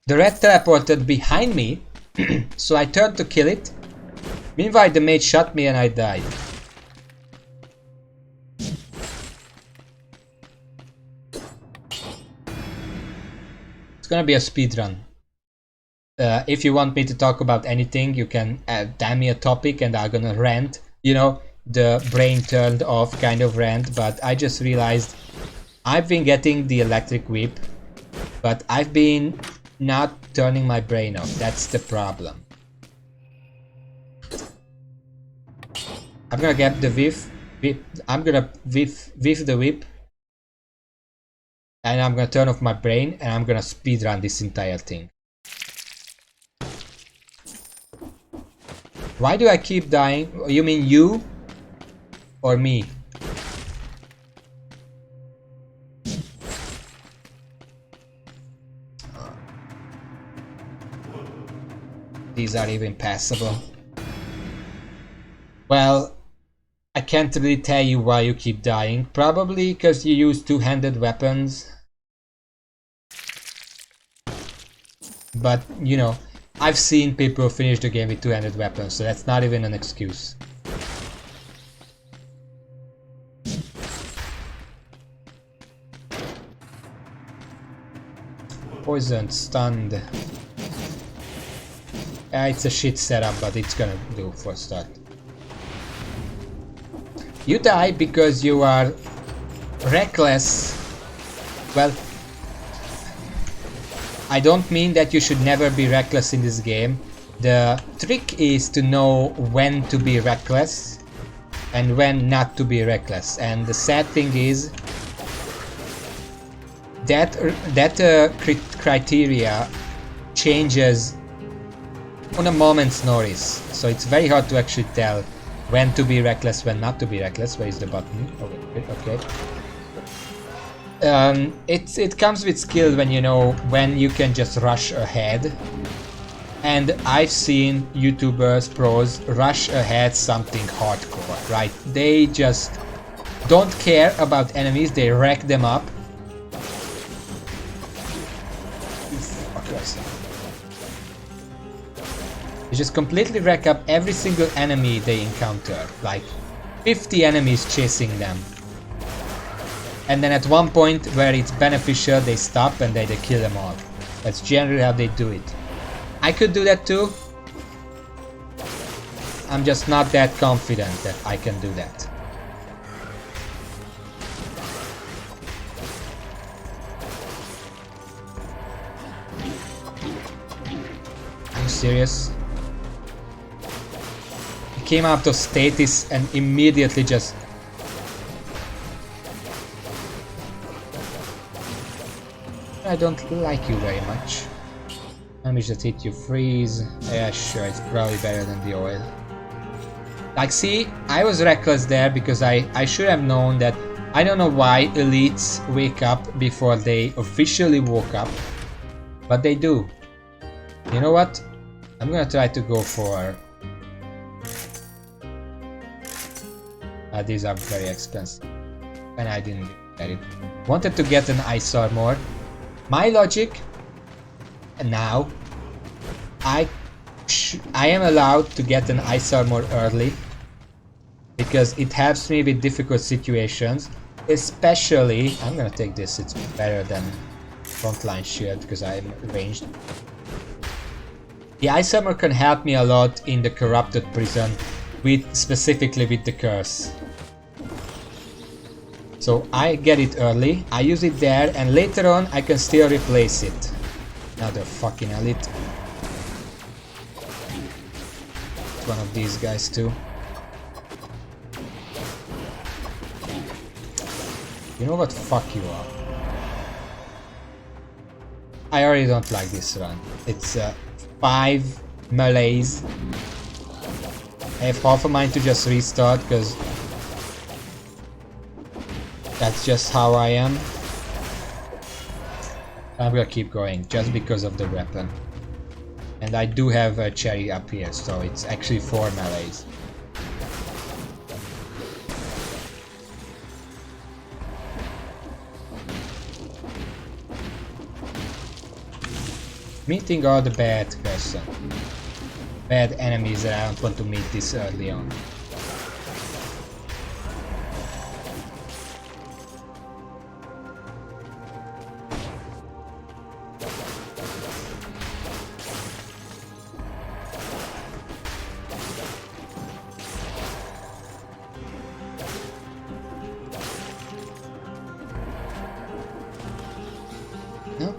The rat teleported behind me, so I turned to kill it. Meanwhile, the mage shot me and I died. It's gonna be a speedrun. If you want me to talk about anything, you can tell me a topic and I'm gonna rant. You know, the brain turned off kind of rant, but I just realized I've been getting the electric whip, but I've been not turning my brain off. That's the problem. I'm gonna get the whiff. I'm gonna whiff the whip, and I'm gonna turn off my brain, and I'm gonna speedrun this entire thing. Why do I keep dying? You mean you? Or me? These are even passable. Well, I can't really tell you why you keep dying. Probably because you use two-handed weapons. But, you know, I've seen people finish the game with two-handed weapons, so that's not even an excuse. Poisoned, stunned. It's a shit setup, but it's gonna do for a start. You die because you are reckless. Well, I don't mean that you should never be reckless in this game. The trick is to know when to be reckless and when not to be reckless. And the sad thing is that criteria changes on a moment's notice. So it's very hard to actually tell when to be reckless, when not to be reckless. Where is the button? Okay. It comes with skill when you know when you can just rush ahead. And I've seen YouTubers, pros, rush ahead something hardcore, right? They just don't care about enemies, they wreck them up. They just completely wreck up every single enemy they encounter. Like 50 enemies chasing them. And then at one point where it's beneficial, they stop and they kill them all. That's generally how they do it. I could do that too. I'm just not that confident that I can do that. Are you serious? He came out of status and immediately just... I don't like you very much. Damage that hit you freeze. Yeah, sure, it's probably better than the oil. Like, see, I was reckless there because I should have known that. I don't know why elites wake up before they officially woke up. but they do. You know what? I'm gonna try to go for... these are very expensive. And I didn't get it. Wanted to get an ice armor. My logic... And now... I am allowed to get an ice armor early. Because it helps me with difficult situations. Especially... I'm gonna take this, it's better than frontline shield because I'm ranged. The ice armor can help me a lot in the corrupted prison, specifically with the curse. So I get it early, I use it there, and later on I can still replace it. Another fucking elite. One of these guys too. You know what? Fuck you are. I already don't like this run. It's 5 melees. I have half a mind to just restart because that's just how I am. I'm gonna keep going just because of the weapon. And I do have a cherry up here, so it's actually 4 melees. Meeting all the bad enemies that I don't want to meet this early on. No?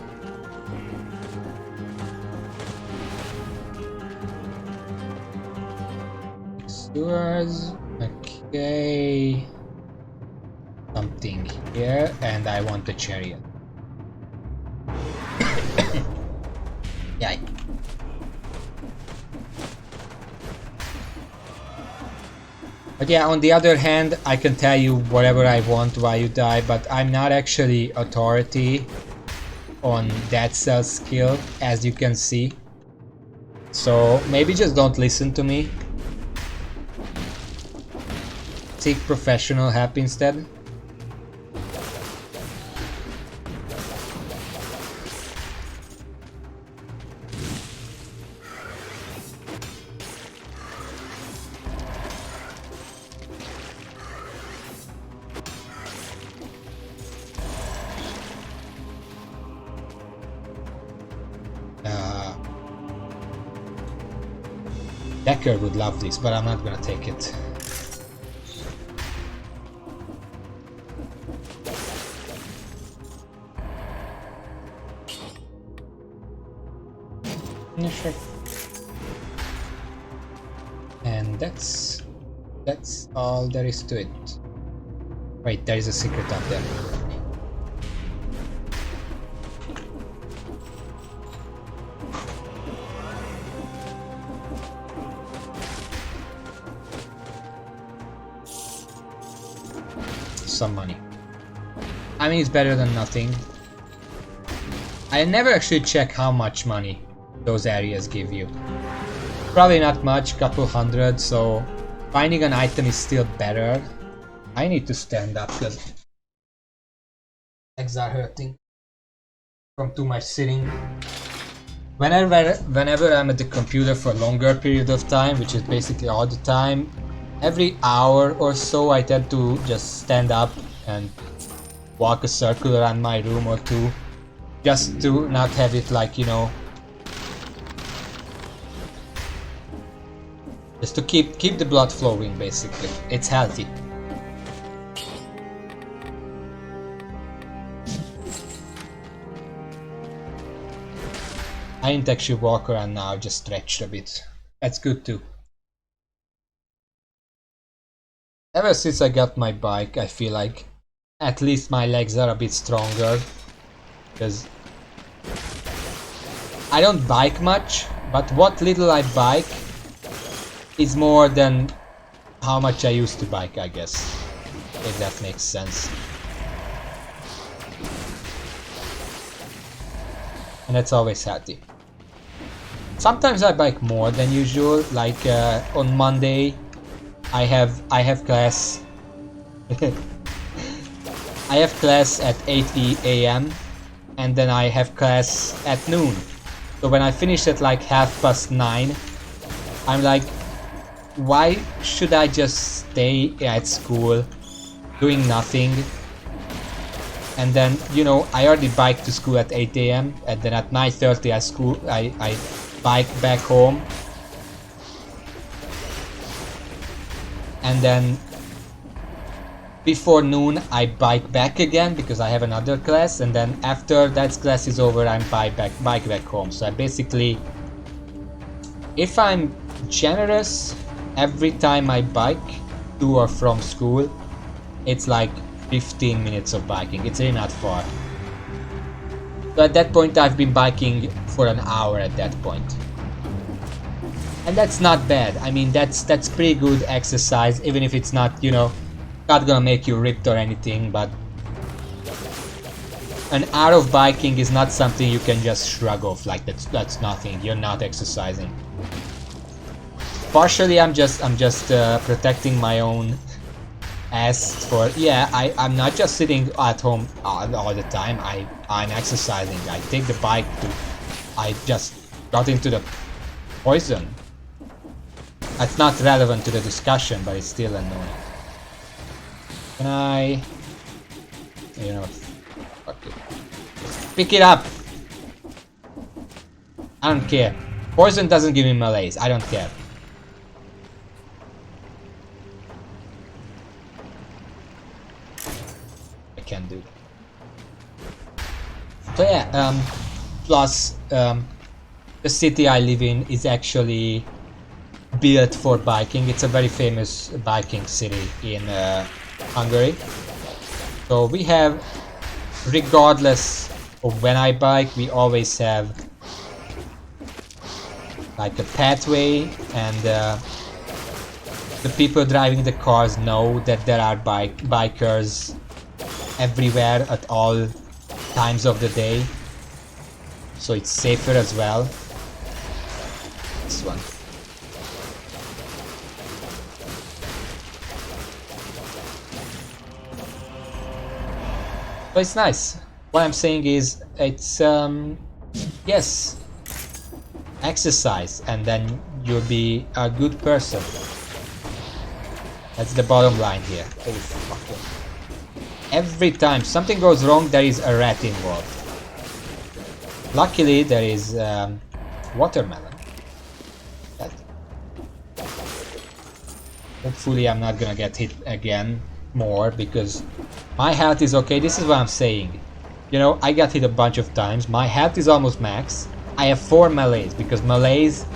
Sewers, okay, something here, and I want the chariot. Yikes. But yeah, on the other hand, I can tell you whatever I want while you die, but I'm not actually authority on Dead Cell skill, as you can see. So maybe just don't listen to me. Seek professional help instead. Decker would love this, but I'm not gonna take it. Yeah, sure. And that's all there is to it. Wait, there is a secret up there. Some money. I mean, it's better than nothing. I never actually check how much money those areas give you. Probably not much, couple hundred, so finding an item is still better. I need to stand up because legs are hurting from too much sitting. Whenever I'm at the computer for a longer period of time, which is basically all the time, every hour or so I tend to just stand up and walk a circle around my room or two, just to not have it like, you know, just to keep the blood flowing basically. It's healthy. I didn't actually walk around now, just stretched a bit. That's good too. Ever since I got my bike, I feel like at least my legs are a bit stronger. Because I don't bike much, but what little I bike is more than how much I used to bike, I guess. If that makes sense. and that's always healthy. Sometimes I bike more than usual, like on Monday I have class I have class at 8 a.m. and then I have class at noon. So when I finish at like 9:30, I'm like, why should I just stay at school doing nothing? And then, you know, I already bike to school at 8 a.m. and then at 9:30 I bike back home. And then before noon I bike back again because I have another class, and then after that class is over I'm bike back home. So I basically, if I'm generous, every time I bike to or from school, it's like 15 minutes of biking. It's really not far. So at that point I've been biking for an hour at that point. And that's not bad. I mean, that's pretty good exercise, even if it's not, you know, not gonna make you ripped or anything, but an hour of biking is not something you can just shrug off like that's nothing. You're not exercising. Partially I'm just protecting my own ass for, yeah, I'm not just sitting at home all the time. I'm exercising. I take the bike to, I just got into the poison. That's not relevant to the discussion, but it's still annoying. Can I... You know... Fuck it. Just pick it up! I don't care. Poison doesn't give me malaise. I don't care. I can't do that. So yeah, plus, the city I live in is actually built for biking. It's a very famous biking city in Hungary. So we have, regardless of when I bike, we always have like a pathway, and the people driving the cars know that there are bikers everywhere at all times of the day. So it's safer as well. This one. So it's nice. What I'm saying is, it's yes, exercise and then you'll be a good person. That's the bottom line here. Oh, fuck. Every time something goes wrong, there is a rat involved. Luckily there is watermelon. That. Hopefully I'm not gonna get hit again more, because my health is okay. This is what I'm saying. You know, I got hit a bunch of times. My health is almost max. I have 4 malaise, because malaise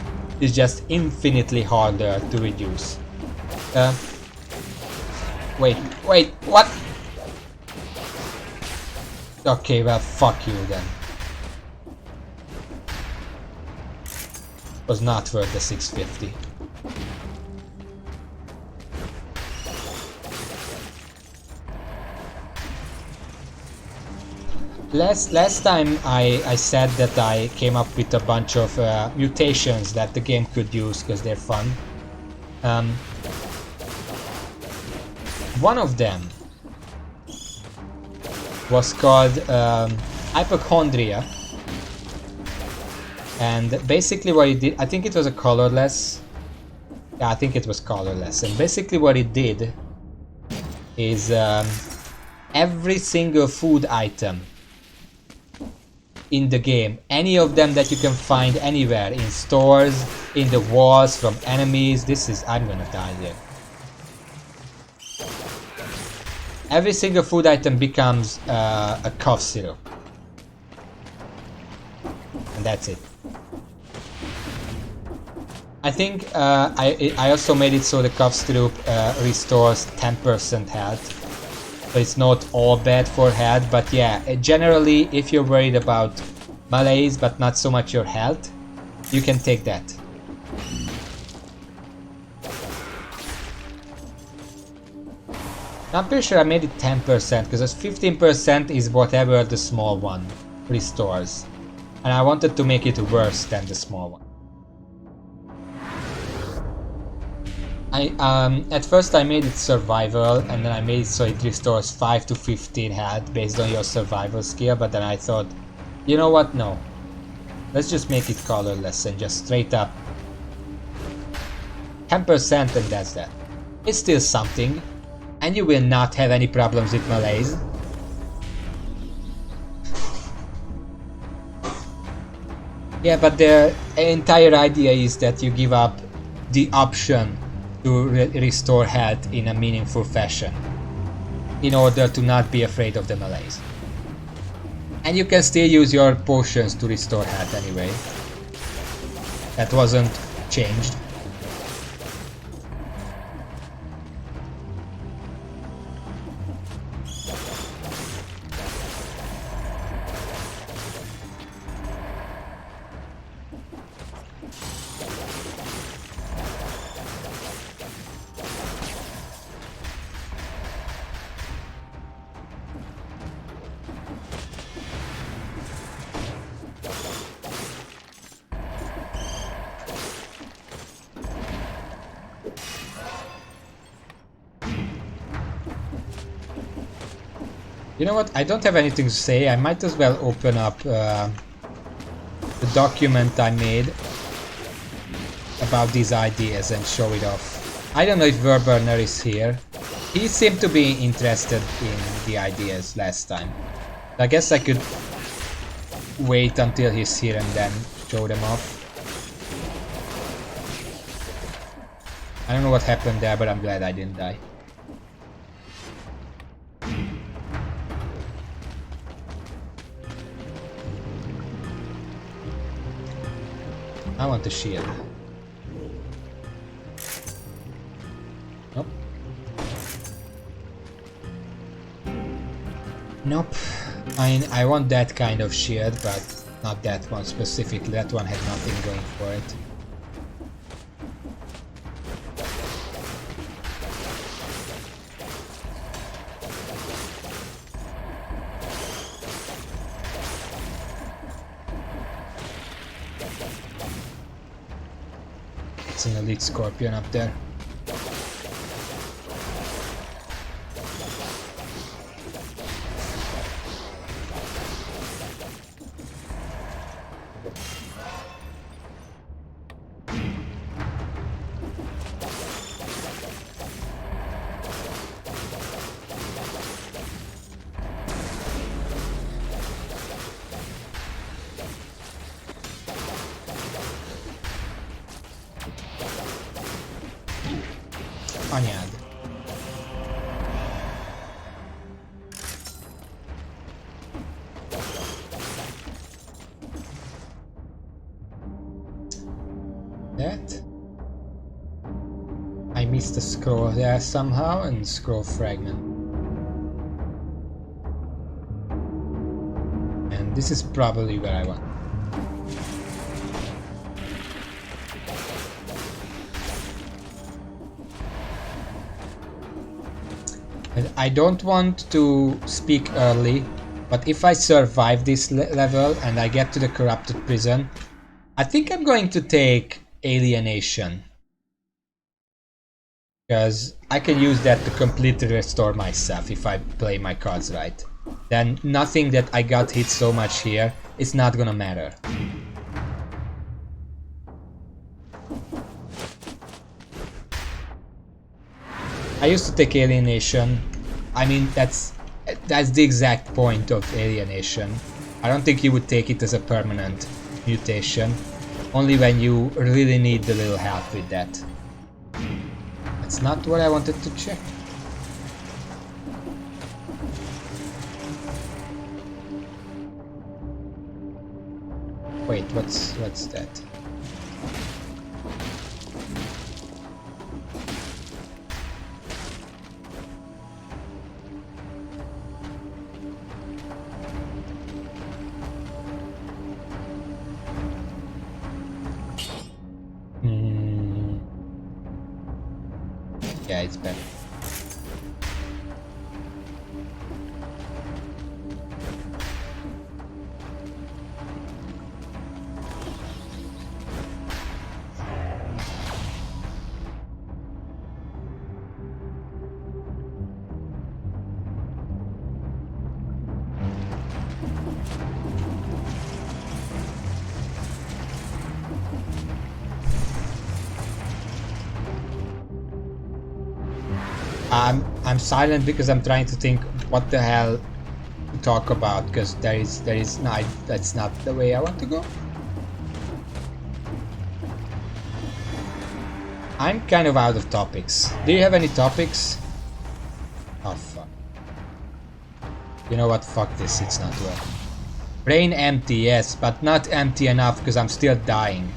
is just infinitely harder to reduce. Wait, what? Okay, well, fuck you then. Was not worth the 650. Last time I said that I came up with a bunch of mutations that the game could use because they're fun. One of them was called hypochondria, and basically what it did, I think it was a colorless. Yeah, I think it was colorless, and basically what it did is every single food item in the game, any of them that you can find anywhere, in stores, in the walls, from enemies. This is, I'm gonna die here. Every single food item becomes a cough syrup. And that's it. I think I also made it so the cough syrup restores 10% health. So it's not all bad for health, but yeah, generally if you're worried about malaise but not so much your health, you can take that. I'm pretty sure I made it 10% because 15% is whatever the small one restores. And I wanted to make it worse than the small one. At first I made it survival, and then I made it so it restores 5 to 15 health based on your survival skill, but then I thought, you know what, no. Let's just make it colorless and just straight up 10% and that's that. It's still something, and you will not have any problems with melees. Yeah, but the entire idea is that you give up the option to restore health in a meaningful fashion in order to not be afraid of the melees. And you can still use your potions to restore health anyway. That wasn't changed. You know what? I don't have anything to say. I might as well open up the document I made about these ideas and show it off. I don't know if Verburner is here. He seemed to be interested in the ideas last time. I guess I could wait until he's here and then show them off. I don't know what happened there, but I'm glad I didn't die. I want the shield. Nope. Nope. I want that kind of shield, but not that one specifically. That one had nothing going for it. It's an elite scorpion up there. Anyád. That? I missed a scroll there somehow, and scroll fragment. And this is probably where I want. I don't want to speak early, but if I survive this level and I get to the corrupted prison, I think I'm going to take alienation. Because I can use that to completely restore myself if I play my cards right. Then nothing that I got hit so much here is not gonna matter. I used to take alienation. I mean, that's the exact point of alienation. I don't think you would take it as a permanent mutation, only when you really need a little help with that. That's not what I wanted to check. Wait, what's that? Yeah, it's better. I'm silent because I'm trying to think what the hell to talk about, because there is no, that's not the way I want to go. I'm kind of out of topics. Do you have any topics? Oh fuck. You know what? Fuck this. It's not working. Brain empty, yes, but not empty enough because I'm still dying.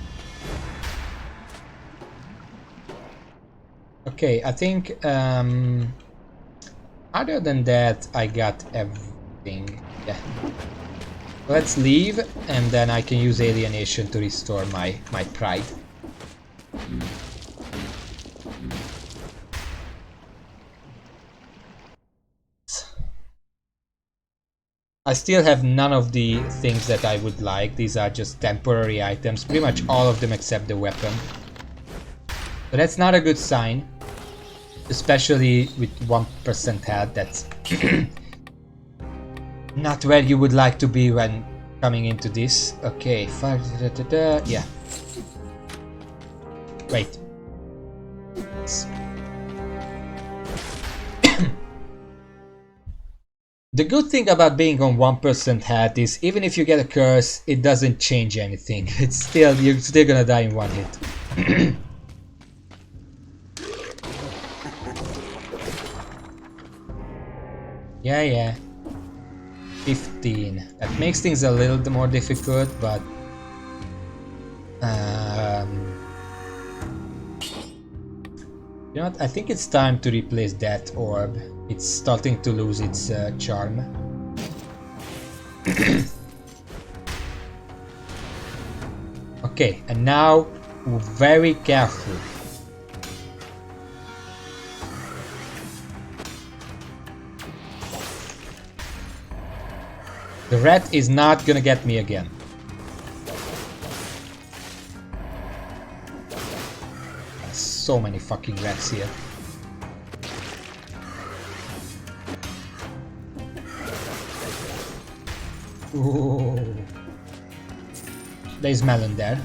Okay, I think other than that I got everything. Yeah. Let's leave and then I can use alienation to restore my pride. I still have none of the things that I would like. These are just temporary items, pretty much all of them except the weapon. But that's not a good sign. Especially with 1% health, that's not where you would like to be when coming into this. Okay, yeah. Wait. The good thing about being on 1% health is even if you get a curse, it doesn't change anything. It's still, you're still gonna die in one hit. Yeah. 15. That makes things a little more difficult, but you know what? I think it's time to replace that orb. It's starting to lose its charm. Okay, and now very careful. The rat is not gonna get me again. There's so many fucking rats here. Ooh. There's melon there.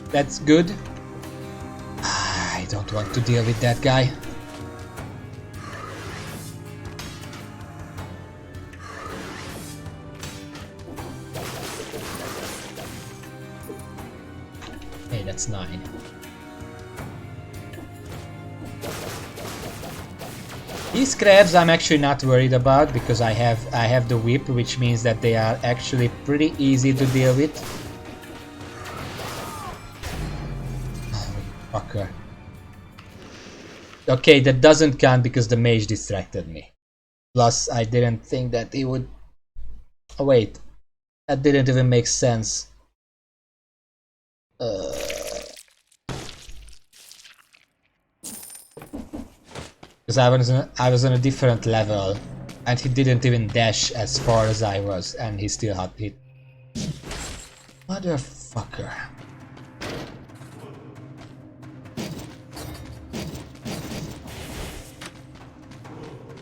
That's good. I don't want to deal with that guy. Hey, that's 9. These crabs I'm actually not worried about because I have the whip, which means that they are actually pretty easy to deal with. Oh, fucker. Okay, that doesn't count because the mage distracted me. Plus, I didn't think that he would... Oh wait, that didn't even make sense. Because I was on a different level, and he didn't even dash as far as I was, and he still had hit. Motherfucker.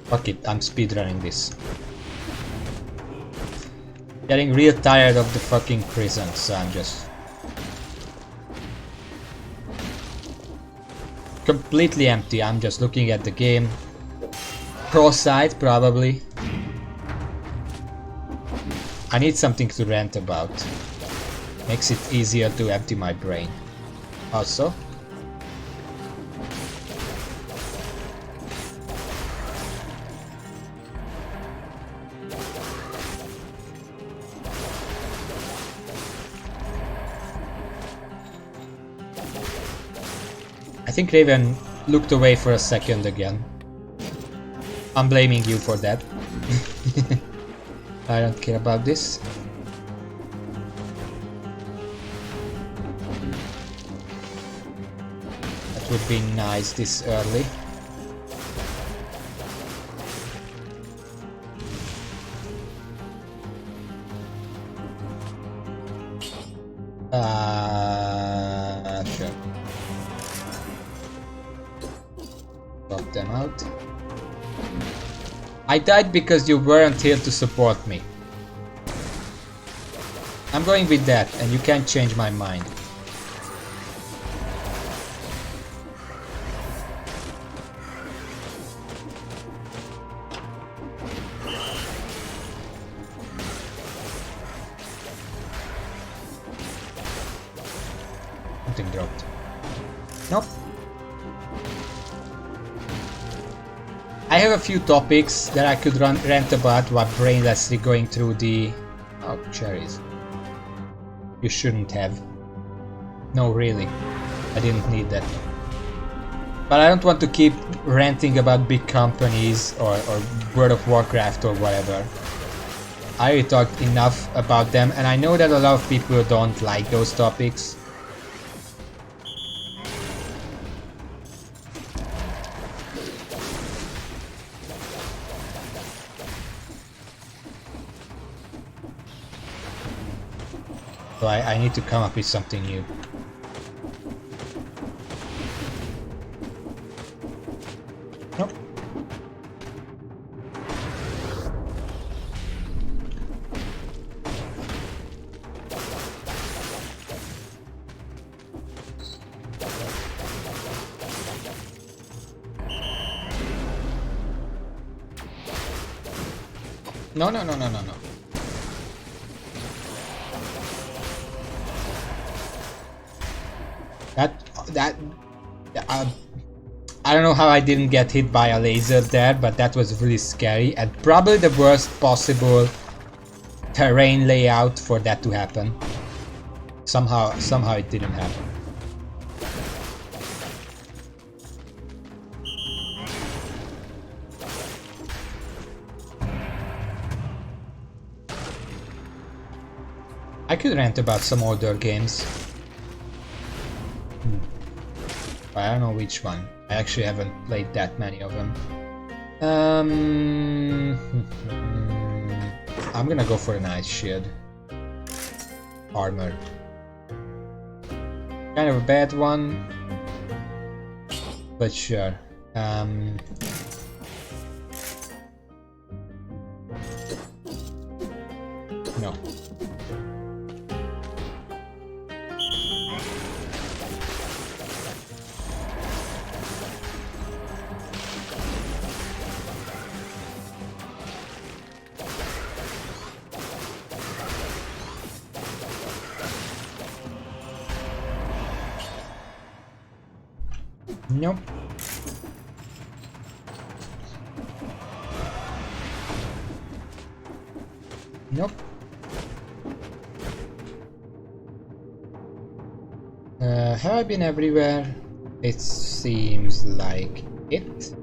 Fuck it, I'm speedrunning this. Getting real tired of the fucking prison, so I'm just... completely empty. I'm just looking at the game. Cross-eyed, probably. I need something to rant about. Makes it easier to empty my brain. Also. I think Raven looked away for a second again. I'm blaming you for that. I don't care about this. That would be nice this early. Sure. Drop them out. I died because you weren't here to support me. I'm going with that, and you can't change my mind. something dropped. Nope. I have a few topics that I could rant about while brainlessly going through the... Oh, cherries. You shouldn't have. No, really. I didn't need that. But I don't want to keep ranting about big companies or World of Warcraft or whatever. I already talked enough about them, and I know that a lot of people don't like those topics. So I need to come up with something new. Nope. No, no, no, no, no, no. I don't know how I didn't get hit by a laser there, but that was really scary and probably the worst possible terrain layout for that to happen. Somehow it didn't happen. I could rant about some older games. I don't know which one. I actually haven't played that many of them. I'm gonna go for an ice shield. Armor. Kind of a bad one. But sure. No. Nope. Nope. Have I been everywhere? It seems like it.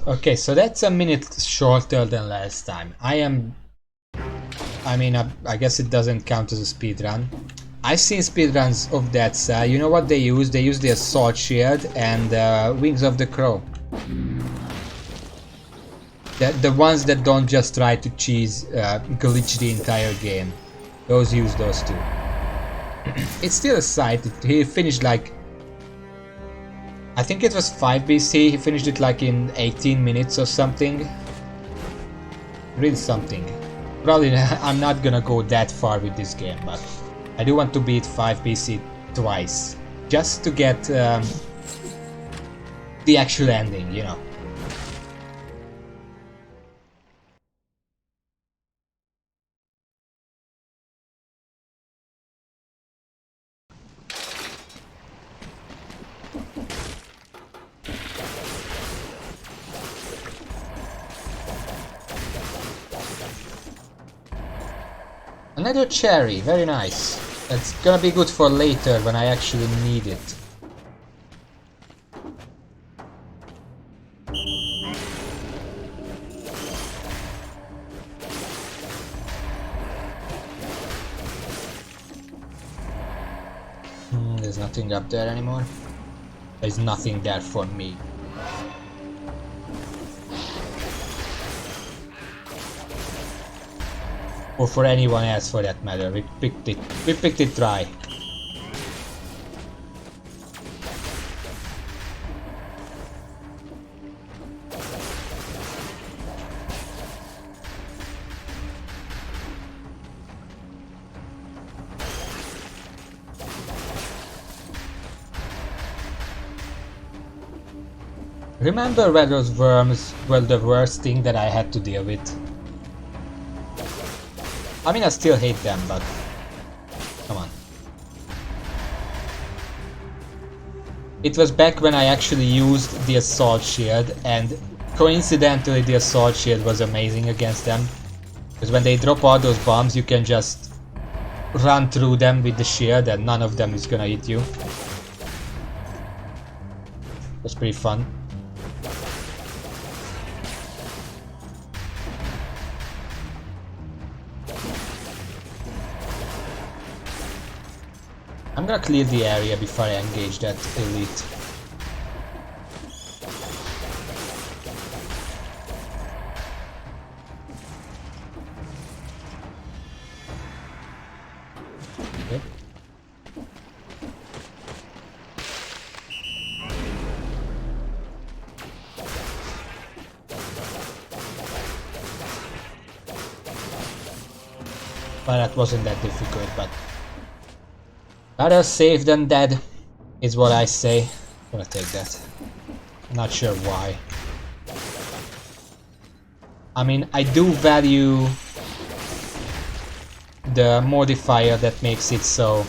Okay, so that's a minute shorter than last time. I mean, I guess it doesn't count as a speed run. I've seen speedruns of that style. You know what they use? They use the Assault Shield and Wings of the Crow. The ones that don't just try to glitch the entire game. Those use those too. It's still a sight. He finished like... I think it was 5 BC, he finished it like in 18 minutes or something. Really something. Probably I'm not gonna go that far with this game, but I do want to beat 5 BC twice. Just to get the actual ending, you know. Another cherry, very nice. That's gonna be good for later when I actually need it. There's nothing up there anymore. There's nothing there for me. Or for anyone else for that matter. We picked it dry. Remember when those worms were the worst thing that I had to deal with? I mean, I still hate them, but come on. It was back when I actually used the assault shield, and coincidentally the assault shield was amazing against them. Because when they drop all those bombs, you can just run through them with the shield and none of them is gonna hit you. That's pretty fun. I'm gonna clear the area before I engage that elite. Okay. Well, that wasn't that difficult, but better safe than dead is what I say. I'm gonna take that. I'm not sure why. I mean, I do value the modifier that makes it so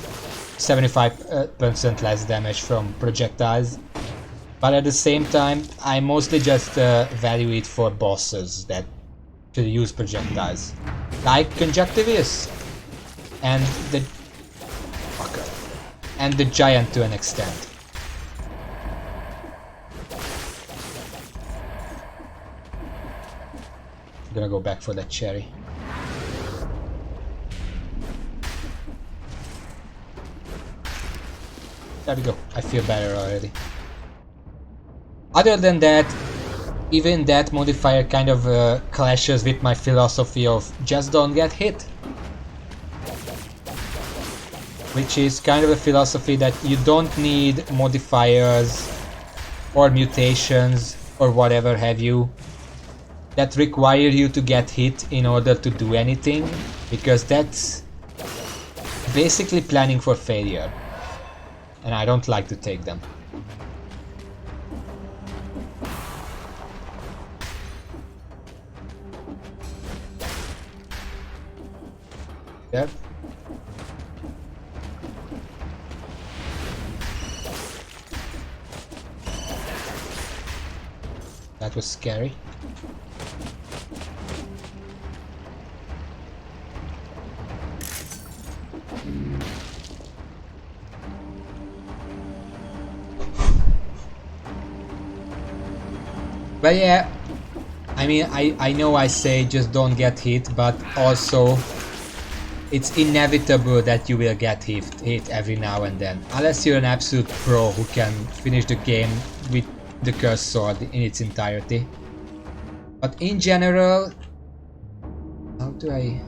75% less damage from projectiles, but at the same time I mostly just value it for bosses that to use projectiles, like Conjunctivius and the giant to an extent. I'm gonna go back for that cherry. There we go, I feel better already. Other than that, even that modifier kind of clashes with my philosophy of just don't get hit. Which is kind of a philosophy that you don't need modifiers or mutations or whatever have you that require you to get hit in order to do anything, because that's basically planning for failure. And I don't like to take them. There. That was scary. But yeah, I mean, I know I say just don't get hit, but also it's inevitable that you will get hit every now and then. Unless you're an absolute pro who can finish the game with the cursed sword in its entirety. But in general, how do I...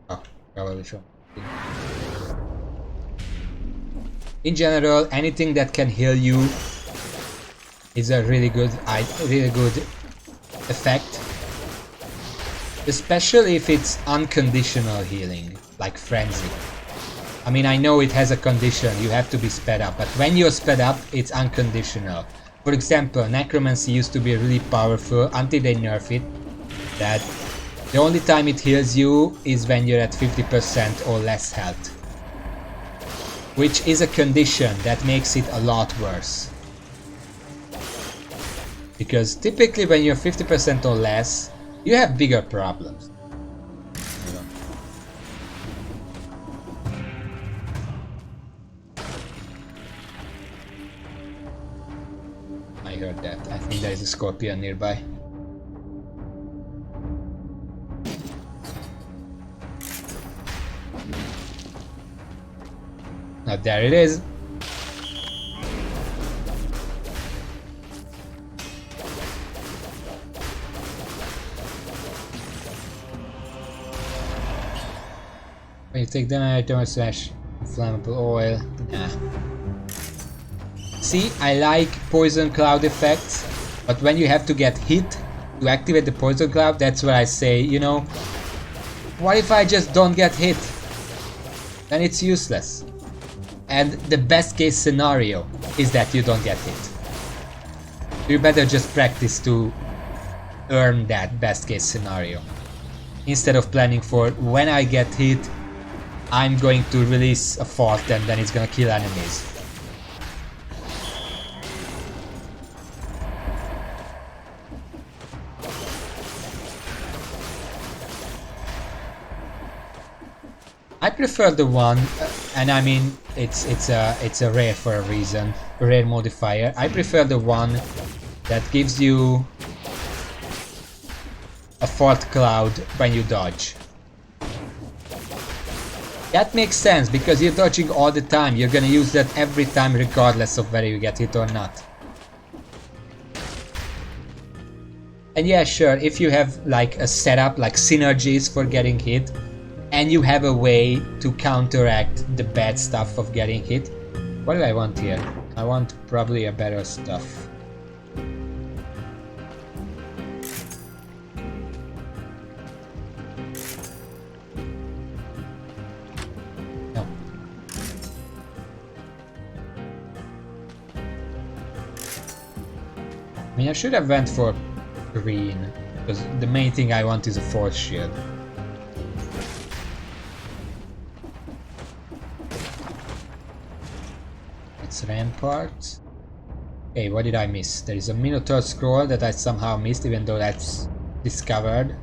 Oh, probably sure. In general, anything that can heal you is a really good effect. Especially if it's unconditional healing, like Frenzy. I mean, I know it has a condition, you have to be sped up, but when you're sped up, it's unconditional. For example, Necromancy used to be really powerful until they nerf it, that the only time it heals you is when you're at 50% or less health. Which is a condition that makes it a lot worse. Because typically when you're 50% or less, you have bigger problems. I heard that. I think there is a scorpion nearby. Now there it is. When you take damage, don't slash flammable oil. Nah. See, I like poison cloud effects, but when you have to get hit to activate the poison cloud, that's where I say, you know, what if I just don't get hit? then it's useless. And the best case scenario is that you don't get hit. You better just practice to earn that best case scenario. Instead of planning for when I get hit, I'm going to release a fault and then it's gonna kill enemies. I prefer the one, and I mean it's a rare for a reason, a rare modifier. I prefer the one that gives you a fault cloud when you dodge. That makes sense because you're dodging all the time. You're gonna use that every time regardless of whether you get hit or not. And yeah, sure, if you have like a setup, like synergies for getting hit, and you have a way to counteract the bad stuff of getting hit. What do I want here? I want probably a better stuff. No. I mean, I should have went for green, because the main thing I want is a force shield. It's ramparts. Okay, what did I miss? There is a Minotaur scroll that I somehow missed, even though that's discovered.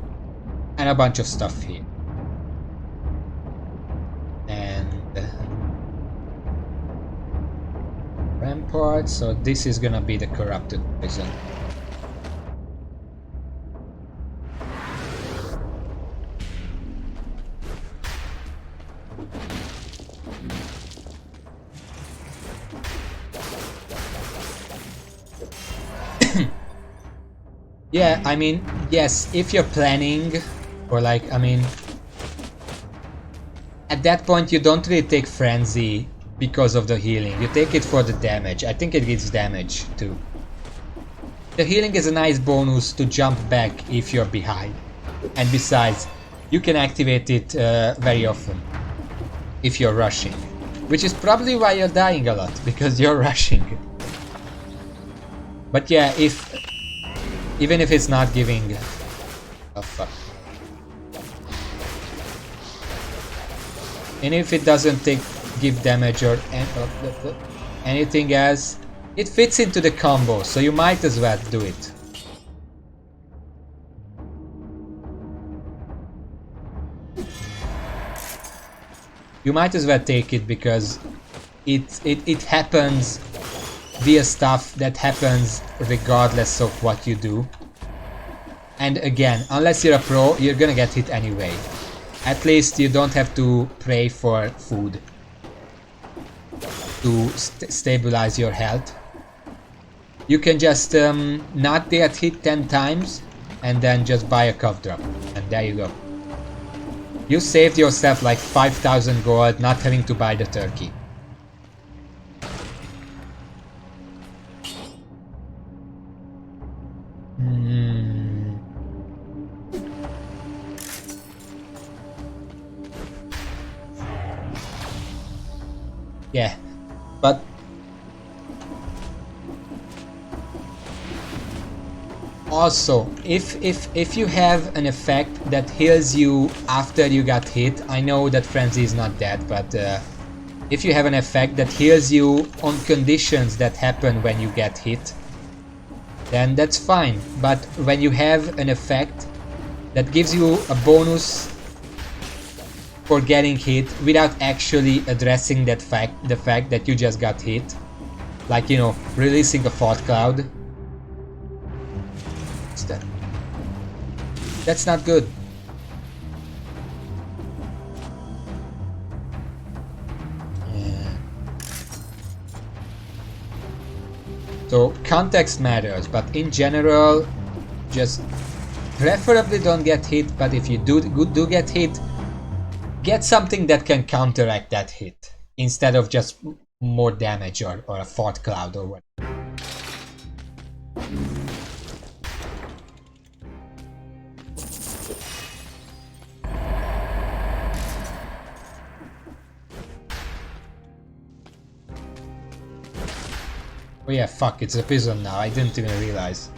And a bunch of stuff here. And ramparts, so this is gonna be the corrupted prison. Yeah, I mean, yes, if you're planning, or like, I mean, at that point you don't really take Frenzy because of the healing, you take it for the damage. I think it gives damage too. The healing is a nice bonus to jump back if you're behind. And besides, you can activate it very often if you're rushing. Which is probably why you're dying a lot, because you're rushing. But yeah, even if it's not giving... Oh fuck. And if it doesn't give damage or anything else, it fits into the combo, so you might as well do it. You might as well take it because it happens via stuff that happens regardless of what you do. And again, unless you're a pro, you're gonna get hit anyway. At least you don't have to pray for food to stabilize your health. You can just not get hit 10 times and then just buy a cough drop, and there you go. You saved yourself like 5,000 gold not having to buy the turkey. Yeah, but also if you have an effect that heals you after you got hit, I know that Frenzy is not that, but if you have an effect that heals you on conditions that happen when you get hit, then that's fine. But when you have an effect that gives you a bonus for getting hit without actually addressing the fact that you just got hit, like, you know, releasing a fault cloud, that's not good. Yeah. So context matters, but in general, just preferably don't get hit. But if you do get hit, get something that can counteract that hit instead of just more damage or a fault cloud or what. Oh yeah, fuck, it's a prison now. I didn't even realize.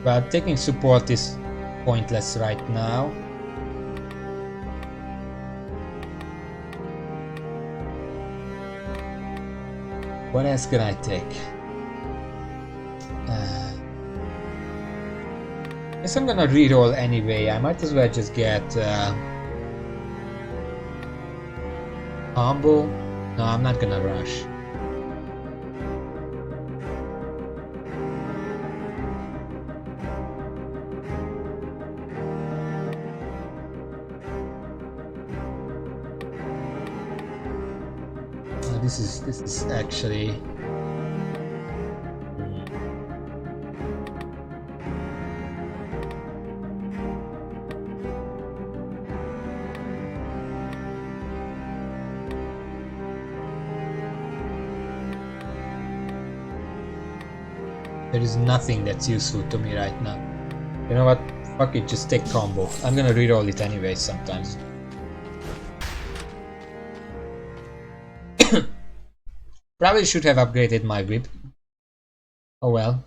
But taking support is pointless right now. What else can I take? Guess I'm gonna reroll anyway. I might as well just get combo. No, I'm not gonna rush. This is actually there is nothing that's useful to me right now. You know what? Fuck it, just take combo. I'm gonna reroll it anyway sometimes. Probably should have upgraded my whip. Oh well.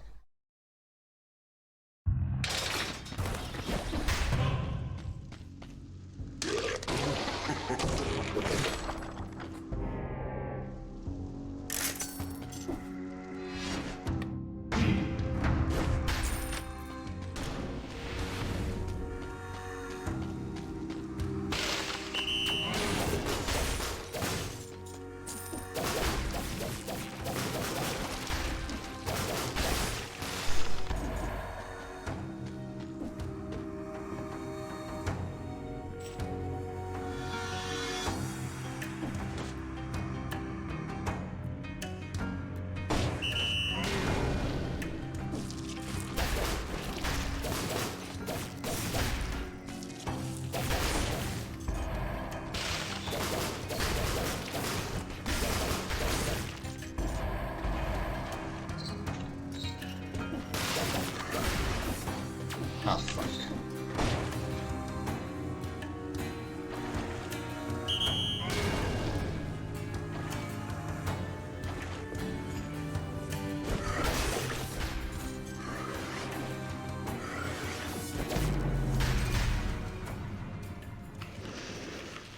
Oh fuck.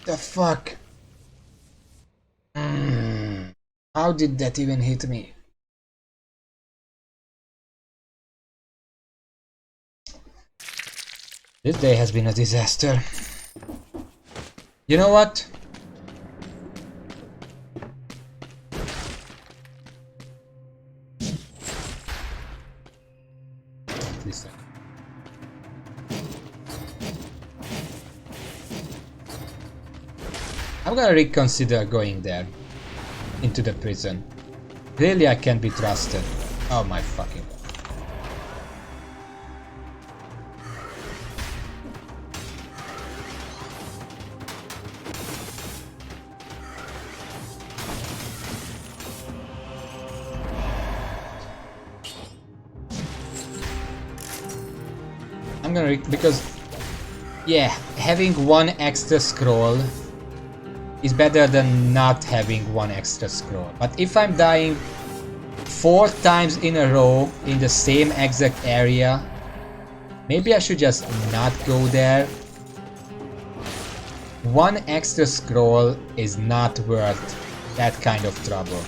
The fuck? How did that even hit me? This day has been a disaster. You know what? Listen. I'm gonna reconsider going there. Into the prison. Really, I can't be trusted. Oh my fucking god. I'm gonna because yeah, having one extra scroll is better than not having one extra scroll. But if I'm dying 4 times in a row in the same exact area, maybe I should just not go there. One extra scroll is not worth that kind of trouble.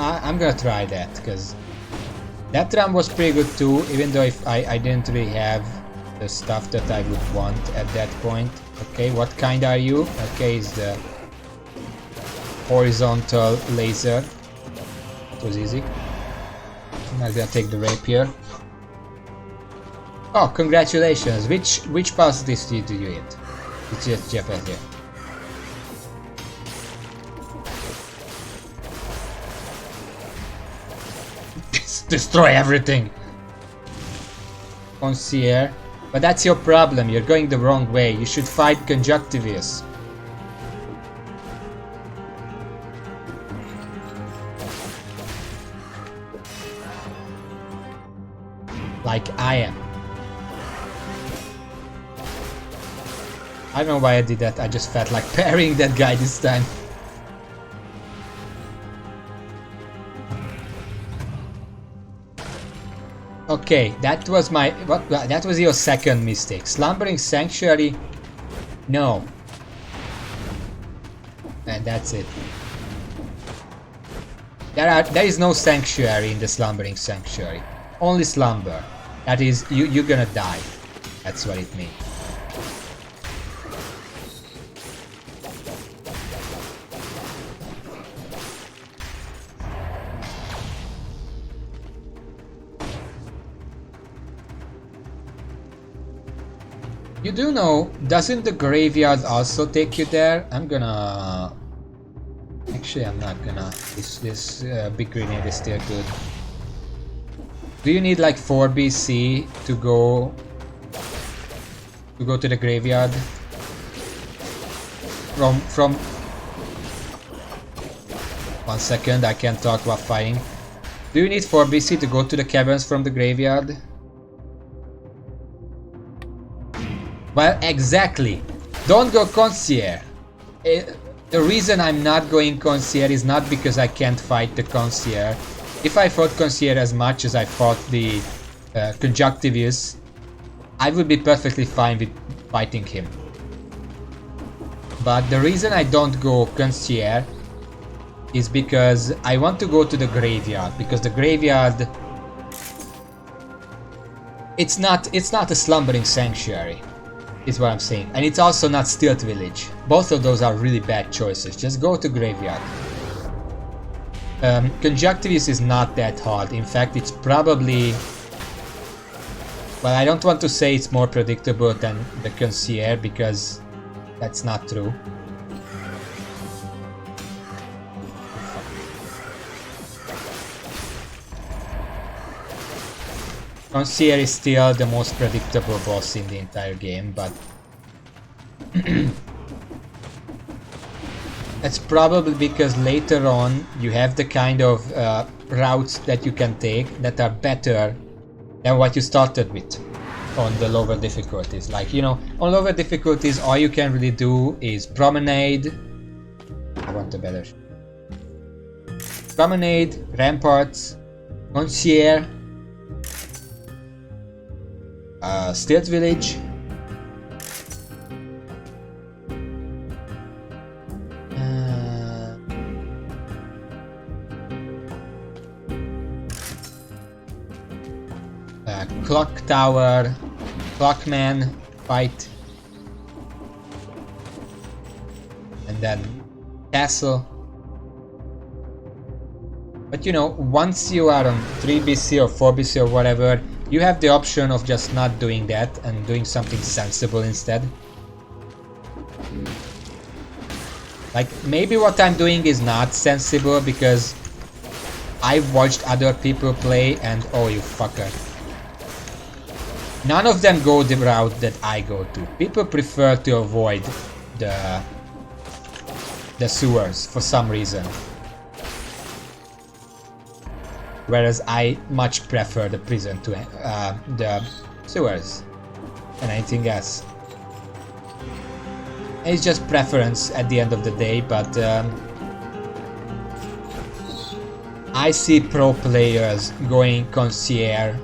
I'm gonna try that, because that run was pretty good too, even though if I didn't really have the stuff that I would want at that point. Okay, what kind are you? Okay, it's the horizontal laser. It was easy. I'm not gonna take the rapier. Oh, congratulations! Which pass this did you hit? It's just Jeff here. Destroy everything! Concierge. But that's your problem, you're going the wrong way. You should fight Conjunctivius. like I am. I don't know why I did that, I just felt like parrying that guy this time. Okay, that was my... that was your second mistake. Slumbering Sanctuary? No. And that's it. There is no Sanctuary in the Slumbering Sanctuary. Only Slumber. That is, you're gonna die. That's what it means. You do know, doesn't the graveyard also take you there? I'm gonna... Actually, I'm not gonna. This big grenade is still good. Do you need like 4 BC to go to the graveyard? From 1 second, I can't talk about fighting. Do you need 4 BC to go to the caverns from the graveyard? Well, exactly. Don't go Concierge. The reason I'm not going Concierge is not because I can't fight the Concierge. If I fought Concierge as much as I fought the Conjunctivus, I would be perfectly fine with fighting him. But the reason I don't go Concierge is because I want to go to the graveyard, because the graveyard... It's not a Slumbering Sanctuary. Is what I'm saying, and it's also not Stilt Village. Both of those are really bad choices. Just go to graveyard. Conjunctivus is not that hard. In fact, it's probably... Well, I don't want to say it's more predictable than the Concierge, because that's not true. Concierge is still the most predictable boss in the entire game, but that's probably because later on you have the kind of routes that you can take that are better than what you started with on the lower difficulties. Like, you know, on lower difficulties all you can really do is Promenade. I want a better... Promenade, Ramparts, Concierge, Stilt Village, Clock Tower, Clockman fight, and then Castle. But you know, once you are on 3 BC or 4 BC or whatever, you have the option of just not doing that and doing something sensible instead. Like, maybe what I'm doing is not sensible because I've watched other people play and oh, you fucker. None of them go the route that I go to. People prefer to avoid the sewers for some reason. Whereas I much prefer the prison to the sewers and anything else. It's just preference at the end of the day, but I see pro players going Concierge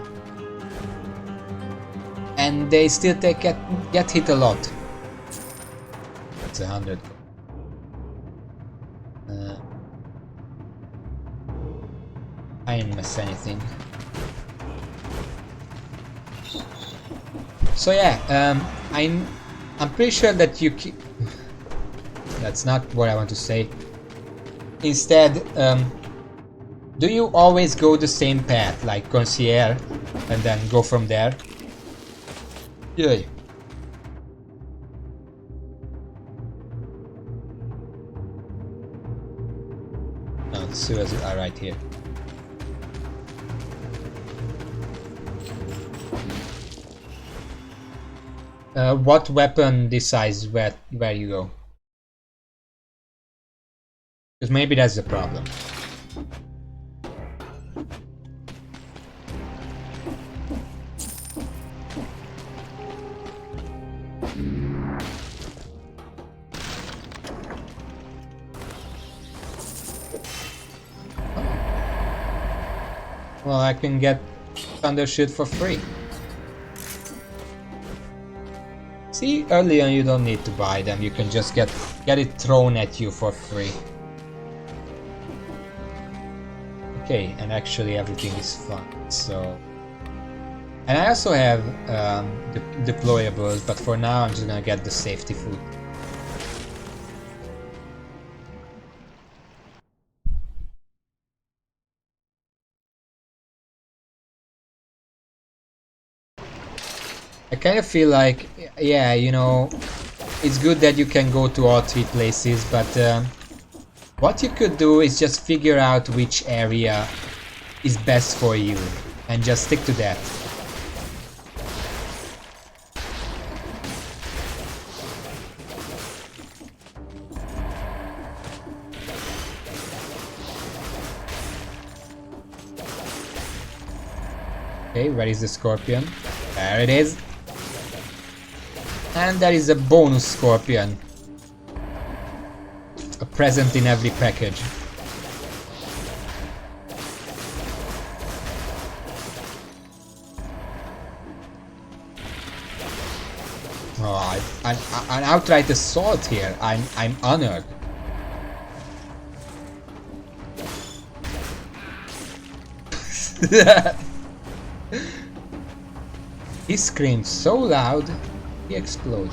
and they still get hit a lot. It's 100. I didn't miss anything. So yeah, I'm pretty sure that you that's not what I want to say. Instead, do you always go the same path, like Concierge, and then go from there? Yeah. No, the sewers are right here. What weapon decides where you go? Because maybe that's the problem. Well, I can get Thunder Shield for free. See, early on you don't need to buy them, you can just get it thrown at you for free. Okay, and actually everything is fine, so... And I also have deployables, but for now I'm just gonna get the safety food. I kind of feel like, yeah, you know, it's good that you can go to all 3 places, but what you could do is just figure out which area is best for you and just stick to that. Okay, where is the scorpion? There it is. And there is a bonus scorpion. A present in every package. Oh, an outright assault here. I'm honored. He screamed so loud, he exploded.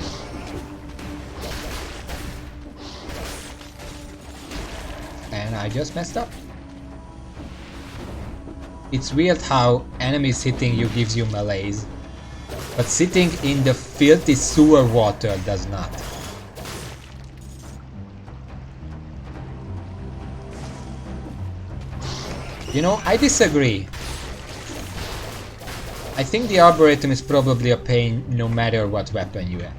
And I just messed up. It's weird how enemies hitting you gives you malaise, but sitting in the filthy sewer water does not. You know, I disagree. I think the Arboretum is probably a pain no matter what weapon you have.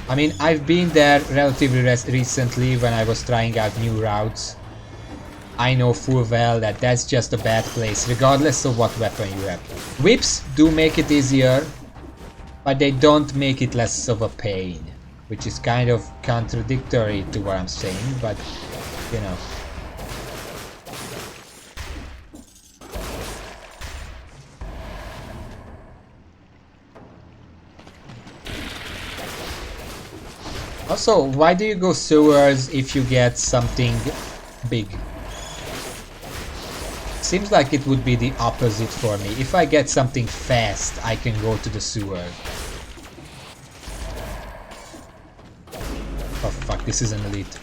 I mean, I've been there relatively recently when I was trying out new routes. I know full well that that's just a bad place, regardless of what weapon you have. Whips do make it easier, but they don't make it less of a pain, which is kind of contradictory to what I'm saying, but, you know. Also, why do you go sewers if you get something big? Seems like it would be the opposite for me. If I get something fast, I can go to the sewer. Oh fuck, this is an elite.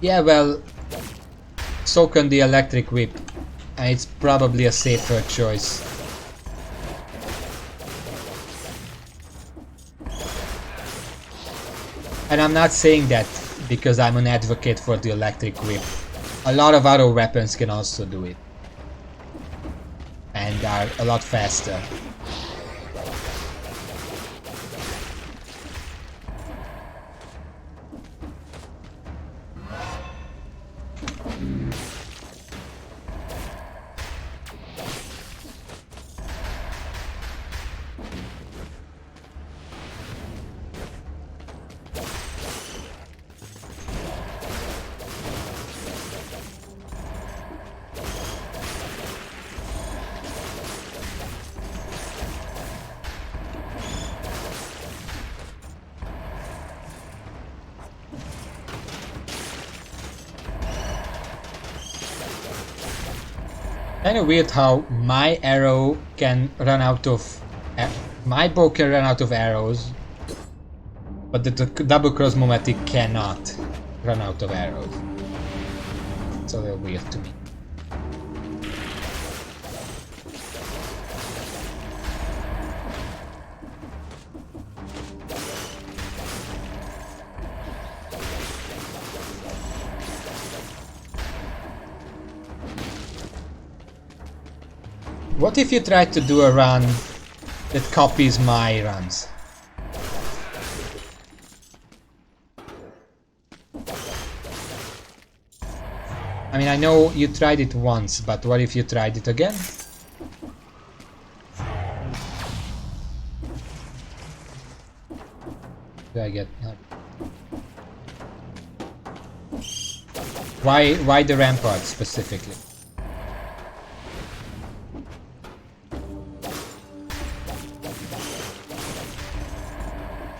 Yeah, well, so can the electric whip, and it's probably a safer choice. And I'm not saying that because I'm an advocate for the electric whip. A lot of other weapons can also do it, and are a lot faster. Kinda weird how my arrow can run out of... my bow can run out of arrows, but the double cross-momatic cannot run out of arrows. It's a little weird to me. What if you tried to do a run that copies my runs. I mean, I know you tried it once, but what if you tried it again? Do I get... Why the rampart specifically?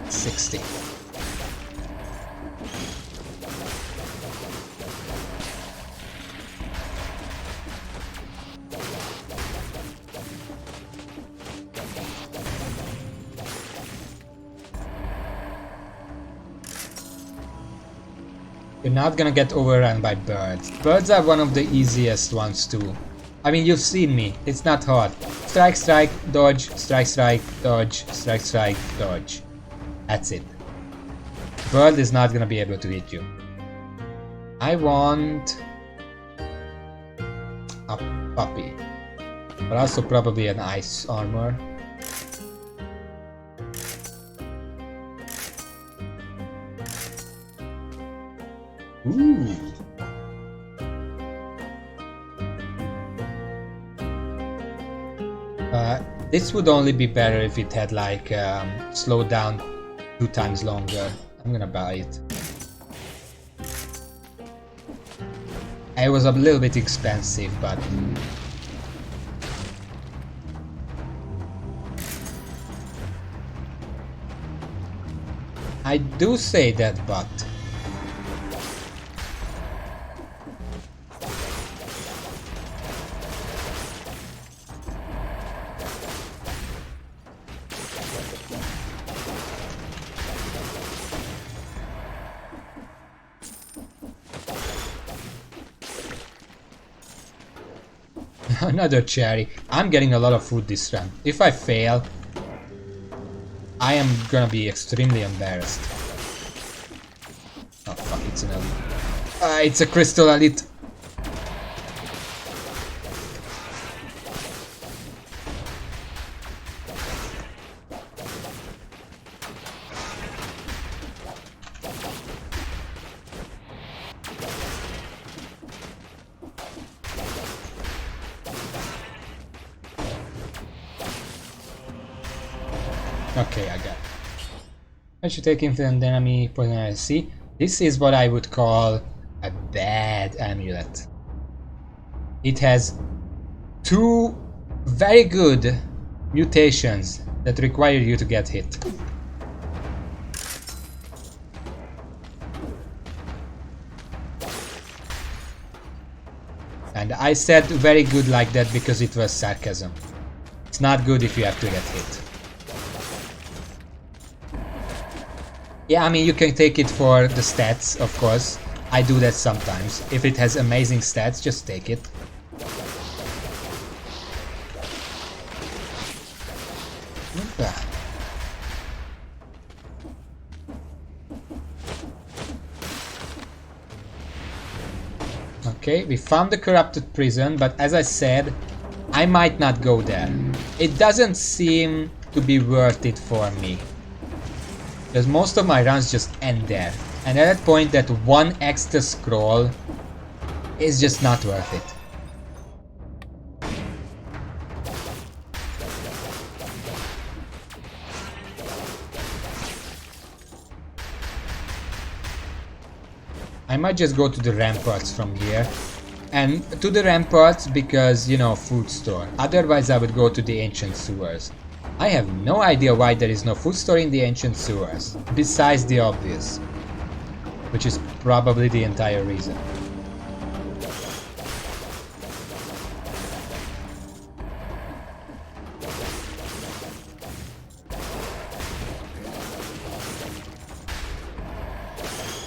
$60. You're not gonna get overrun by birds. Birds are one of the easiest ones too. I mean, you've seen me. It's not hard. Strike, strike, dodge, strike, strike, dodge, strike, strike, dodge. That's it. Bird is not gonna be able to hit you. I want a puppy, but also probably an ice armor. Ooh. This would only be better if it had like slowed down 2 times longer. I'm gonna buy it. It was a little bit expensive, but I do say that, but another cherry. I'm getting a lot of food this run. If I fail, I am gonna be extremely embarrassed. Oh fuck, it's an elite. It's a crystal elite. Okay, I got it. I should take influence enemy poison. See, this is what I would call a bad amulet. It has 2 very good mutations that require you to get hit. And I said very good like that because it was sarcasm. It's not good if you have to get hit. Yeah, I mean, you can take it for the stats, of course. I do that sometimes. If it has amazing stats, just take it. Okay, we found the corrupted prison, but as I said, I might not go there. It doesn't seem to be worth it for me. Because most of my runs just end there. And at that point, that 1 extra scroll is just not worth it. I might just go to the ramparts from here. And to the ramparts because, you know, food store. Otherwise I would go to the ancient sewers. I have no idea why there is no food store in the ancient sewers, besides the obvious, which is probably the entire reason.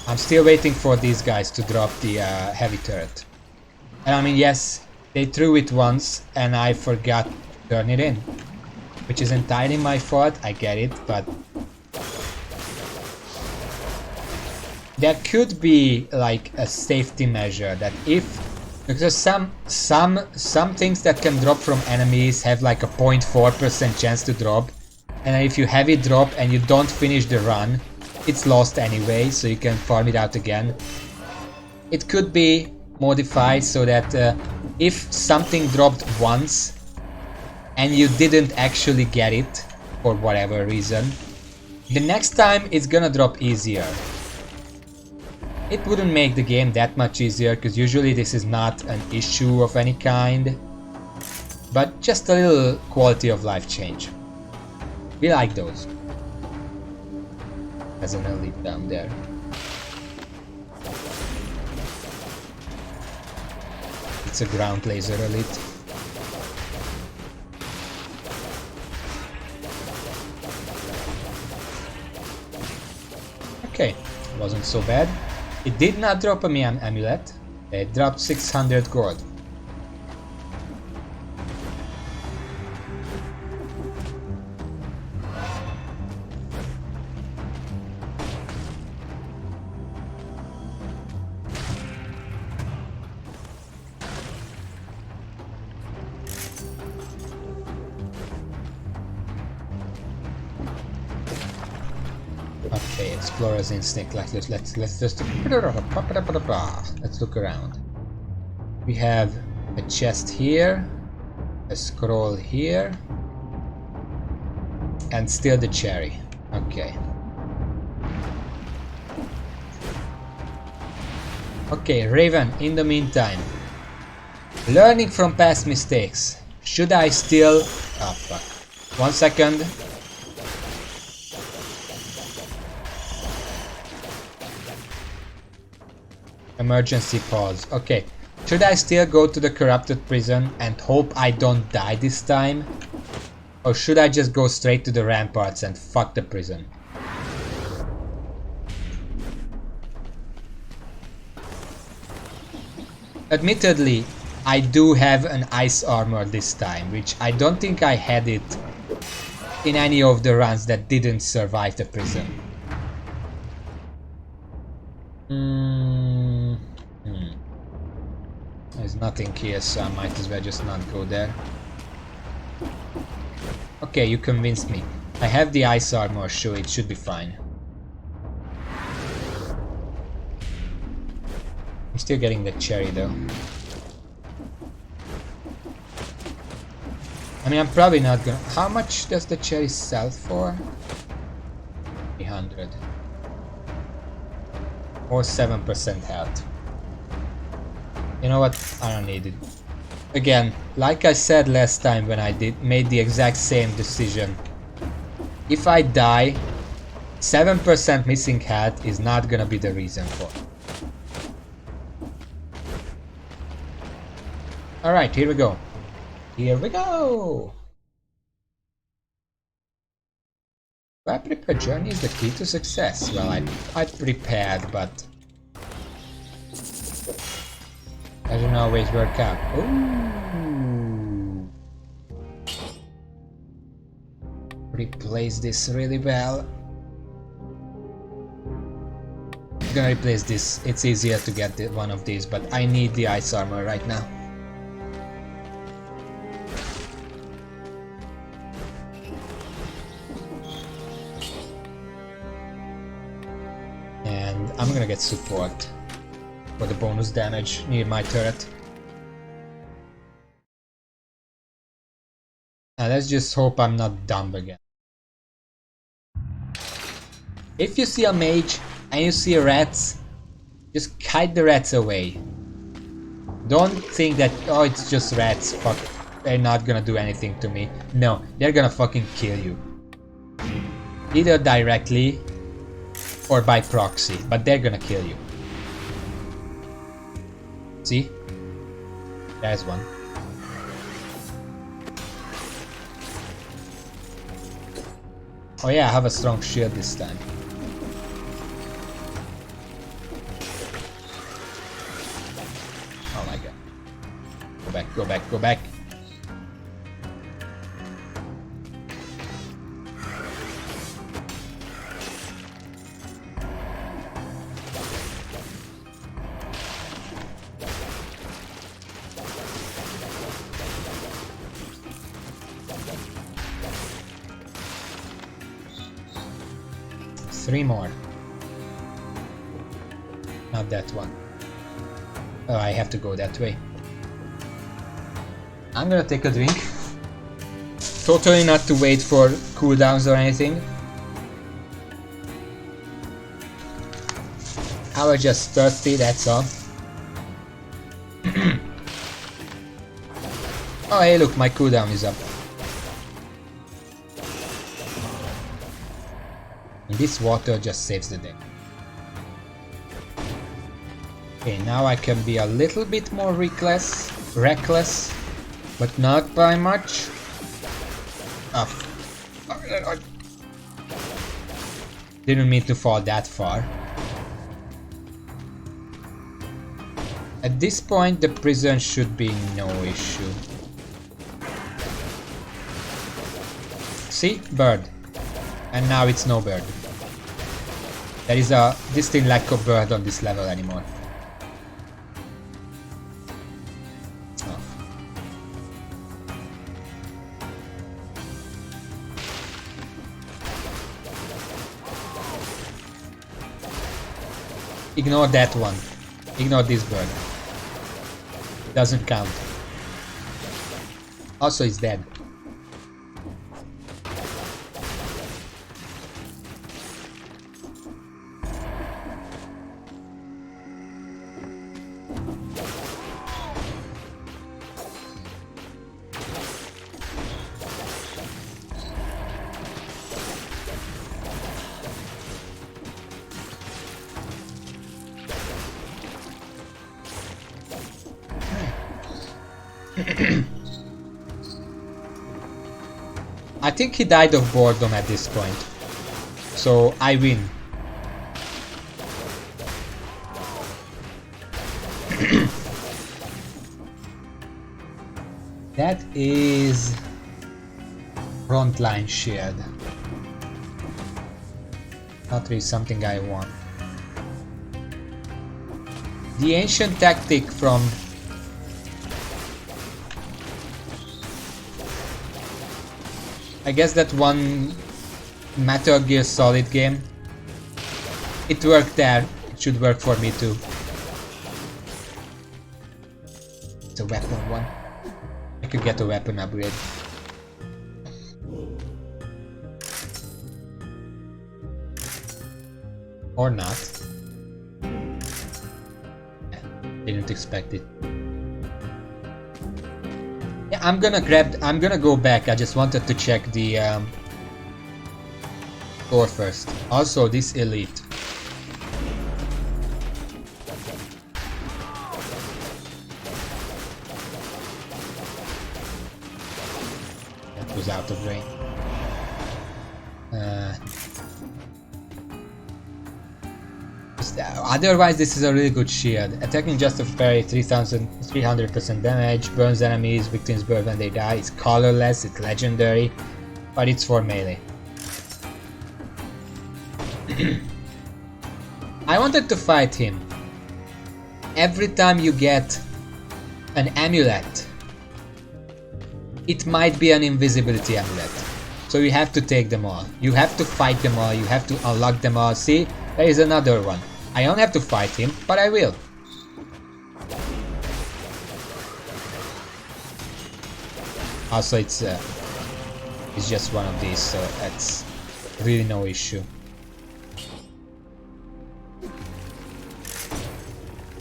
I'm still waiting for these guys to drop the heavy turret. And I mean, yes, they threw it once and I forgot to turn it in. Which is entirely my fault, I get it, but there could be like a safety measure that if Because some things that can drop from enemies have like a 0.4% chance to drop, and if you have it drop and you don't finish the run, it's lost anyway, so you can farm it out again. It could be modified so that if something dropped once and you didn't actually get it for whatever reason, the next time it's gonna drop easier. It wouldn't make the game that much easier, because usually this is not an issue of any kind, but just a little quality of life change. We like those. There's an elite down there. It's a ground laser elite. Okay, wasn't so bad. It did not drop a amulet. It dropped 600 gold. Okay, explorer's instinct. Let's just let's look around. We have a chest here, a scroll here, and still the cherry. Okay. Okay, Raven, in the meantime, learning from past mistakes. Should I still... Oh fuck. 1 second. Emergency pause. Okay. Should I still go to the corrupted prison and hope I don't die this time? Or should I just go straight to the ramparts and fuck the prison? Admittedly, I do have an ice armor this time, which I don't think I had it in any of the runs that didn't survive the prison. There's nothing here, so I might as well just not go there. Okay, you convinced me. I have the ice armor, so it should be fine. I'm still getting the cherry though. I mean, I'm probably not gonna... How much does the cherry sell for? 300. Or 7% health. You know what? I don't need it. Again, like I said last time when I made the exact same decision. If I die, 7% missing health is not gonna be the reason for it. Alright, here we go. Here we go! Do I prepare? Journey is the key to success. Well, I prepared, but doesn't always work out. Ooh. Replace this really well. I'm gonna replace this. It's easier to get one of these, but I need the ice armor right now. And I'm gonna get support for the bonus damage near my turret. Now let's just hope I'm not dumb again. If you see a mage and you see rats, just kite the rats away. Don't think that, oh, it's just rats, fuck, they're not gonna do anything to me. No, they're gonna fucking kill you. Either directly or by proxy, but they're gonna kill you. See? There's one. Oh yeah, I have a strong shield this time. Oh my god. Go back, go back, go back. 3 more. Not that one. Oh, I have to go that way. I'm gonna take a drink. Totally not to wait for cooldowns or anything. I was just thirsty, that's all. Oh hey, look, my cooldown is up. And this water just saves the day. Okay, now I can be a little bit more reckless, but not by much. Oh. Didn't mean to fall that far. At this point, the prison should be no issue. See? Bird. And now it's no bird. There is a distinct lack of bird on this level anymore. Oh. Ignore that one. Ignore this bird. Doesn't count. Also, it's dead. I think he died of boredom at this point, so I win. That is frontline shield. Not really something I want. The ancient tactic from I guess that one Metal Gear Solid game. It worked there, it should work for me too. It's a weapon one. I could get a weapon upgrade. Or not. Didn't expect it. Yeah, I'm gonna go back. I just wanted to check the door first. Also, this elite. That was out of range. Otherwise, this is a really good shield. Attacking just of parry 300% damage, burns enemies, victims burn when they die. It's colorless, it's legendary, but it's for melee. I wanted to fight him. Every time you get an amulet, it might be an invisibility amulet. So you have to take them all. You have to fight them all, you have to unlock them all. See, there is another one. I don't have to fight him, but I will. Also, it's just one of these, so that's really no issue.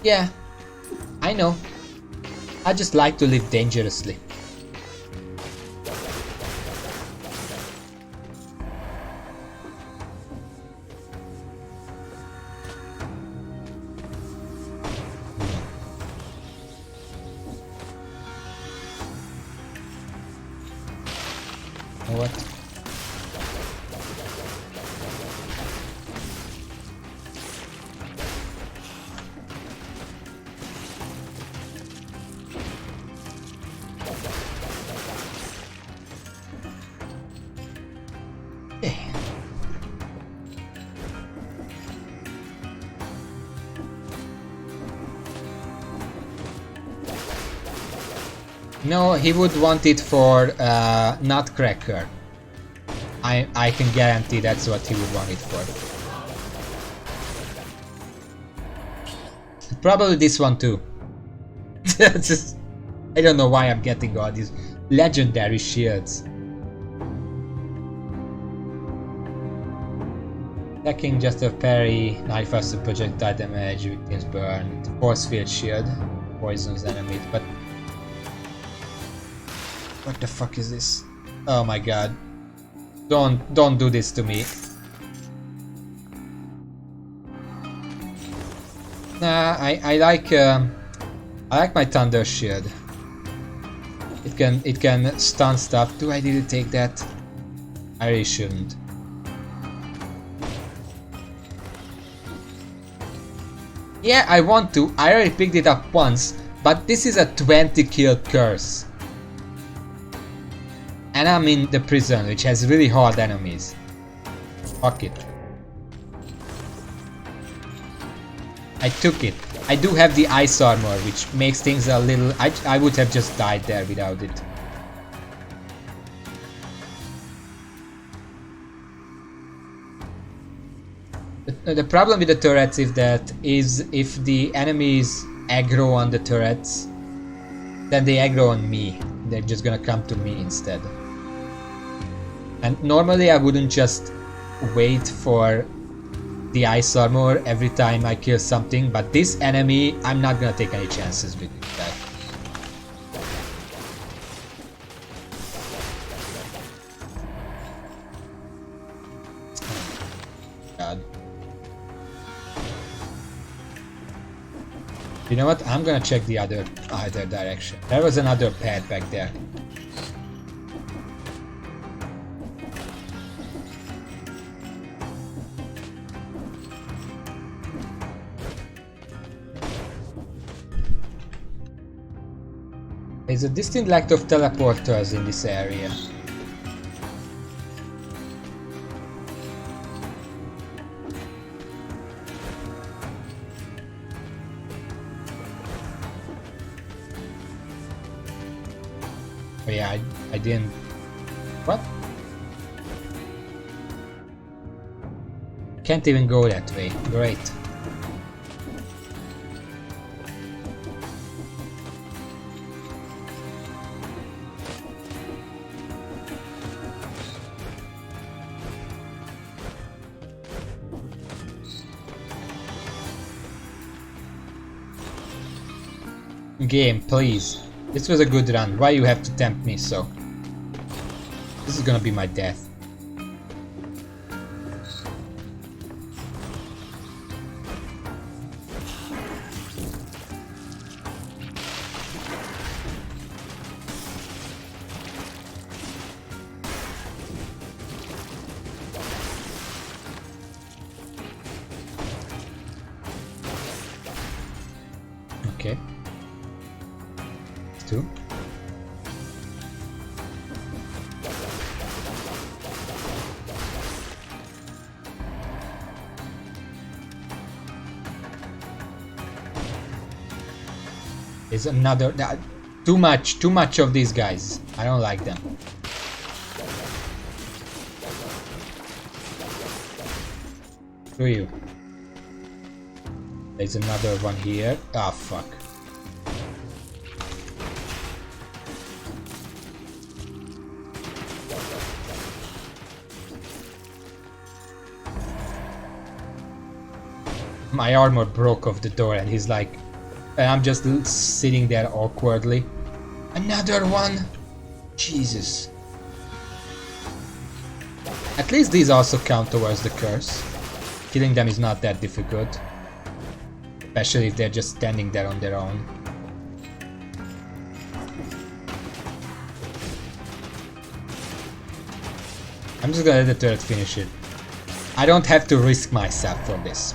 Yeah, I know. I just like to live dangerously. What? No, he would want it for Nutcracker. I can guarantee that's what he would want it for. Probably this one too. Just, I don't know why I'm getting all these legendary shields. Attacking just a parry, knife us to projectile damage, victims burn, force field shield, poisons enemies, but... What the fuck is this? Oh my god. Don't do this to me. Nah, I like my thunder shield. It can stun stuff. Do I really take that? I really shouldn't. Yeah, I want to. I already picked it up once, but this is a 20 kill curse. And I'm in the prison, which has really hard enemies. Fuck it. I took it. I do have the ice armor, which makes things a little... I would have just died there without it. The problem with the turrets is that if the enemies aggro on the turrets, then they aggro on me. They're just gonna come to me instead. And normally I wouldn't just wait for the ice armor every time I kill something, but this enemy, I'm not gonna take any chances with that. God. You know what? I'm gonna check the other direction. There was another pad back there. There's a distinct lack of teleporters in this area. Oh yeah, I didn't... What? Can't even go that way. Great. Game, please. This was a good run. Why you have to tempt me so? This is gonna be my death. Okay. Two. There's another... too much of these guys. I don't like them. Screw you. There's another one here. Ah, fuck. My armor broke off the door and he's like... And I'm just sitting there awkwardly. Another one? Jesus. At least these also count towards the curse. Killing them is not that difficult. Especially if they're just standing there on their own. I'm just gonna let the turret finish it. I don't have to risk myself for this.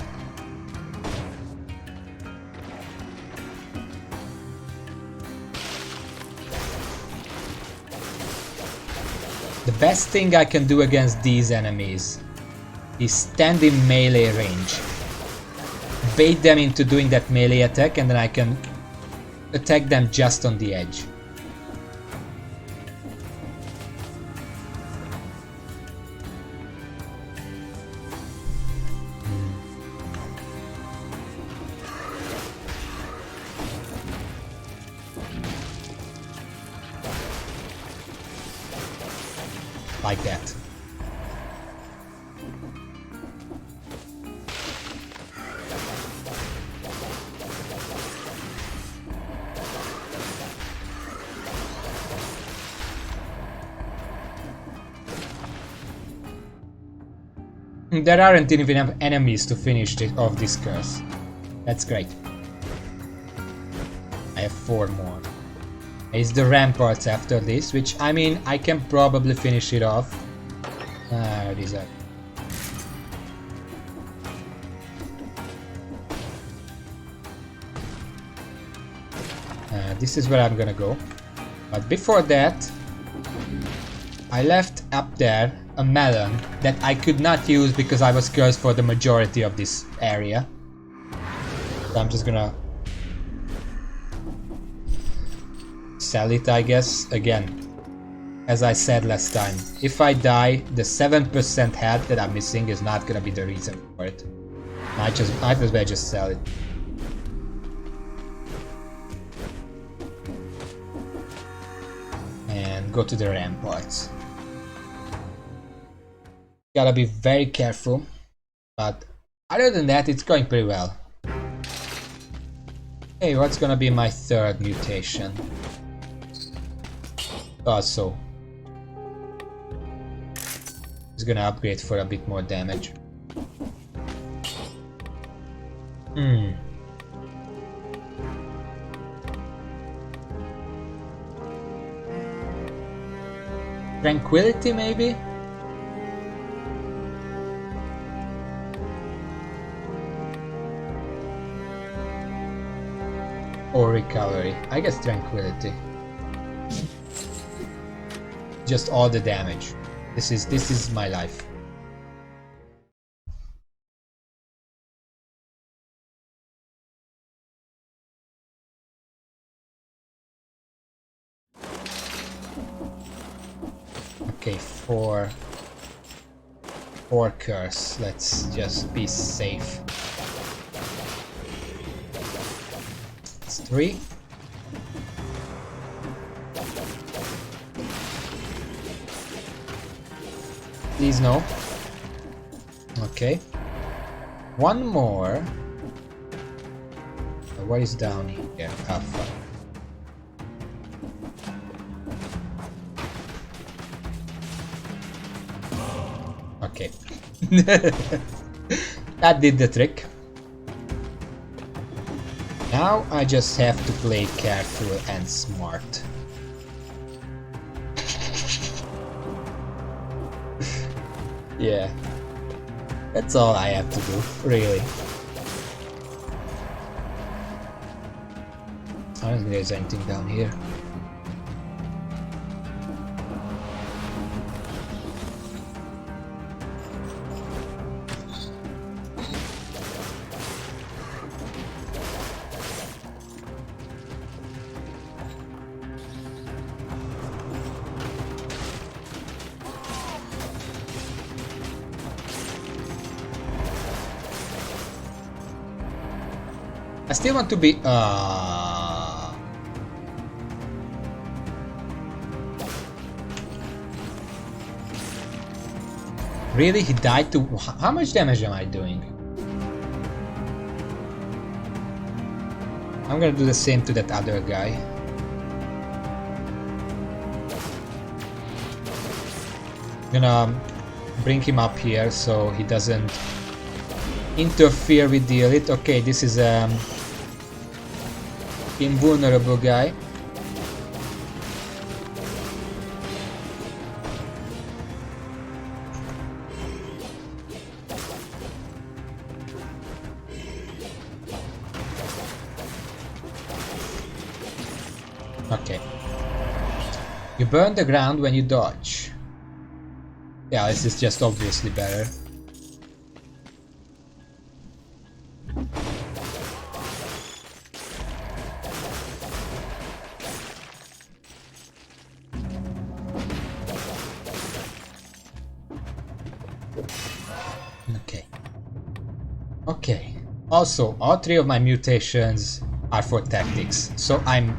The best thing I can do against these enemies is stand in melee range. Bait them into doing that melee attack and then I can attack them just on the edge. like that. There aren't even enough enemies to finish off this curse. That's great. I have 4 more. It's the ramparts after this, which, I mean, I can probably finish it off. These are... this is where I'm gonna go. But before that, I left up there a melon that I could not use because I was cursed for the majority of this area. So I'm just gonna sell it, I guess. Again, as I said last time, if I die, the 7% health that I'm missing is not gonna be the reason for it. I might as well just sell it. And go to the ramparts. Gotta be very careful, but other than that, it's going pretty well. Hey, what's gonna be my 3rd mutation? Also, it's gonna upgrade for a bit more damage. Tranquility, maybe? Or recovery. I guess tranquility. Just all the damage. This is my life. Okay, 4 curse. Let's just be safe. It's 3. Please no. Okay. 1 more. What is down here? Ah, fuck. Okay. That did the trick. Now I just have to play careful and smart. Yeah. That's all I have to do, really. I don't think there's anything down here. I still want to be Really? He died to... How much damage am I doing? I'm gonna do the same to that other guy. I'm gonna bring him up here so he doesn't interfere with the elite. Okay, this is invulnerable guy. Okay. You burn the ground when you dodge. Yeah, this is just obviously better. Okay. Okay. Also, all 3 of my mutations are for tactics, so I'm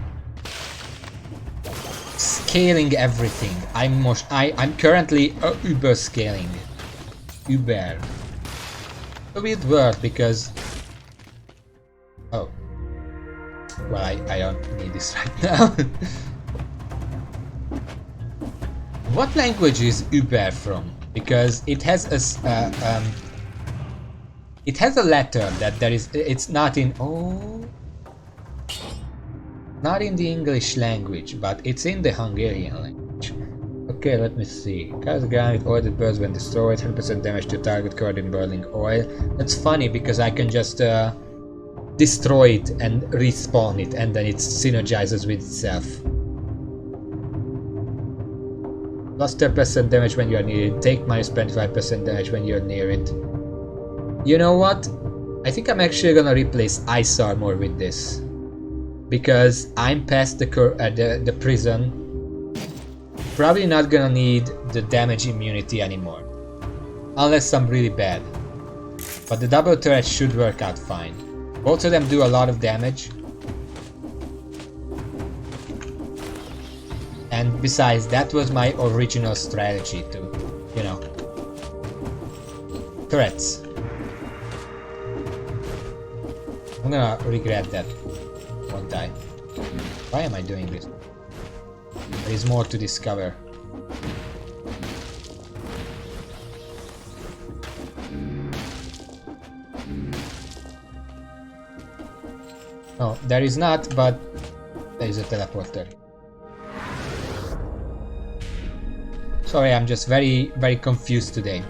scaling everything. I'm currently uber scaling. Uber. A weird word because... Oh. Well, I don't need this right now. What language is Uber from? Because it has a letter that there is. It's not in. Oh. Not in the English language, but it's in the Hungarian language. Okay, let me see. Cause ground with oil that burns when destroyed, 100% damage to target covered in burning oil. That's funny because I can just destroy it and respawn it, and then it synergizes with itself. Plus 10% damage when you are near it. Take minus 25% damage when you're near it. You know what? I think I'm actually gonna replace ice armor with this. Because I'm past the prison. Probably not gonna need the damage immunity anymore. Unless I'm really bad. But the double turret should work out fine. Both of them do a lot of damage. And besides, that was my original strategy to, you know, turrets. I'm gonna regret that, won't I? Why am I doing this? There is more to discover. No, there is not, but there is a teleporter. Sorry, I'm just very confused today.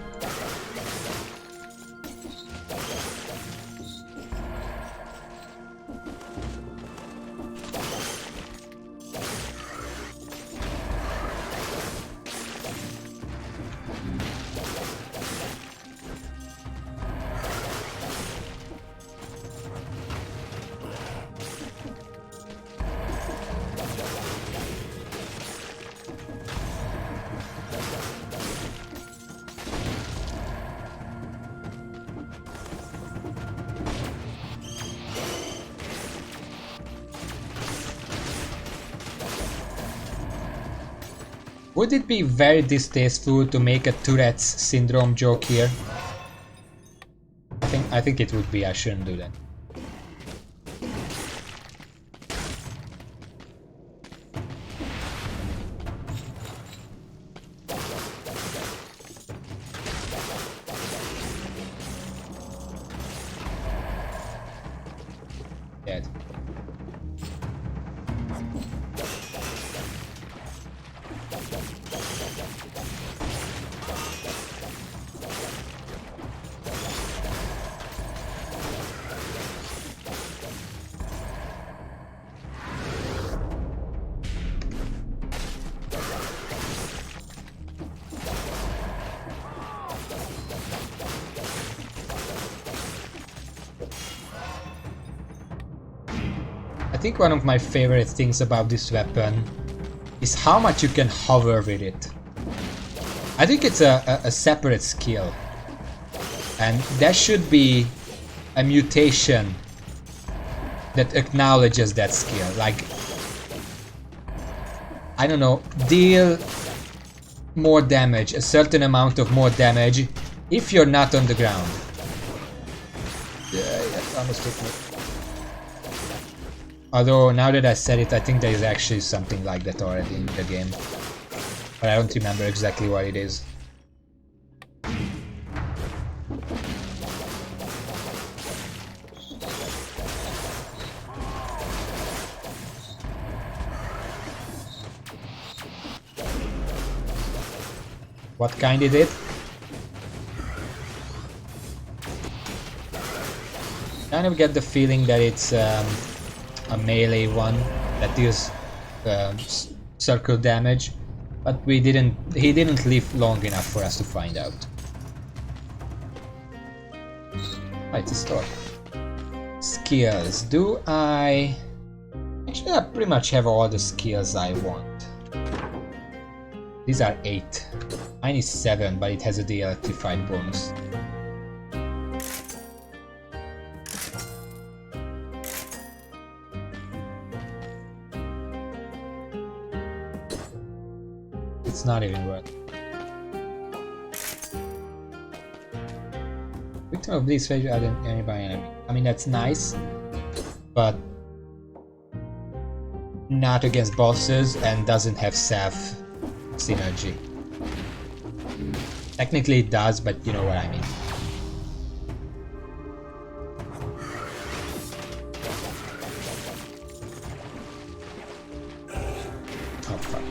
Would it be very distasteful to make a Tourette's syndrome joke here? I think it would be. I shouldn't do that. Dead. I think one of my favorite things about this weapon is how much you can hover with it. I think it's a separate skill, and there should be a mutation that acknowledges that skill. Like, I don't know, deal more damage, a certain amount of more damage if you're not on the ground. Yeah, that almost took me. Although, now that I said it, I think there is actually something like that already in the game. But I don't remember exactly what it is. What kind is it? Kind of get the feeling that it's a melee one that deals circle damage, but he didn't live long enough for us to find out. Oh, it's a store. Skills. Do I... Actually, I pretty much have all the skills I want. These are 8. Mine is 7, but it has a de-electrified bonus. It's not even worth. Victim of Bleed's Fate added anybody enemy. I mean, that's nice, but not against bosses and doesn't have Seth synergy. Technically it does, but you know what I mean. Oh fuck.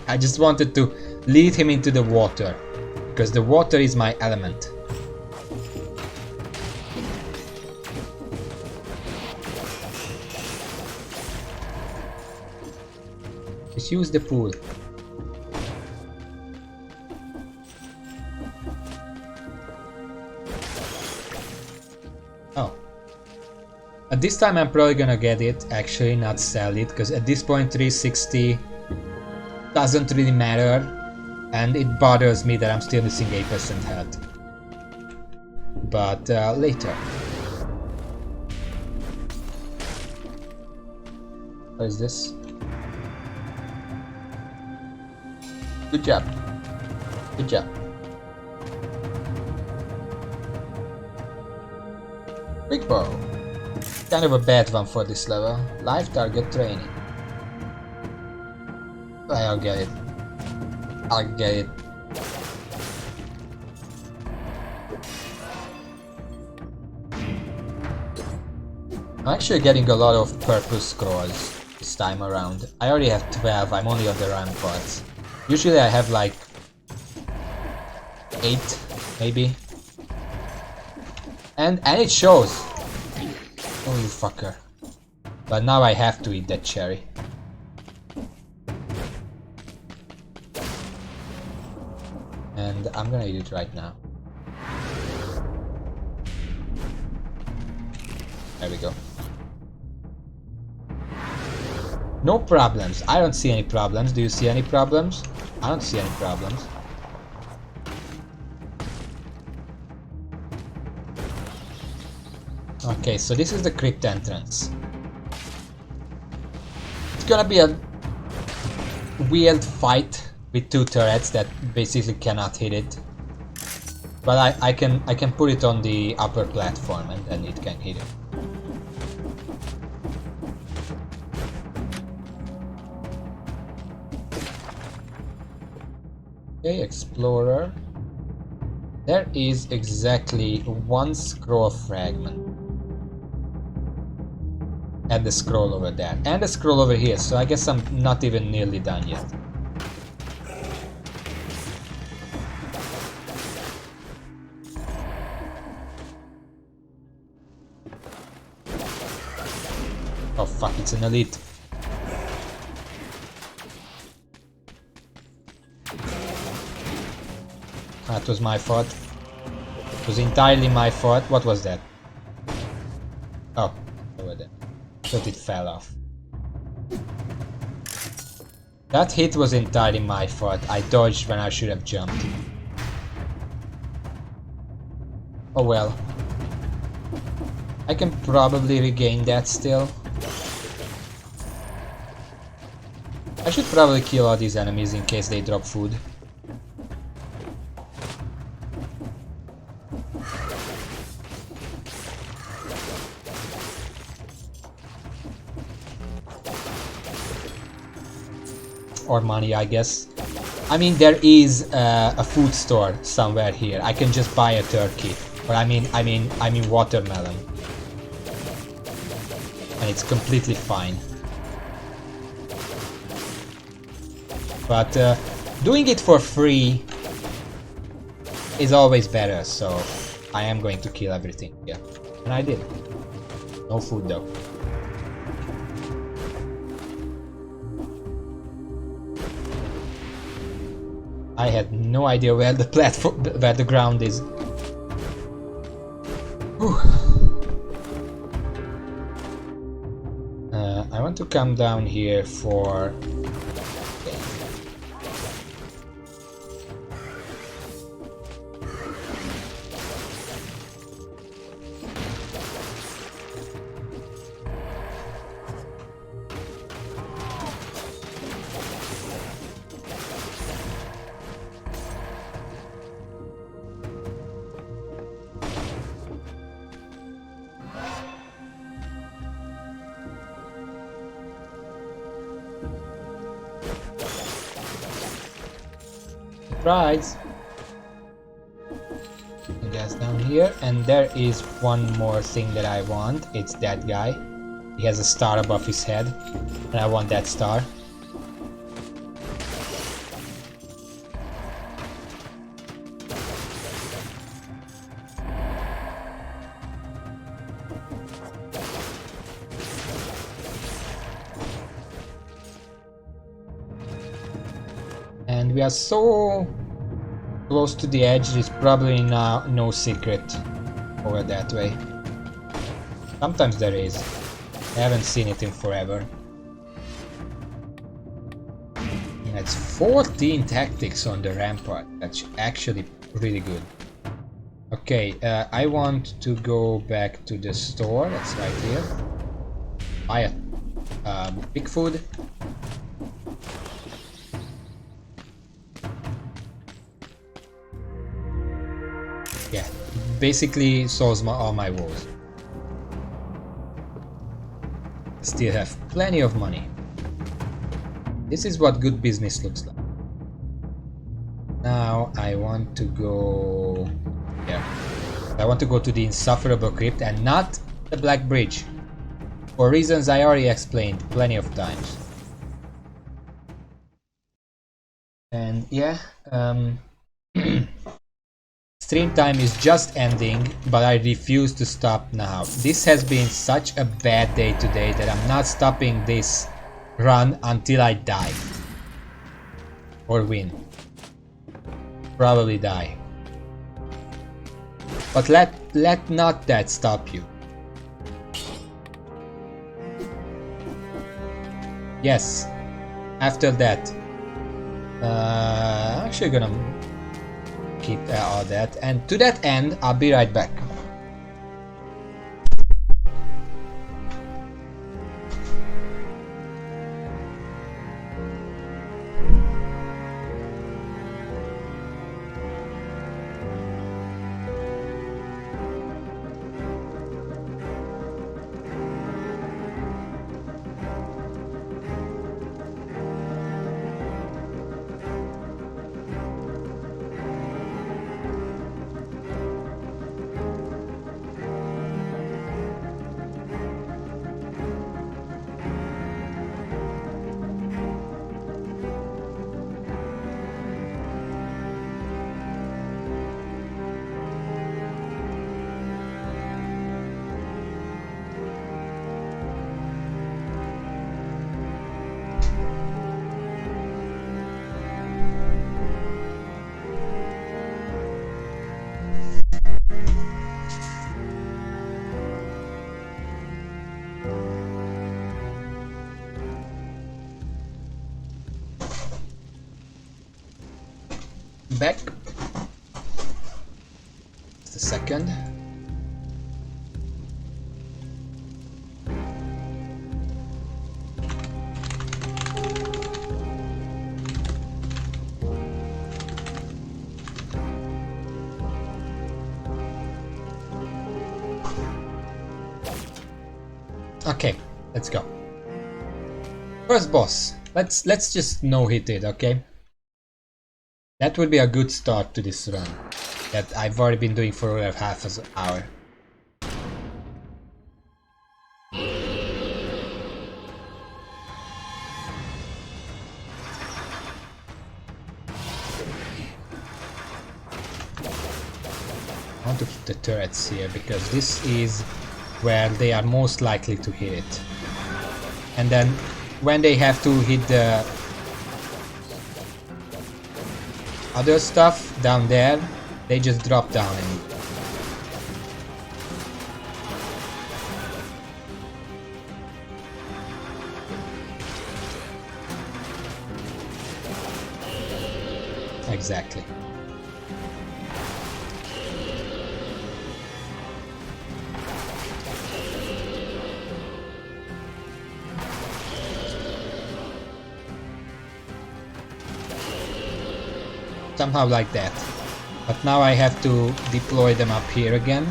I just wanted to lead him into the water, because the water is my element. Just use the pool. Oh. At this time I'm probably gonna get it, actually, not sell it, because at this point 360 doesn't really matter, and it bothers me that I'm still missing 8% health. But later. What is this? Good job. Good job. Quick bow. Kind of a bad one for this level. Live target training. I'll get it. I'll get it. I'm actually getting a lot of purple scrolls this time around. I already have 12, I'm only on the ramparts. Usually I have like 8, maybe. And it shows! Oh, you fucker. But now I have to eat that cherry. And I'm gonna eat it right now. There we go. No problems. I don't see any problems. Do you see any problems? I don't see any problems. Okay, so this is the crypt entrance. It's gonna be a weird fight with two turrets that basically cannot hit it. But I can put it on the upper platform and then it can hit it. Okay, Explorer. There is exactly one scroll fragment. And the scroll over there. And the scroll over here, so I guess I'm not even nearly done yet. Oh fuck, it's an elite. That was my fault. It was entirely my fault. What was that? Oh, over there. Thought it fell off. That hit was entirely my fault. I dodged when I should have jumped. Oh well. I can probably regain that still. I should probably kill all these enemies in case they drop food. Or money, I guess. I mean, there is a food store somewhere here. I can just buy a turkey. Or I mean watermelon. And it's completely fine. But doing it for free is always better, so I am going to kill everything. Yeah, and I did. No food though. I had no idea where the platform, where the ground is. I want to come down here for... Surprise! And that's down here, and there is one more thing that I want. It's that guy. He has a star above his head, and I want that star. And we are so close to the edge, there's probably no secret over that way. Sometimes there is. I haven't seen it in forever. That's 14 tactics on the rampart. That's actually really good. Okay, I want to go back to the store. That's right here. Buy a pig food. Yeah, basically solves all my woes. Still have plenty of money. This is what good business looks like. Now I want to go here. I want to go to the Insufferable Crypt and not the Black Bridge. For reasons I already explained plenty of times. And yeah, stream time is just ending, but I refuse to stop now. This has been such a bad day today that I'm not stopping this run until I die. Or win. Probably die. But let not that stop you. Yes. After that. I'm actually gonna keep all that, and to that end I'll be right back. Back. Just a second. Okay, let's go. First boss. Let's just no hit it, okay? That would be a good start to this run that I've already been doing for over half an hour. I want to hit the turrets here because this is where they are most likely to hit it. And then when they have to hit the other stuff down there, they just drop down and exactly. Somehow like that. But now I have to deploy them up here again.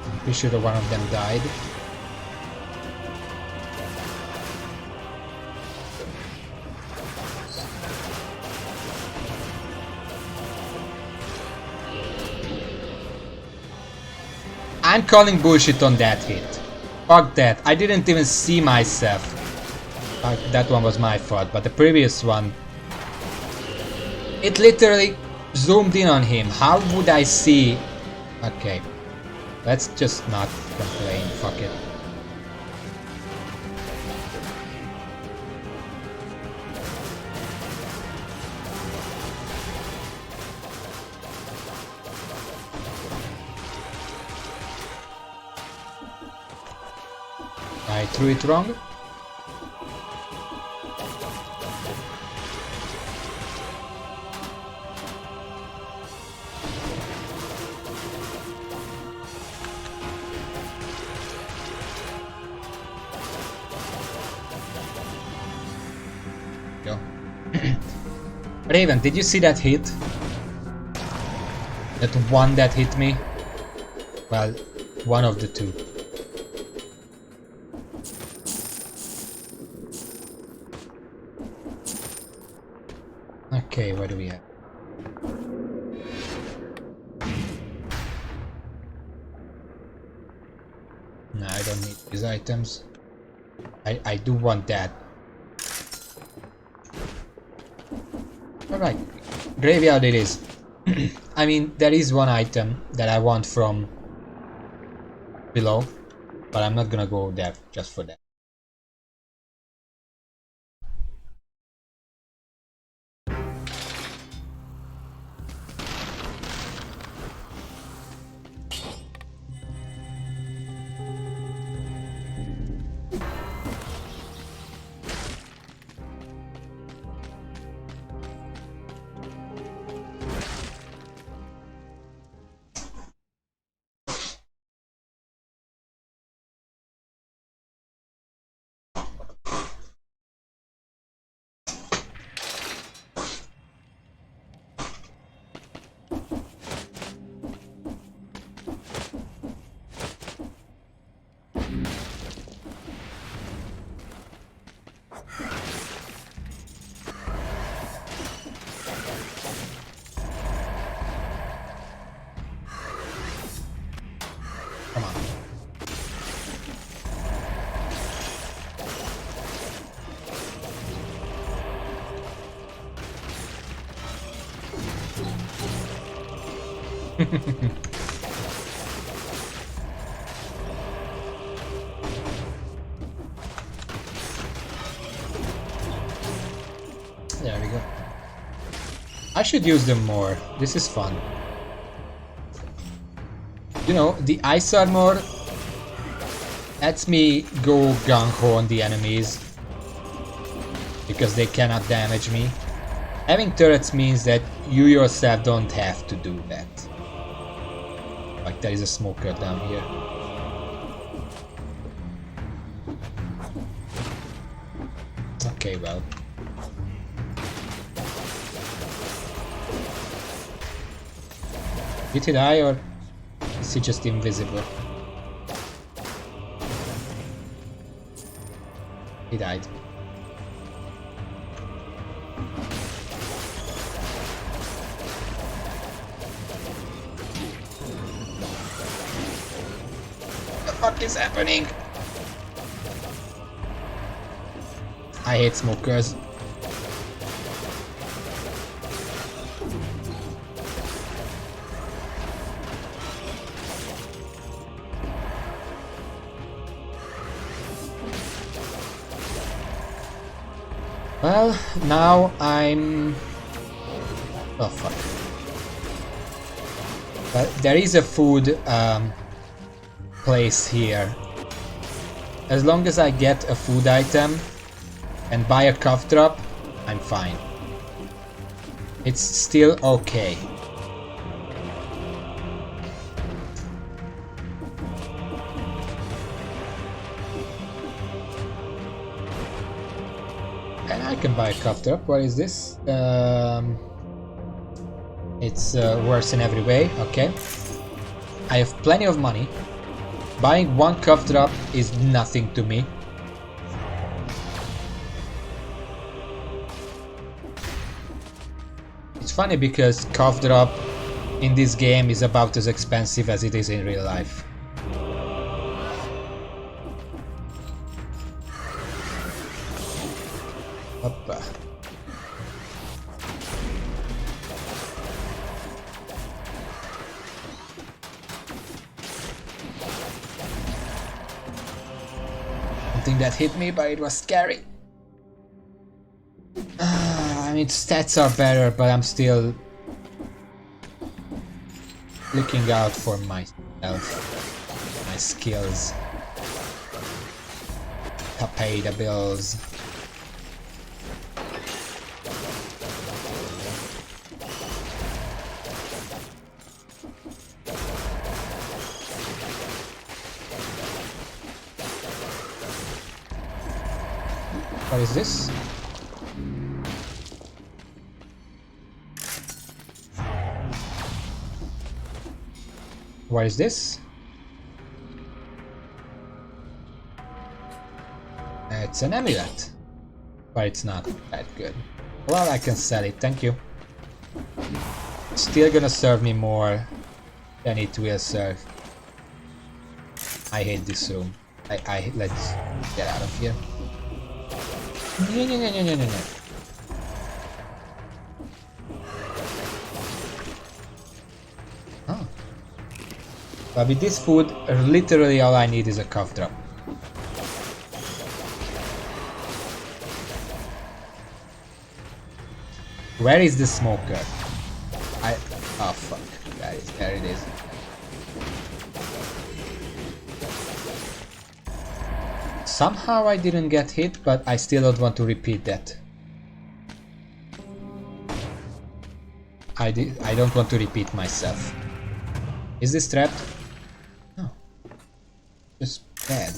I'm pretty sure one of them died. I'm calling bullshit on that hit. Fuck that. I didn't even see myself. That one was my fault, but the previous one... It literally zoomed in on him. How would I see... Okay. Let's just not complain. Fuck it. I threw it wrong. Go. Raven, did you see that hit? That one that hit me? Well, one of the two. Okay, what do we have? No, I don't need these items. I do want that. Alright, graveyard it is. I mean, there is one item that I want from below, but I'm not gonna go there just for that. Come on. There we go. I should use them more. This is fun. You know, the ice armor lets me go gung-ho on the enemies because they cannot damage me. Having turrets means that you yourself don't have to do that. Like, there is a smoker down here. Okay, well. Did he die or is he just invisible? He died. What the fuck is happening? I hate smokers. Well, now I'm... Oh fuck. But there is a food place here. As long as I get a food item and buy a cough drop, I'm fine. It's still okay. And I can buy a cough drop. What is this? It's worse in every way. Okay. I have plenty of money. Buying one cough drop is nothing to me. It's funny because cough drop in this game is about as expensive as it is in real life. something that hit me, but it was scary. I mean, stats are better, but I'm still looking out for myself, my skills, to pay the bills. What is this? What is this? It's an amulet, but it's not that good. Well, I can sell it, thank you. Still gonna serve me more than it will serve. I hate this room. Let's get out of here. No. Oh. But with this food, literally all I need is a cough drop. Where is the smoker? Oh fuck, guys, there it is. Somehow I didn't get hit, but I still don't want to repeat that. I don't want to repeat myself. Is this trapped? No. Just bad.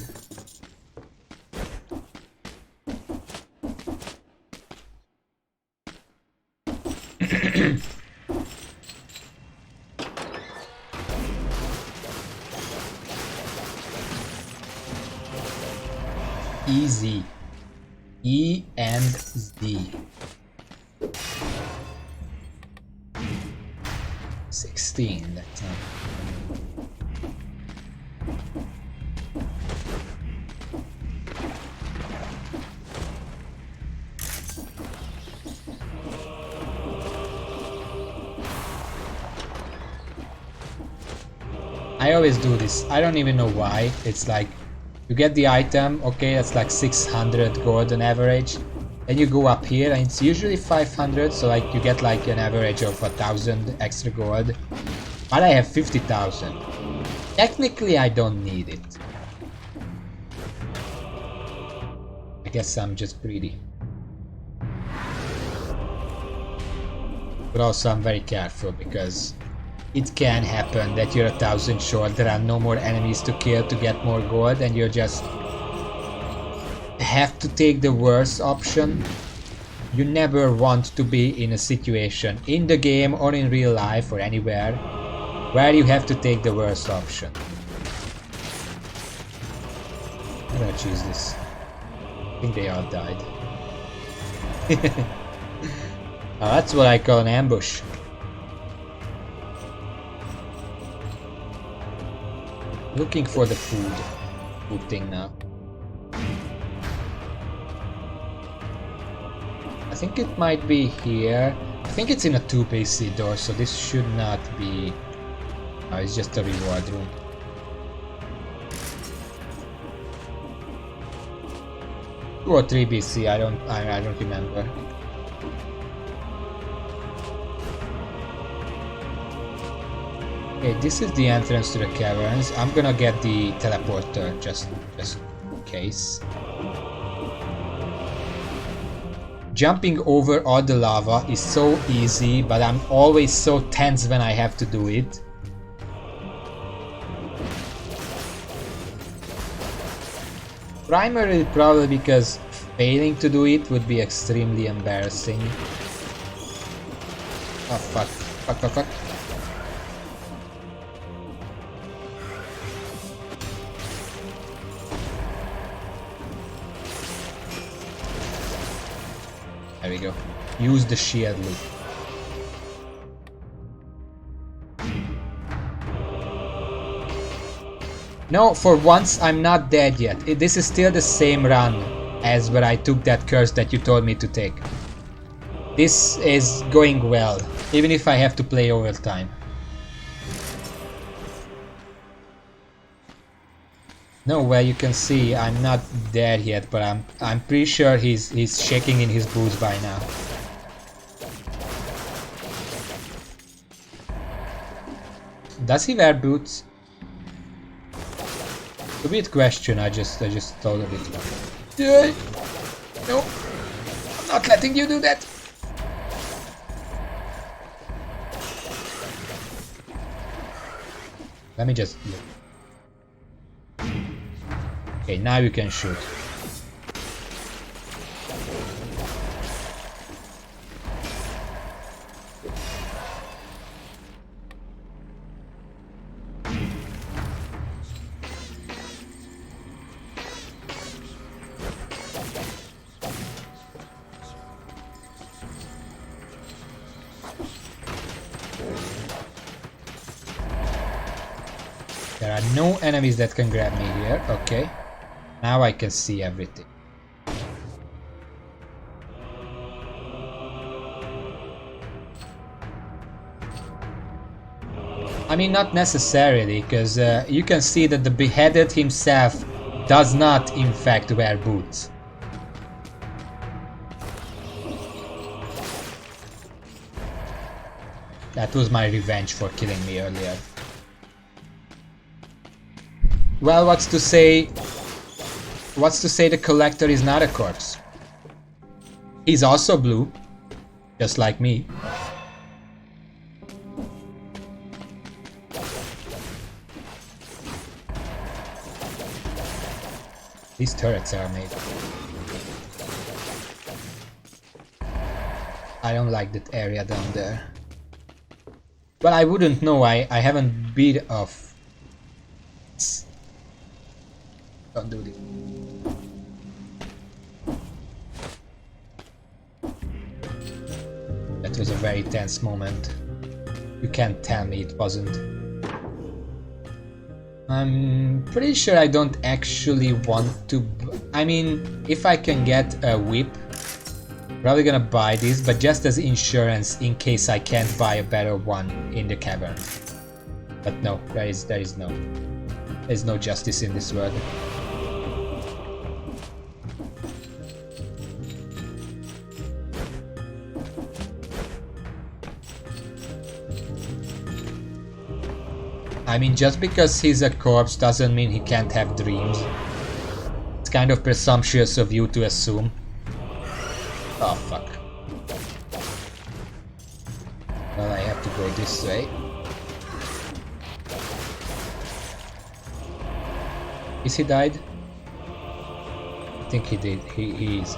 Easy. E and Z. 16, that's not. I always do this. I don't even know why. It's like you get the item, okay, that's like 600 gold on average. Then you go up here and it's usually 500, so like you get like an average of 1,000 extra gold. But I have 50,000. Technically I don't need it. I guess I'm just greedy. But also I'm very careful because it can happen that you're 1,000 short, there are no more enemies to kill to get more gold and you just have to take the worst option. You never want to be in a situation in the game or in real life or anywhere where you have to take the worst option. I'm gonna choose this. I think they all died. Now that's what I call an ambush. Looking for the food thing now. I think it might be here. I think it's in a 2PC door, so this should not be. Oh, it's just a reward room. Two or 3 BC. I don't remember. Okay, this is the entrance to the caverns. I'm gonna get the teleporter just in case. Jumping over all the lava is so easy, but I'm always so tense when I have to do it. Primarily probably because failing to do it would be extremely embarrassing. Oh fuck, fuck. There we go. Use the shield loop. No, for once I'm not dead yet. This is still the same run as where I took that curse that you told me to take. This is going well, even if I have to play overtime. No, where you can see I'm not there yet, but I'm pretty sure he's shaking in his boots by now. Does he wear boots? A bit question. I just thought of it. No, I'm not letting you do that. Let me just look. Okay, now you can shoot. There are no enemies that can grab me here. Okay. Now I can see everything. I mean, not necessarily, because you can see that the beheaded himself does not, in fact, wear boots. That was my revenge for killing me earlier. Well, what's to say the collector is not a corpse? He's also blue, just like me. These turrets are amazing. I don't like that area down there. Well, I wouldn't know, I haven't beat off. Don't do this. That was a very tense moment. You can't tell me it wasn't. I'm pretty sure I don't actually want to... I mean, if I can get a whip, probably gonna buy this, but just as insurance in case I can't buy a better one in the cavern. But no, there's no justice in this world. I mean, just because he's a corpse doesn't mean he can't have dreams. It's kind of presumptuous of you to assume. Oh, fuck. Well, I have to go this way. Is he died? I think he did. He is.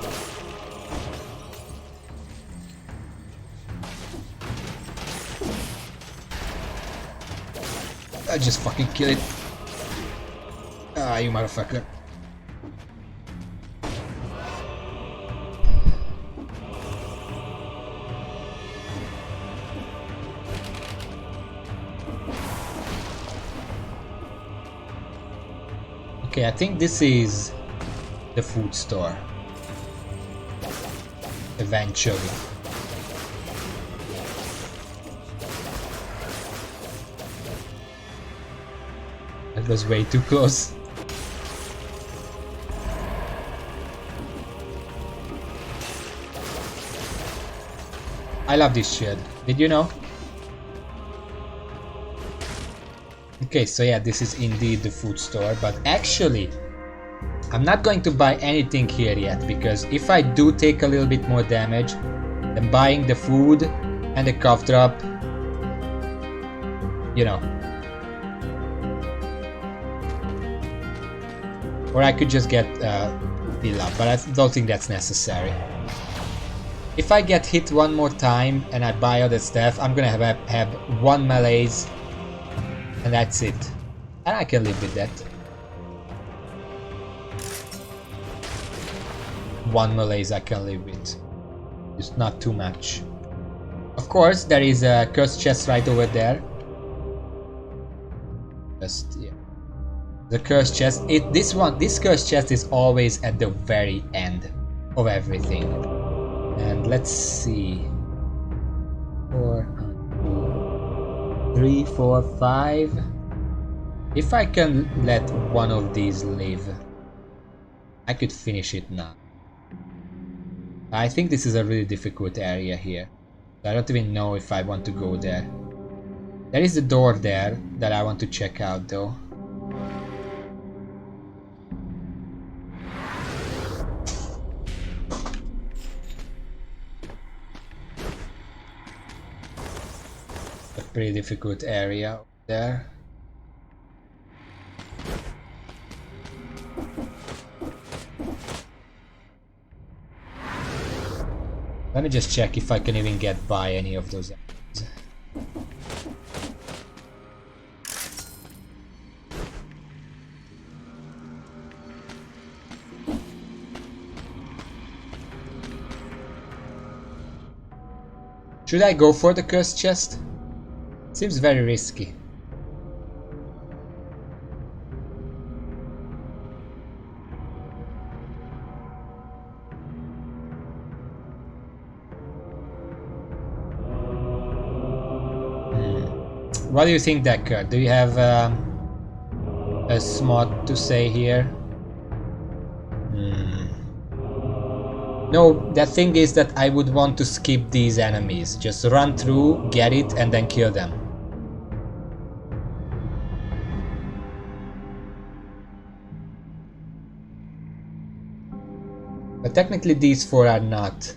I just fucking kill it. Ah, you motherfucker. Okay, I think this is the food store. Eventually. That was way too close. I love this shield. Did you know? Okay, so yeah, this is indeed the food store, but actually, I'm not going to buy anything here yet, because if I do take a little bit more damage, then buying the food and the cough drop, you know. Or I could just get heal up, but I don't think that's necessary. If I get hit one more time and I buy other stuff, I'm gonna have one melees, and that's it. And I can live with that. One melees I can live with. Just not too much. Of course, there is a cursed chest right over there. Just, yeah. The cursed chest, this cursed chest is always at the very end of everything. And let's see. 4, 3, 4, 5. If I can let one of these live, I could finish it now. I think this is a really difficult area here. I don't even know if I want to go there. There is a door there that I want to check out though. A pretty difficult area there. Let me just check if I can even get by any of those enemies. Should I go for the cursed chest? Seems very risky. What do you think, Decker? Do you have a smart to say here? No, the thing is that I would want to skip these enemies. Just run through, get it, and then kill them. But technically these four are not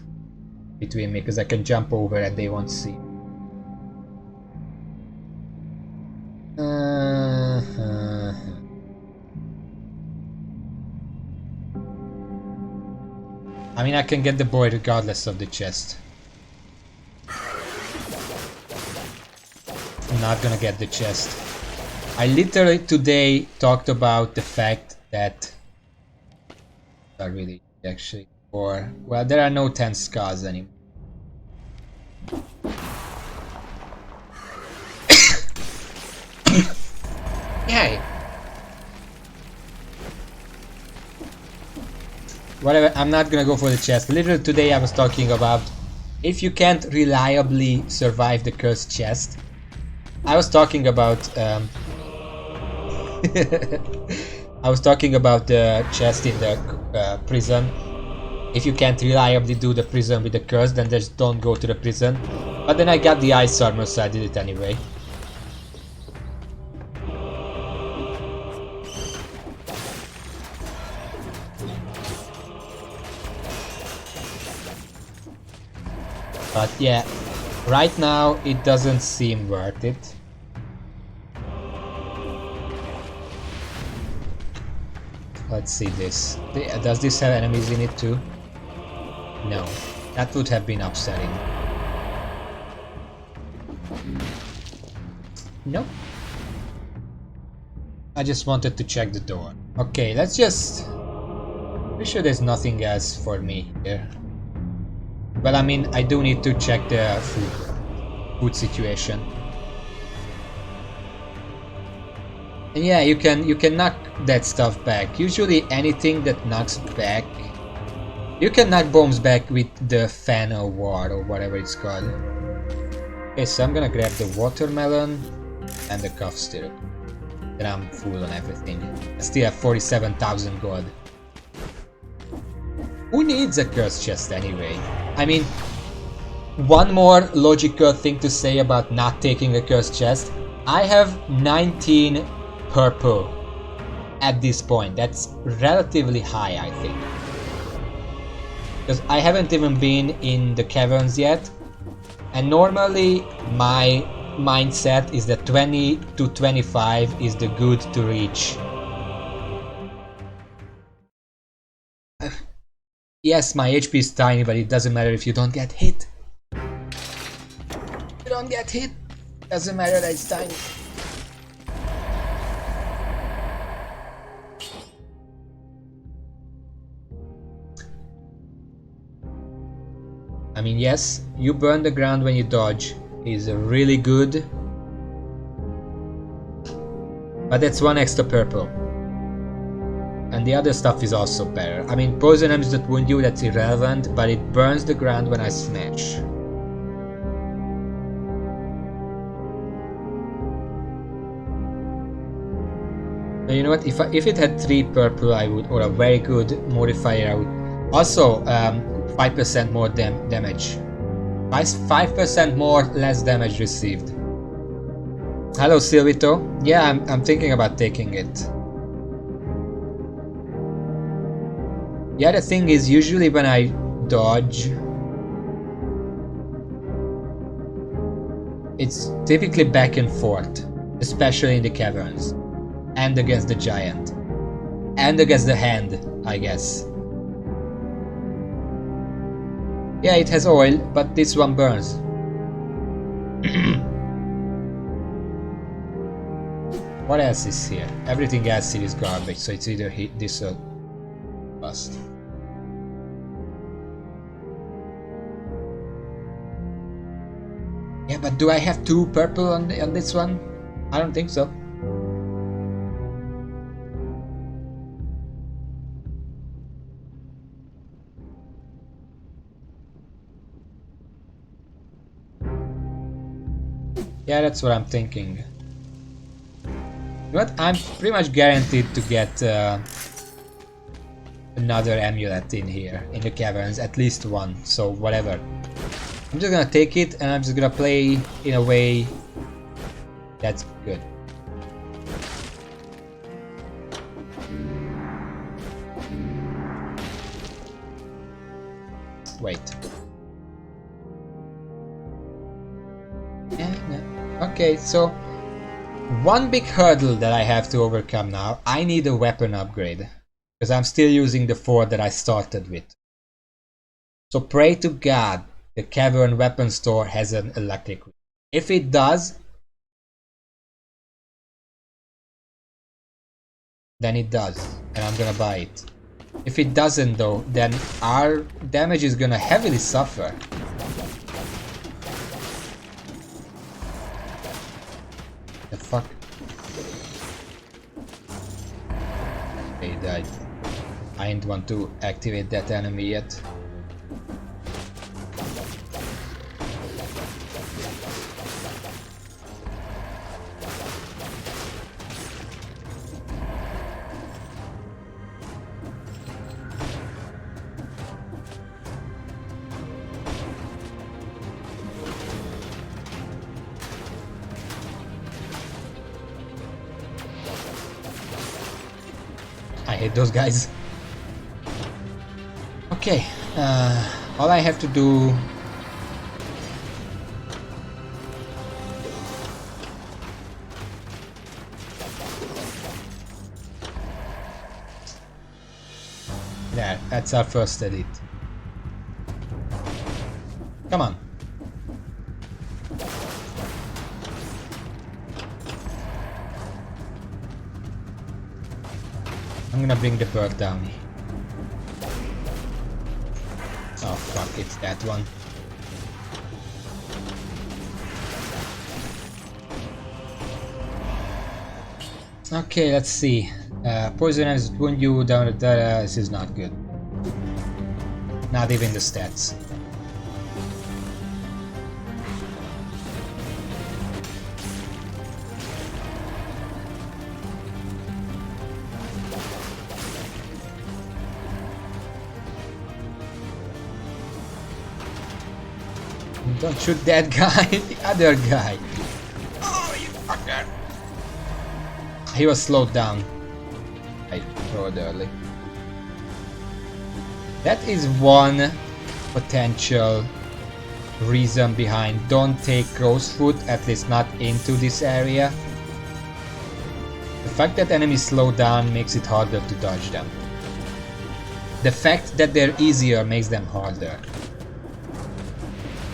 between me, because I can jump over and they won't see. I mean, I can get the boy regardless of the chest. I'm not gonna get the chest. I literally today talked about the fact that... Not really, actually. Or, well, there are no 10 scars anymore. Yay! Whatever, I'm not gonna go for the chest. Literally today I was talking about if you can't reliably survive the cursed chest. I was talking about I was talking about the chest in the prison. If you can't reliably do the prison with the curse, then just don't go to the prison. But then I got the ice armor, so I did it anyway. But yeah, right now it doesn't seem worth it. Let's see this. Does this have enemies in it too? No. That would have been upsetting. Nope. I just wanted to check the door. Okay, let's just... Pretty sure there's nothing else for me here. Well, I mean, I do need to check the food situation. And yeah, you can knock that stuff back. Usually anything that knocks back, you can knock bombs back with the fan or ward or whatever it's called. Okay, so I'm gonna grab the watermelon and the cough syrup. Then I'm full on everything. I still have 47,000 gold. Who needs a curse chest anyway? I mean, one more logical thing to say about not taking a curse chest. I have 19 purple at this point. That's relatively high, I think. Because I haven't even been in the caverns yet. And normally my mindset is that 20 to 25 is the good to reach. Yes, my HP is tiny, but it doesn't matter if you don't get hit. You don't get hit. Doesn't matter that it's tiny. I mean, yes, you burn the ground when you dodge is really good. But that's one extra purple. And the other stuff is also better. I mean, poison enemies that wound you, that's irrelevant, but it burns the ground when I smash. You know what? If it had 3 purple, I would, or a very good modifier, I would. Also, 5% more damage. 5% more less damage received. Hello, Silvito. Yeah, I'm thinking about taking it. Yeah, the thing is, usually when I dodge, it's typically back and forth, especially in the caverns, and against the giant, and against the hand, I guess. Yeah, it has oil, but this one burns. What else is here? Everything else here is garbage, so it's either this or bust. Yeah, but do I have 2 purple on this one? I don't think so. Yeah, that's what I'm thinking. You know what? I'm pretty much guaranteed to get another amulet in here, in the caverns, at least one, so whatever. I'm just gonna take it and I'm just gonna play in a way that's good. Wait. Okay, so one big hurdle that I have to overcome now, I need a weapon upgrade. Because I'm still using the 4 that I started with. So pray to God the cavern weapon store has an electric. If it does, then it does, and I'm gonna buy it. If it doesn't though, then our damage is gonna heavily suffer. The fuck? They died. I didn't want to activate that enemy yet. I hate those guys. Okay, all I have to do... There, that's our first edit. Come on. I'm gonna bring the bird down. Oh fuck, it's that one. Okay, let's see. Poison has wound you down to this is not good. Not even the stats. Don't shoot that guy, the other guy. Oh, you fucker. He was slowed down. I rode early. That is one potential reason behind don't take Crowsfoot, at least not into this area. The fact that enemies slow down makes it harder to dodge them. The fact that they're easier makes them harder.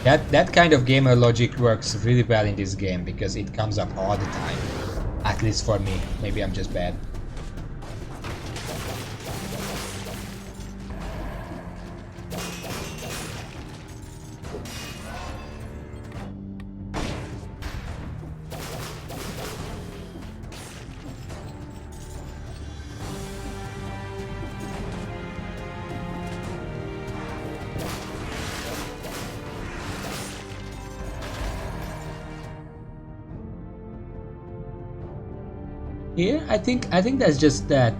That kind of gamer logic works really well in this game because it comes up all the time. At least for me. Maybe I'm just bad. Here, I think that's just that.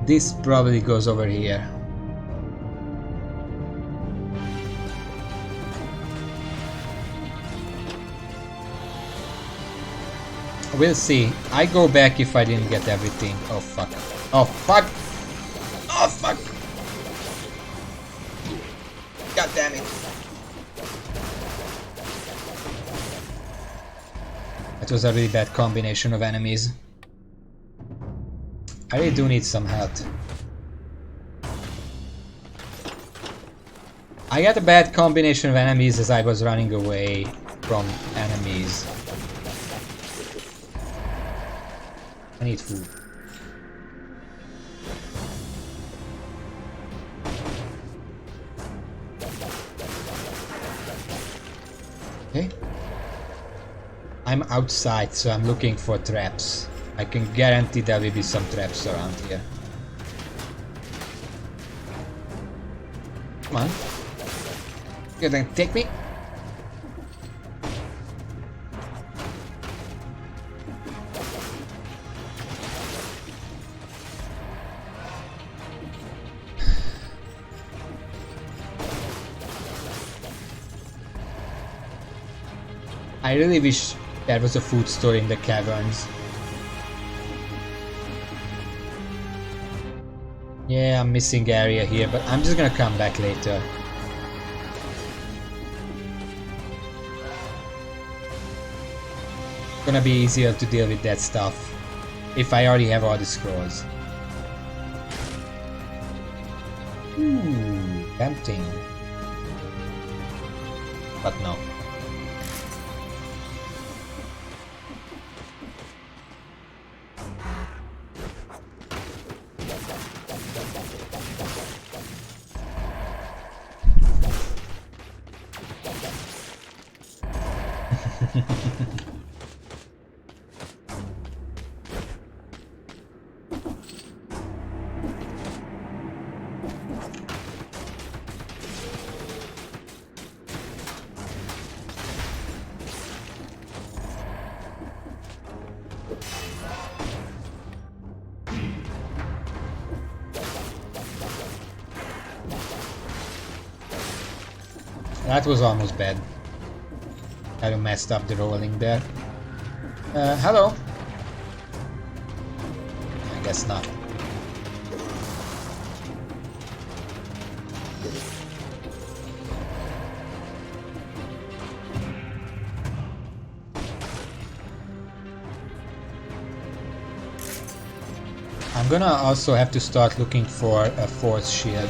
This probably goes over here. We'll see. I go back if I didn't get everything. Oh fuck. Oh fuck. Oh fuck. God damn it. That was a really bad combination of enemies. I really do need some help. I got a bad combination of enemies as I was running away from enemies. I need food. Okay. I'm outside, so I'm looking for traps. I can guarantee there will be some traps around here. Come on. You're gonna take me? I really wish there was a food store in the caverns. Yeah, I'm missing area here, but I'm just gonna come back later. Gonna be easier to deal with that stuff if I already have all the scrolls. Ooh, tempting. But no. That was almost bad. I messed up the rolling there. Hello? I guess not. I'm gonna also have to start looking for a force shield.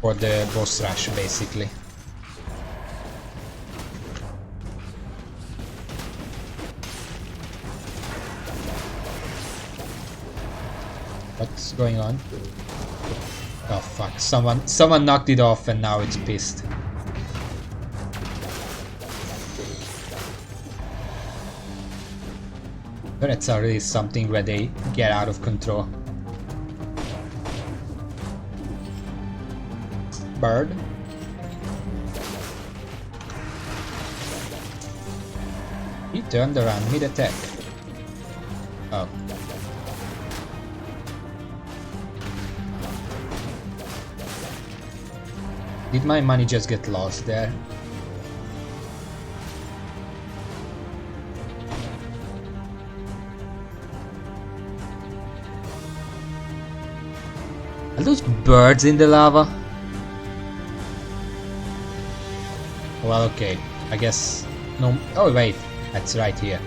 For the boss rush, basically. What's going on? Oh fuck, someone knocked it off and now it's pissed. Turrets are really something where they get out of control. Bird. He turned around mid-attack. Oh. Did my money just get lost there? Are those birds in the lava? Well, okay. I guess... No... Oh, wait. That's right here.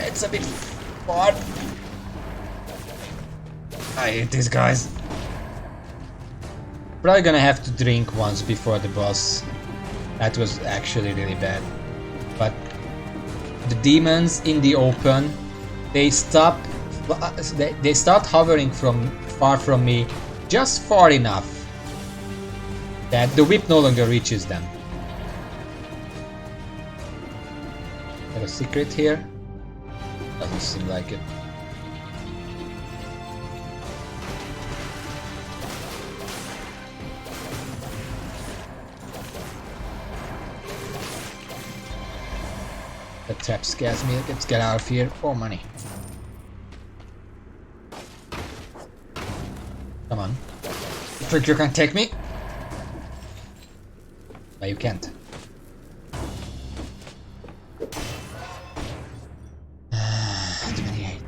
It's a bit far. I hate these guys. Probably gonna have to drink once before the boss. That was actually really bad. but the demons in the open, they stop. They start hovering from far from me, just far enough that the whip no longer reaches them. Got a secret here? Doesn't seem like it. The trap scares me. Let's get out of here. Oh, money. Come on. You think you can take me? But you can't. 28.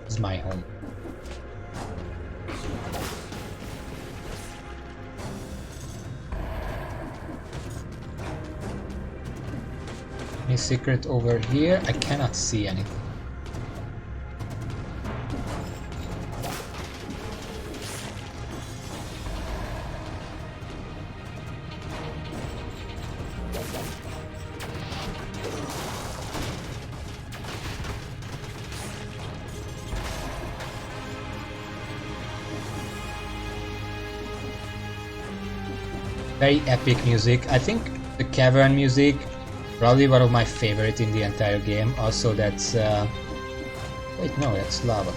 This is my home. Any secret over here? I cannot see anything. Very epic music. I think the cavern music, probably one of my favorite in the entire game. Also, that's wait, no, that's lava.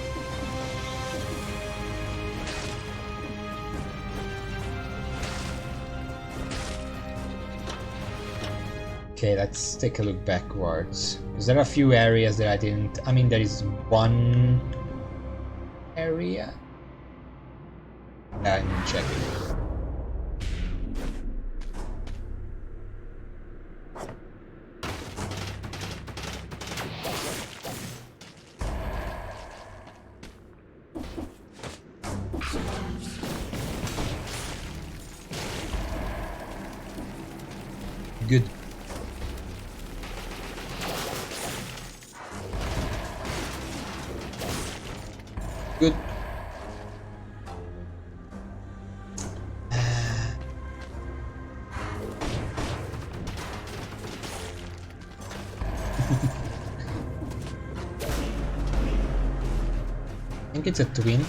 Okay, let's take a look backwards. Because there are a few areas that I didn't. I mean, there is one area. I'm checking. Good. Good. I think it's a twin.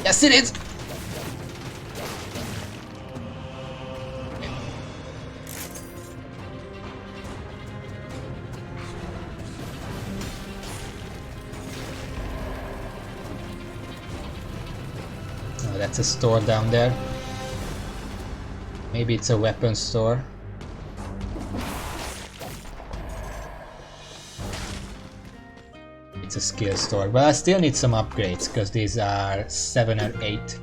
Yes, it is! Oh, that's a store down there. Maybe it's a weapon store. It's a skill store. But I still need some upgrades because these are 7 or 8.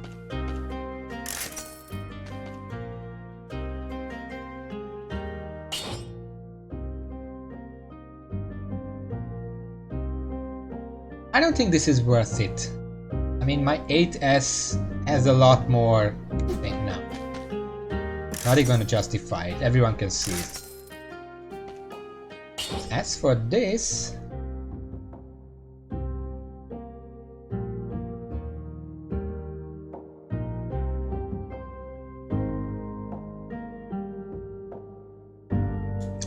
I don't think this is worth it. I mean, my 8S has a lot more thing now. Not even gonna justify it. Everyone can see it. As for this,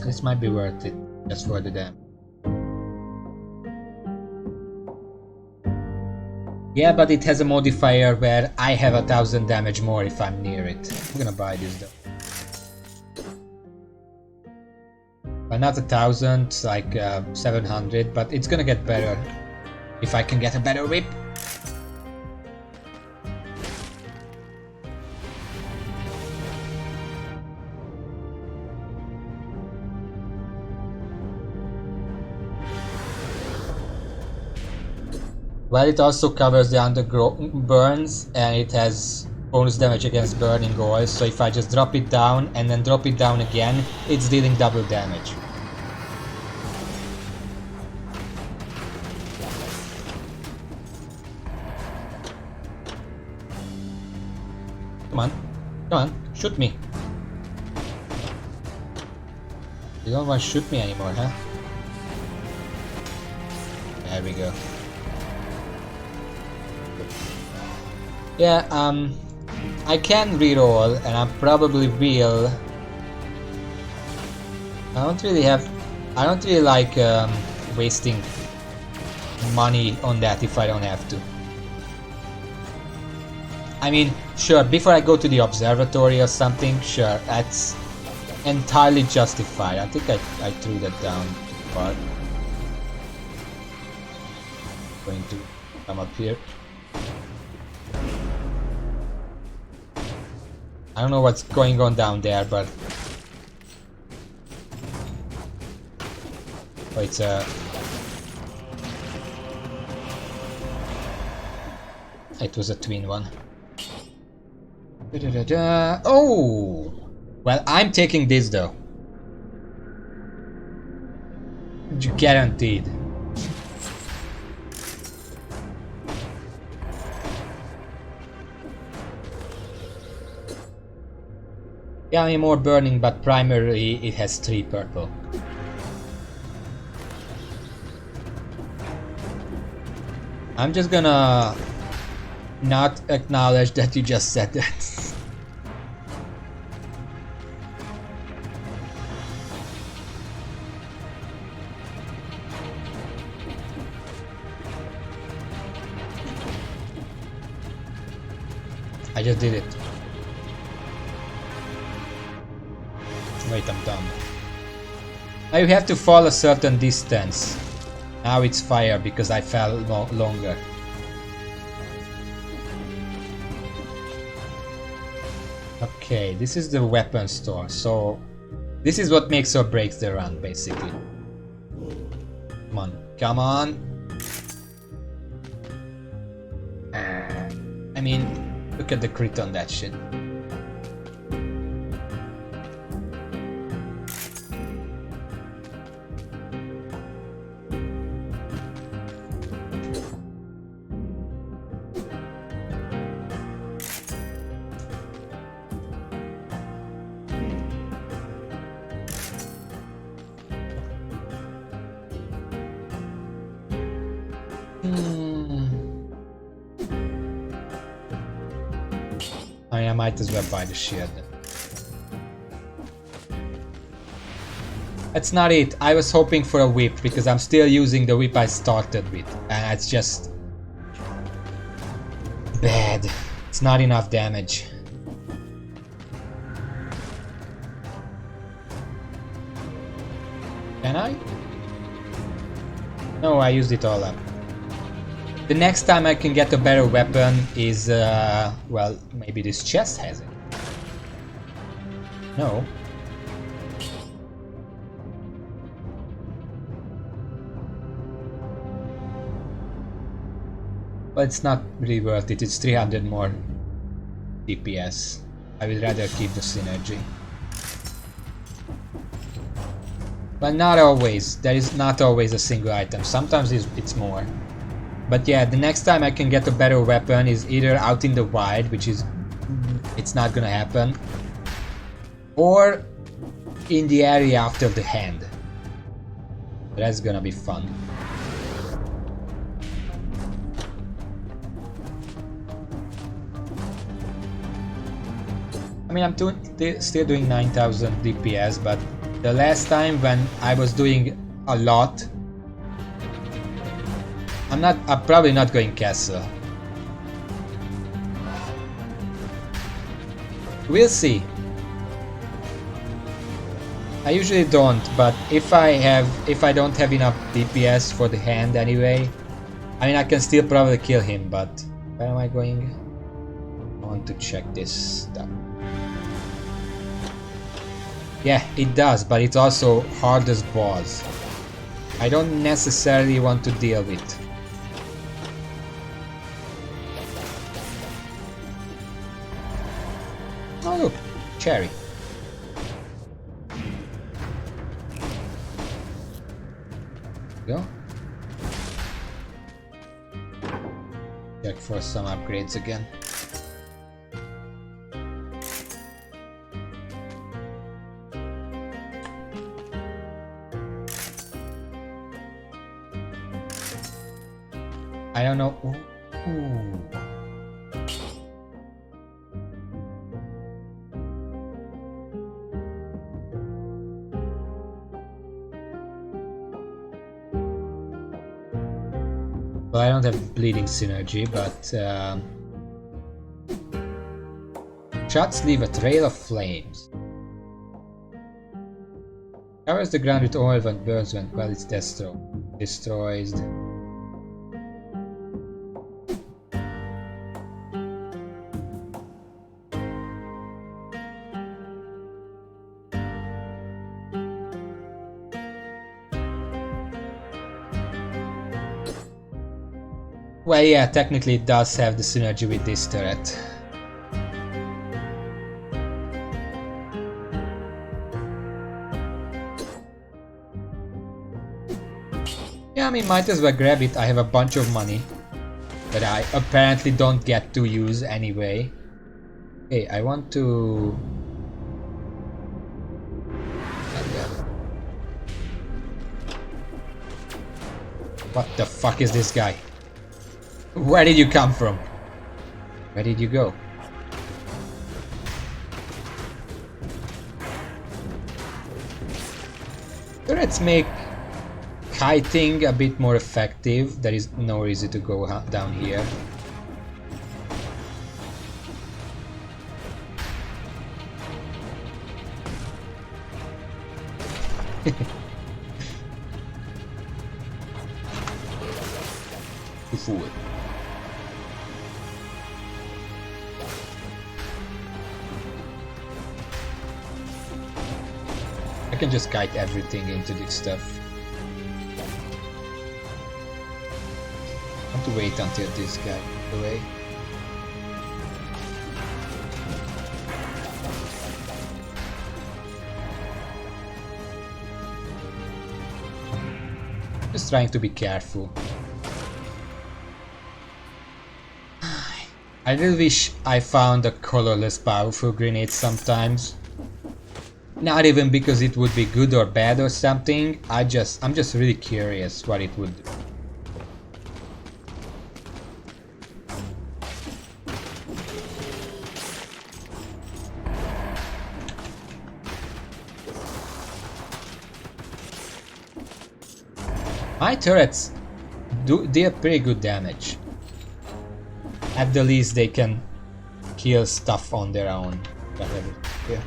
this might be worth it just for the damage. Yeah, but it has a modifier where I have 1000 damage more if I'm near it. I'm gonna buy this though. Well, not 1000, like 700, but it's gonna get better if I can get a better whip. Well, it also covers the underground burns, and it has bonus damage against burning oil, so if I just drop it down and then drop it down again, it's dealing double damage. Come on. Come on, shoot me. You don't want to shoot me anymore, huh? There we go. Yeah, I can reroll, and I probably will. I don't really like wasting money on that if I don't have to. I mean, sure, before I go to the observatory or something, sure, that's entirely justified. I think I threw that down too far. Going to come up here. I don't know what's going on down there, but oh, it's a it was a twin one. Oh! Well, I'm taking this though. Guaranteed. Yeah, I mean more burning, but primarily it has 3 purple. I'm just gonna not acknowledge that you just said that. I just did it. Wait, I'm dumb. Now you have to fall a certain distance. Now it's fire because I fell longer. Okay, this is the weapon store, so this is what makes or breaks the run, basically. Come on, come on! I mean, look at the crit on that shit. I might as well buy the shield. That's not it. I was hoping for a whip because I'm still using the whip I started with, and it's just bad. It's not enough damage. Can I? No, I used it all up. The next time I can get a better weapon is, well, maybe this chest has it. No. But it's not really worth it, it's 300 more DPS. I would rather keep the synergy. But not always, there is not always a single item, sometimes it's more. But yeah, the next time I can get a better weapon is either out in the wild, which is... it's not gonna happen. Or in the area after the hand. That's gonna be fun. I mean, I'm still doing 9000 DPS, but the last time when I was doing a lot, I'm probably not going castle. We'll see. I usually don't, but if I don't have enough DPS for the hand anyway, I mean I can still probably kill him, but where am I going? I want to check this stuff. Yeah, it does, but it's also hardest boss. I don't necessarily want to deal with. Oh look, cherry. Go. Check for some upgrades again. I don't know. Ooh. Well, I don't have bleeding synergy, but shots leave a trail of flames. Covers the ground with oil when burns when well it's destroys. Well, yeah, technically it does have the synergy with this turret. Yeah, I mean, might as well grab it. I have a bunch of money that I apparently don't get to use anyway. Hey, I want to... What the fuck is this guy? Where did you come from? Where did you go? Turrets make kiting a bit more effective. There is no reason to go down here. Fool. I can just kite everything into this stuff. I want to wait until this guy goes away. Just trying to be careful. I really wish I found a colorless powerful grenade sometimes. Not even because it would be good or bad or something. I'm just really curious what it would do. My turrets deal pretty good damage. At the least they can kill stuff on their own. Whatever. Yeah.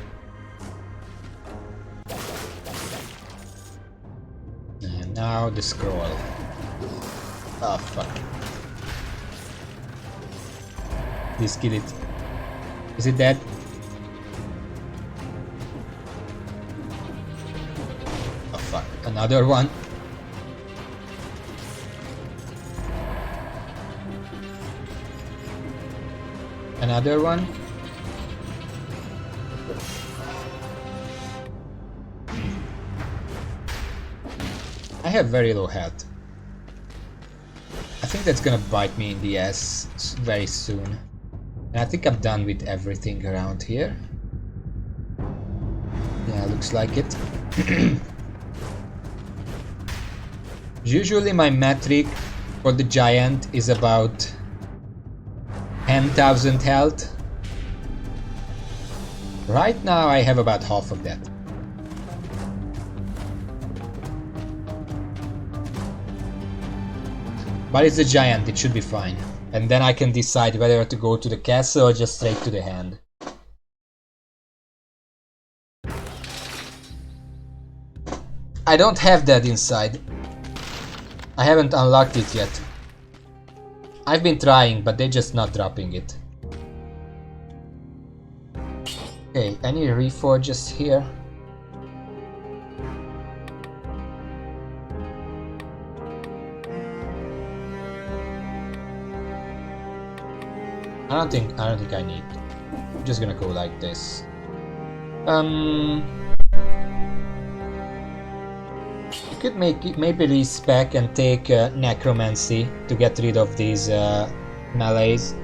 And now the scroll. Oh fuck. Please kill it. Is it dead? Oh fuck. Another one. Another one. I have very low health. I think that's gonna bite me in the ass very soon. And I think I'm done with everything around here. Yeah, looks like it. Usually my metric for the giant is about 10,000 health. Right now I have about half of that. But it's a giant, it should be fine. And then I can decide whether to go to the castle or just straight to the hand. I don't have that inside. I haven't unlocked it yet. I've been trying, but they're just not dropping it. Okay, any reforges here? I don't think I need. I'm just gonna go like this. You could maybe respec and take necromancy to get rid of these melees.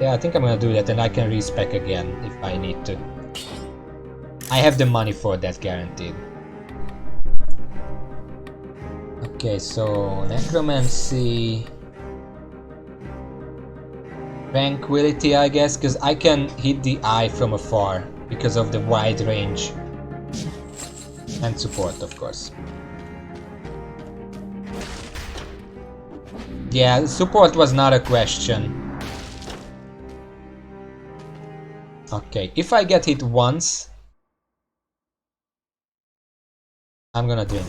Yeah, I think I'm gonna do that, and I can respec again if I need to. I have the money for that, guaranteed. Okay, so necromancy, tranquility, I guess, because I can hit the eye from afar because of the wide range, and support, of course. Yeah, support was not a question. Okay, if I get hit once, I'm gonna drink.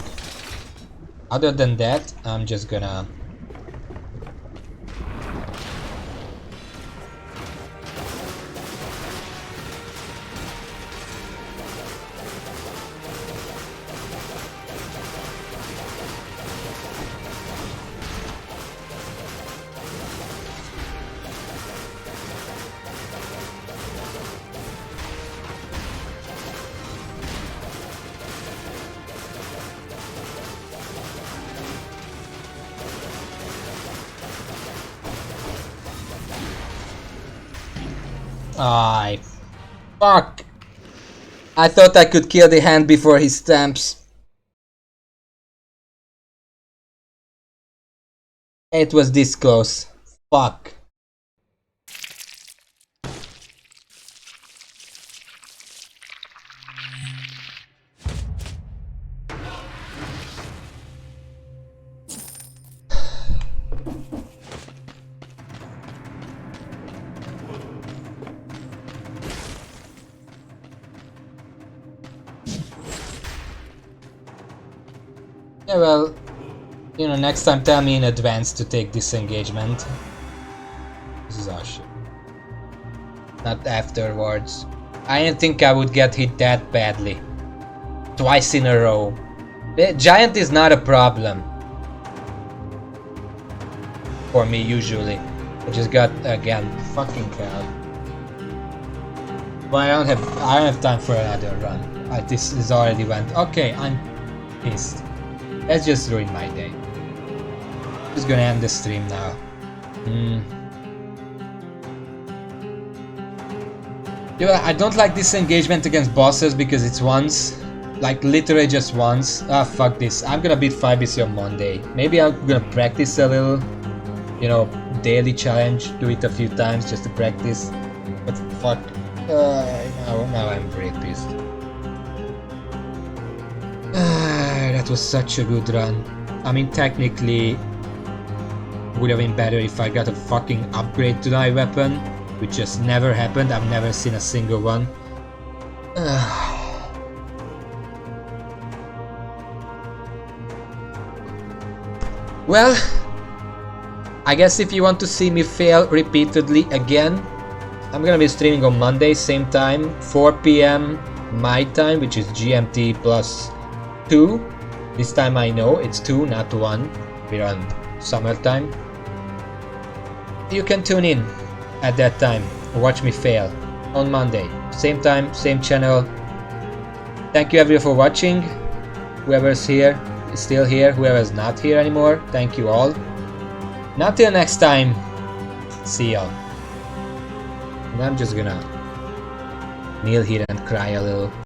Other than that, I'm just gonna... Ay, fuck! I thought I could kill the hand before he stamps. It was this close. Fuck. Yeah, well, you know, next time tell me in advance to take this engagement. This is our shit. Not afterwards. I didn't think I would get hit that badly. Twice in a row. The giant is not a problem. For me, usually. I just got, again, fucking hell. But I don't have time for another run. This is already went. Okay, I'm pissed. That's just ruined my day. Just gonna end the stream now. Yeah, I don't like this engagement against bosses because it's once. Like literally just once. Ah, fuck this. I'm gonna beat 5BC on Monday. Maybe I'm gonna practice a little. You know, daily challenge. Do it a few times just to practice. But fuck. Now I'm very pissed. That was such a good run. I mean, technically, would have been better if I got a fucking upgrade to my weapon, which just never happened. I've never seen a single one. Well, I guess if you want to see me fail repeatedly again, I'm gonna be streaming on Monday, same time, 4 PM my time, which is GMT plus 2. This time I know it's 2, not 1. We're on summertime. You can tune in at that time and watch me fail on Monday. Same time, same channel. Thank you everyone for watching. Whoever's here is still here. Whoever's not here anymore, thank you all. And until next time, see y'all. And I'm just gonna kneel here and cry a little.